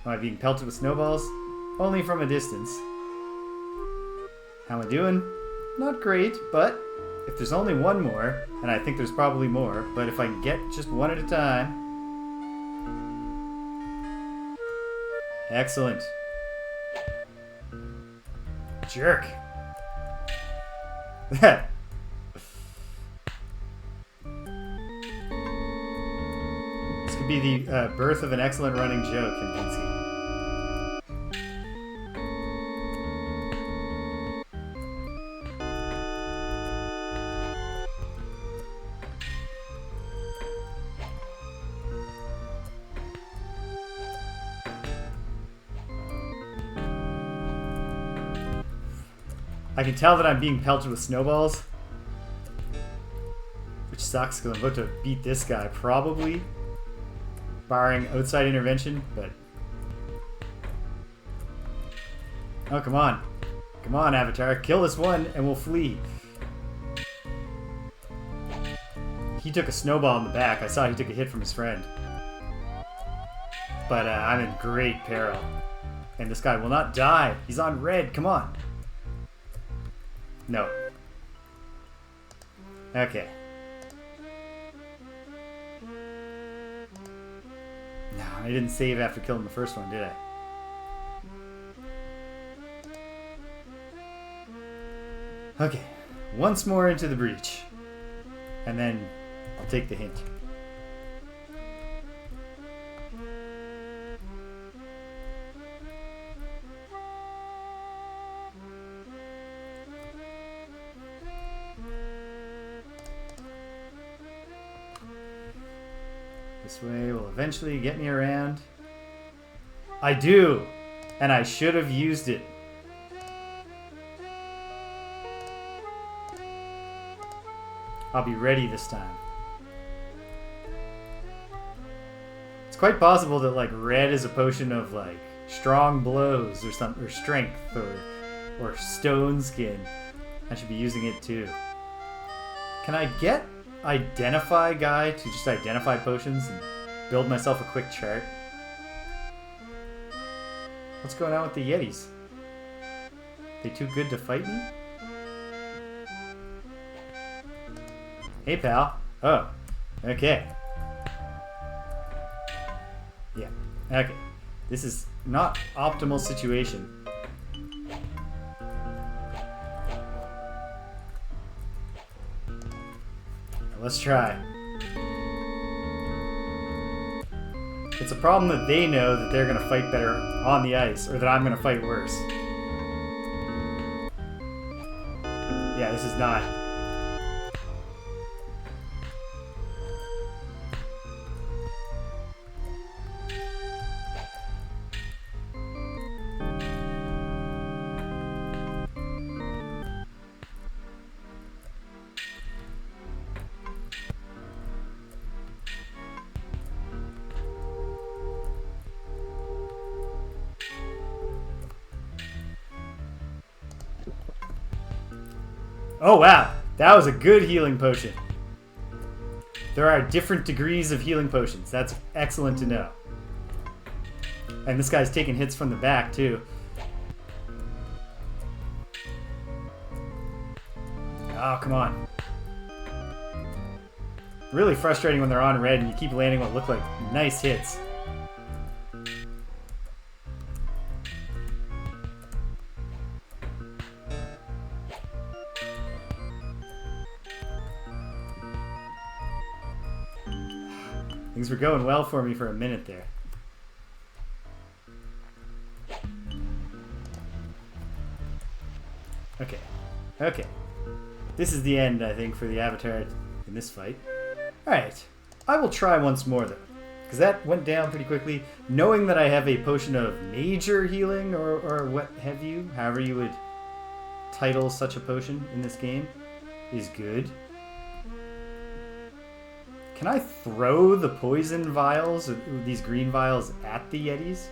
Am I being pelted with snowballs? Only from a distance. How am I doing? Not great, but if there's only one more, and I think there's probably more, but if I can get just one at a time. Excellent. Jerk. This could be the birth of an excellent running joke in Pinsky. I can tell that I'm being pelted with snowballs, which sucks because I'm about to beat this guy, probably, barring outside intervention, but... Oh, come on. Come on, Avatar. Kill this one and we'll flee. He took a snowball in the back. I saw he took a hit from his friend. But I'm in great peril. And this guy will not die. He's on red. Come on. No. Okay. No, I didn't save after killing the first one, did I? Okay. Once more into the breach. And then I'll take the hint. This way will eventually get me around. I do! And I should have used it. I'll be ready this time. It's quite possible that like red is a potion of like strong blows or something, or strength, or stone skin. I should be using it too. Can I get Identify guy to just identify potions and build myself a quick chart? What's going on with the Yetis? They too good to fight me? Hey, pal. Oh, okay. Yeah, okay. This is not optimal situation. Let's try. It's a problem that they know that they're going to fight better on the ice, or that I'm going to fight worse. Yeah, this is not... Oh wow, that was a good healing potion. There are different degrees of healing potions. That's excellent to know. And this guy's taking hits from the back too. Oh, come on. Really frustrating when they're on red and you keep landing what look like nice hits. Things were going well for me for a minute there. Okay. Okay. This is the end, I think, for the Avatar in this fight. Alright. I will try once more, though. Because that went down pretty quickly. Knowing that I have a potion of major healing, or what have you, however you would title such a potion in this game is good. Can I throw the poison vials, or these green vials, at the Yetis?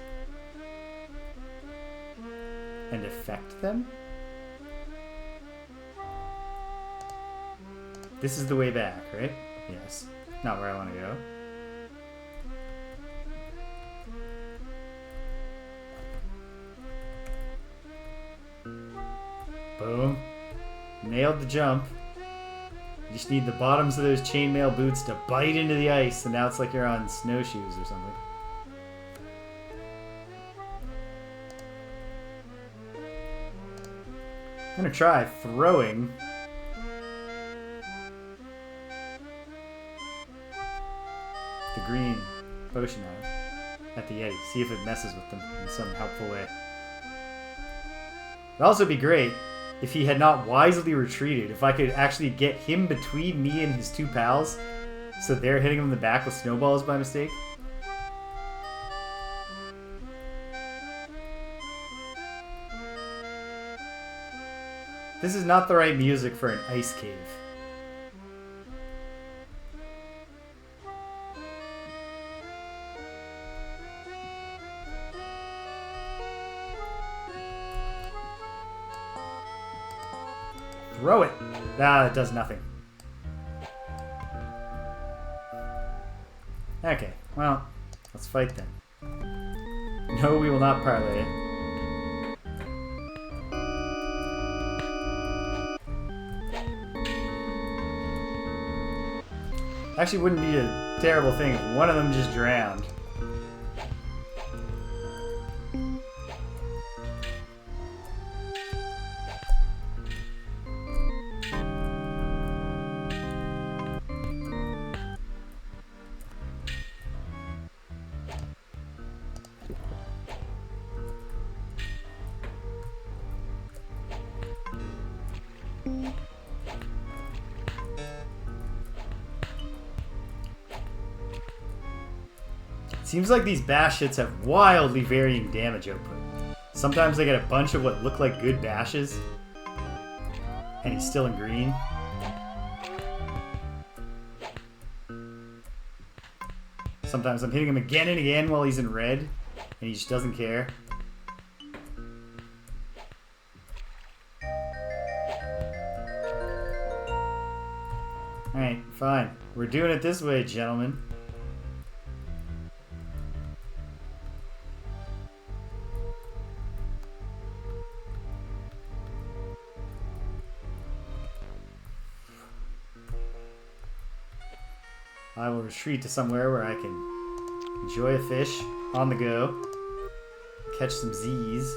And affect them? This is the way back, right? Yes. Not where I want to go. Boom. Nailed the jump. You just need the bottoms of those chainmail boots to bite into the ice, and now it's like you're on snowshoes or something. I'm gonna try throwing the green potion at the Yeti. See if it messes with them in some helpful way. It'd also be great if he had not wisely retreated, if I could actually get him between me and his two pals, so they're hitting him in the back with snowballs by mistake. This is not the right music for an ice cave. Throw it! Ah, it does nothing. Okay, well, let's fight then. No, we will not parlay. Actually, wouldn't be a terrible thing if one of them just drowned. Seems like these bash hits have wildly varying damage output. Sometimes I get a bunch of what look like good bashes, and he's still in green. Sometimes I'm hitting him again and again while he's in red, and he just doesn't care. Alright, fine. We're doing it this way, gentlemen. I will retreat to somewhere where I can enjoy a fish on the go, catch some Z's.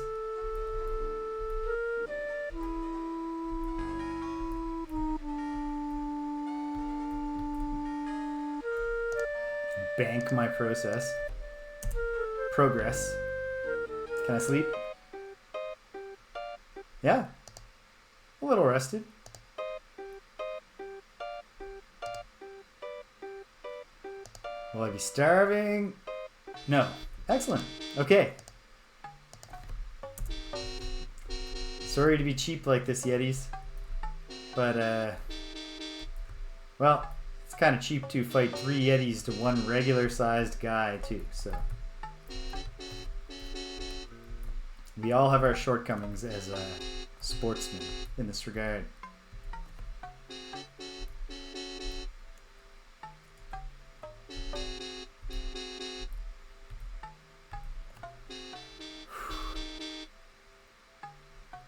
Bank my progress. Can I sleep? Yeah. A little rested. Will I be starving? No. Excellent. Okay. Sorry to be cheap like this, Yetis. But, well, it's kind of cheap to fight 3 Yetis to one regular-sized guy, too, so. We all have our shortcomings as sportsmen in this regard.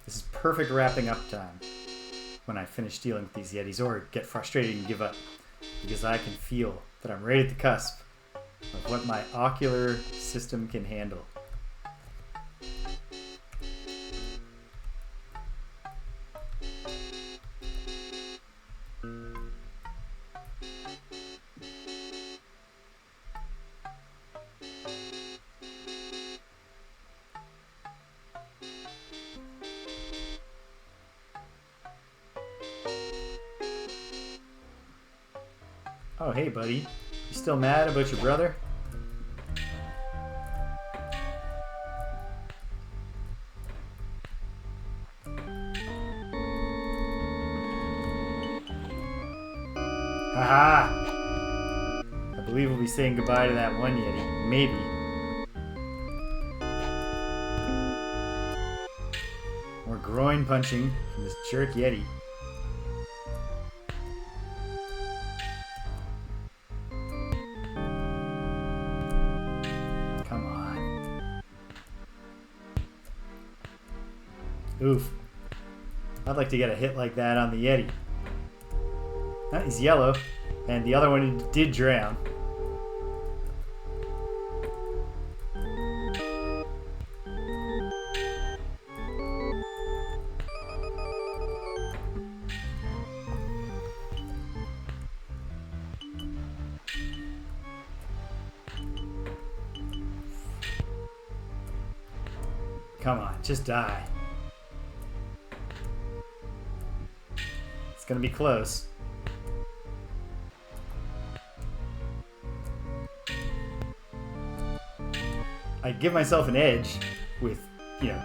This is perfect wrapping up time when I finish dealing with these Yetis or get frustrated and give up, because I can feel that I'm right at the cusp of what my ocular system can handle. Oh, hey, buddy. You still mad about your brother? Haha! I believe we'll be saying goodbye to that one Yeti. Maybe. More groin punching from this jerk Yeti. Come on. Oof. I'd like to get a hit like that on the Yeti. Oh, he's yellow, and the other one did drown. Come on, just die. It's gonna be close. I give myself an edge with, you know,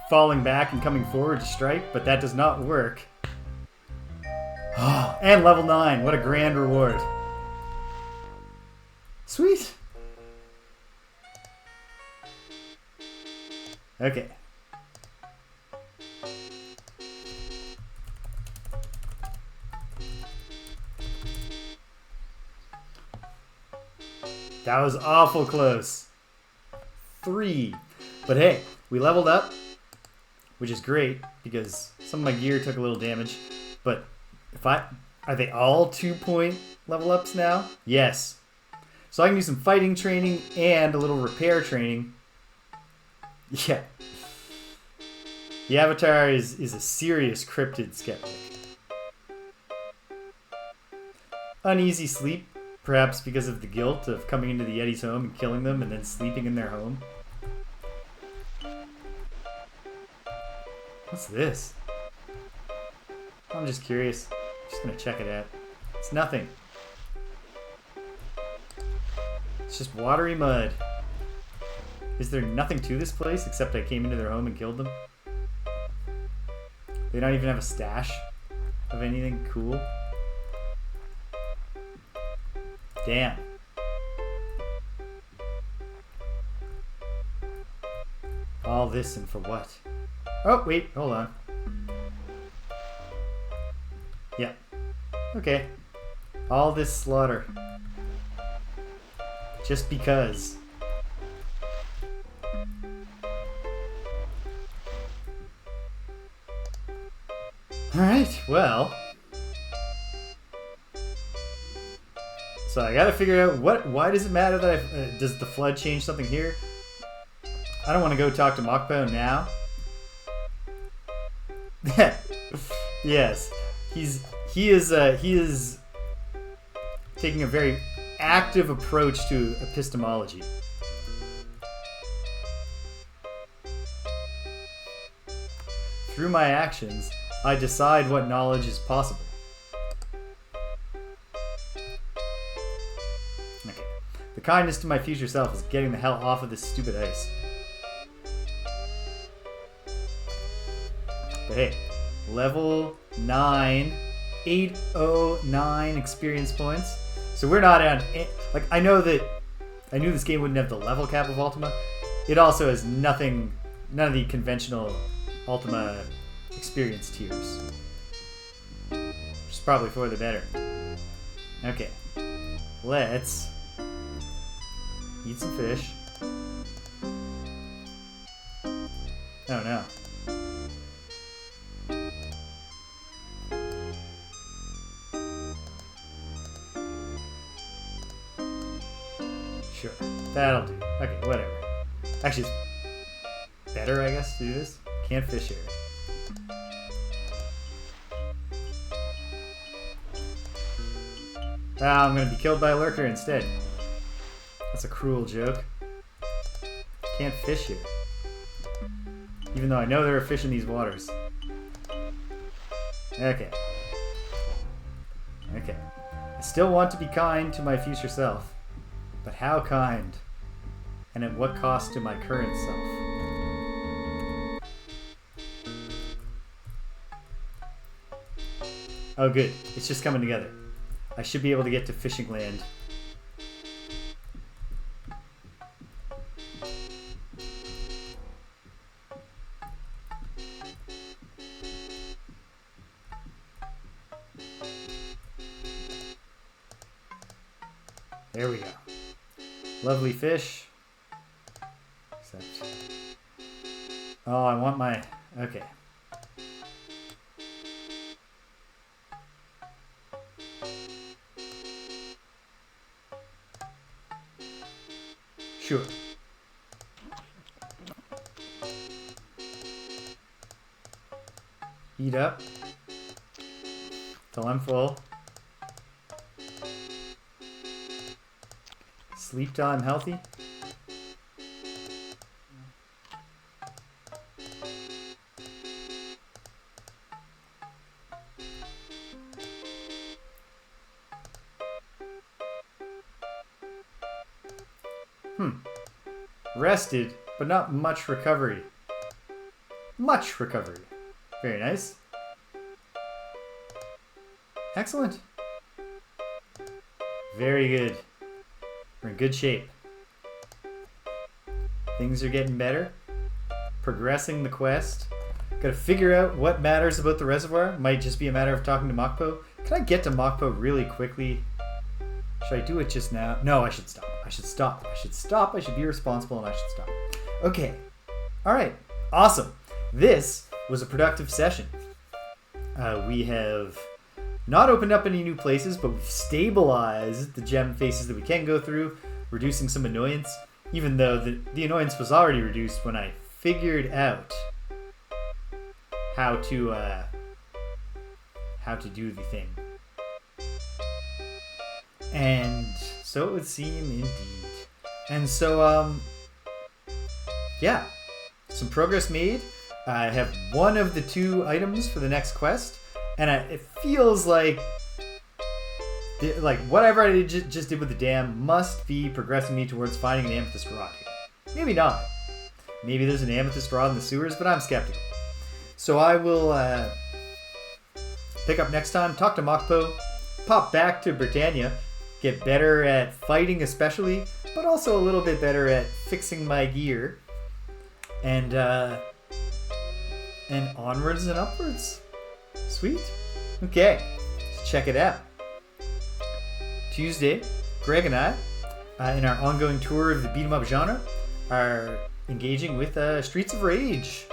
falling back and coming forward to strike, but that does not work. Oh, and level 9, what a grand reward. Sweet. Okay. That was awful close. 3. But hey, we leveled up, which is great because some of my gear took a little damage. But are they all 2-point level ups now? Yes. So I can do some fighting training and a little repair training. Yeah. The Avatar is a serious cryptid skeptic. Uneasy sleep, perhaps because of the guilt of coming into the Yeti's home and killing them and then sleeping in their home. What's this? I'm just curious. Just gonna check it out. It's nothing. It's just watery mud. Is there nothing to this place except I came into their home and killed them? They don't even have a stash of anything cool? Damn. All this and for what? Oh, wait, hold on. Yeah. Okay. All this slaughter. Just because. Alright, well. So I gotta figure out why does it matter that does the flood change something here? I don't want to go talk to Mokpo now. Yes. He is taking a very active approach to epistemology. Through my actions, I decide what knowledge is possible. Okay. The kindness to my future self is getting the hell off of this stupid ice. But hey, level 9, 809 experience points. So we're not on, like, I knew this game wouldn't have the level cap of Ultima. It also has none of the conventional Ultima experience tiers. Which is probably for the better. Okay. Let's eat some fish. Oh no. Sure. That'll do. Okay, whatever. Actually, it's better, I guess, to do this. Can't fish here. I'm gonna be killed by a lurker instead. That's a cruel joke. Can't fish here. Even though I know there are fish in these waters. Okay. Okay. I still want to be kind to my future self. But how kind? And at what cost to my current self? Oh good. It's just coming together. I should be able to get to fishing land. There we go. Lovely fish. Except... Oh, I want my... Okay. Sure. Eat up. Till I'm full. Sleep till I'm healthy. Rested, but not much recovery. Much recovery. Very nice. Excellent. Very good. We're in good shape. Things are getting better. Progressing the quest. Gotta figure out what matters about the reservoir. Might just be a matter of talking to Mokpo. Can I get to Mokpo really quickly? Should I do it just now? No, I should stop. I should stop. I should stop. I should be responsible and I should stop. Okay. Alright. Awesome. This was a productive session. We have not opened up any new places, but we've stabilized the gem faces that we can go through, reducing some annoyance, even though the annoyance was already reduced when I figured out how to do the thing. And so it would seem indeed. And so, yeah, some progress made. I have one of the 2 items for the next quest, and it feels like whatever I just did with the dam must be progressing me towards finding an amethyst rod here. Maybe not. Maybe there's an amethyst rod in the sewers, but I'm skeptical. So I will pick up next time, talk to Mokpo, pop back to Britannia, get better at fighting especially, but also a little bit better at fixing my gear. And onwards and upwards. Sweet. Okay, let's check it out. Tuesday, Greg and I, in our ongoing tour of the beat-em-up genre, are engaging with Streets of Rage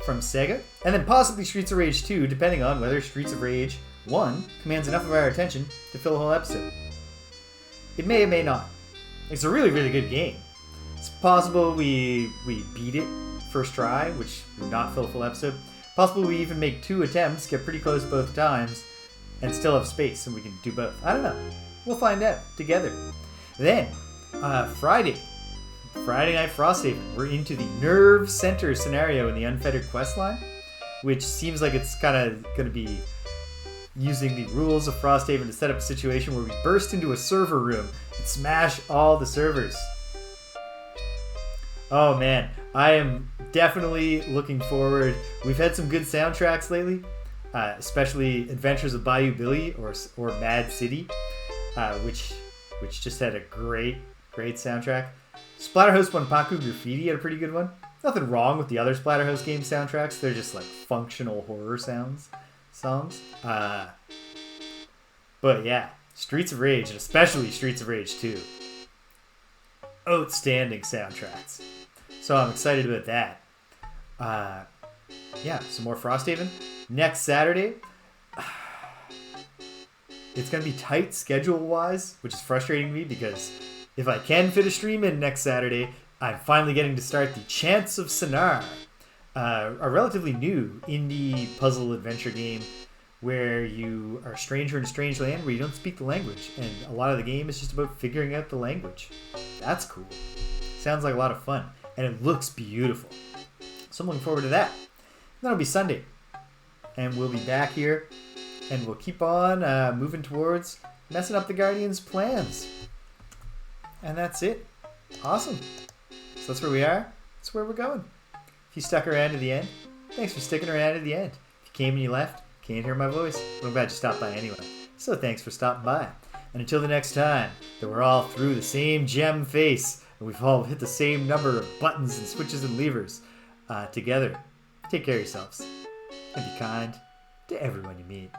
from Sega, and then possibly Streets of Rage 2, depending on whether Streets of Rage 1 commands enough of our attention to fill a whole episode. It may or may not. It's a really, really good game. It's possible we beat it first try, which would not fill a full episode. Possible we even make 2 attempts, get pretty close both times, and still have space, and we can do both. I don't know. We'll find out together. Then, Friday Night Frosthaven. We're into the Nerve Center scenario in the Unfettered questline, which seems like it's kind of going to be using the rules of Frosthaven to set up a situation where we burst into a server room and smash all the servers. Oh man, I am definitely looking forward. We've had some good soundtracks lately, especially Adventures of Bayou Billy or Mad City, which just had a great soundtrack. Splatterhouse Wanpaku Graffiti had a pretty good one. Nothing wrong with the other Splatterhouse game soundtracks. They're just like functional horror songs. But yeah, Streets of Rage, and especially Streets of Rage 2. Outstanding soundtracks. So I'm excited about that. Yeah, some more Frosthaven. Next Saturday, it's going to be tight schedule-wise, which is frustrating me because if I can fit a stream in next Saturday, I'm finally getting to start the Chants of Sonar, a relatively new indie puzzle adventure game where you are a stranger in a strange land where you don't speak the language, and a lot of the game is just about figuring out the language. That's cool. Sounds like a lot of fun, and it looks beautiful. So I'm looking forward to that. That'll be Sunday, and we'll be back here, and we'll keep on moving towards messing up the Guardians' plans. And that's it. Awesome. So that's where we are. That's where we're going. If you stuck around to the end, thanks for sticking around to the end. If you came and you left, can't hear my voice, but I'm glad you stopped by anyway. So thanks for stopping by. And until the next time that we're all through the same gem face and we've all hit the same number of buttons and switches and levers together, take care of yourselves and be kind to everyone you meet.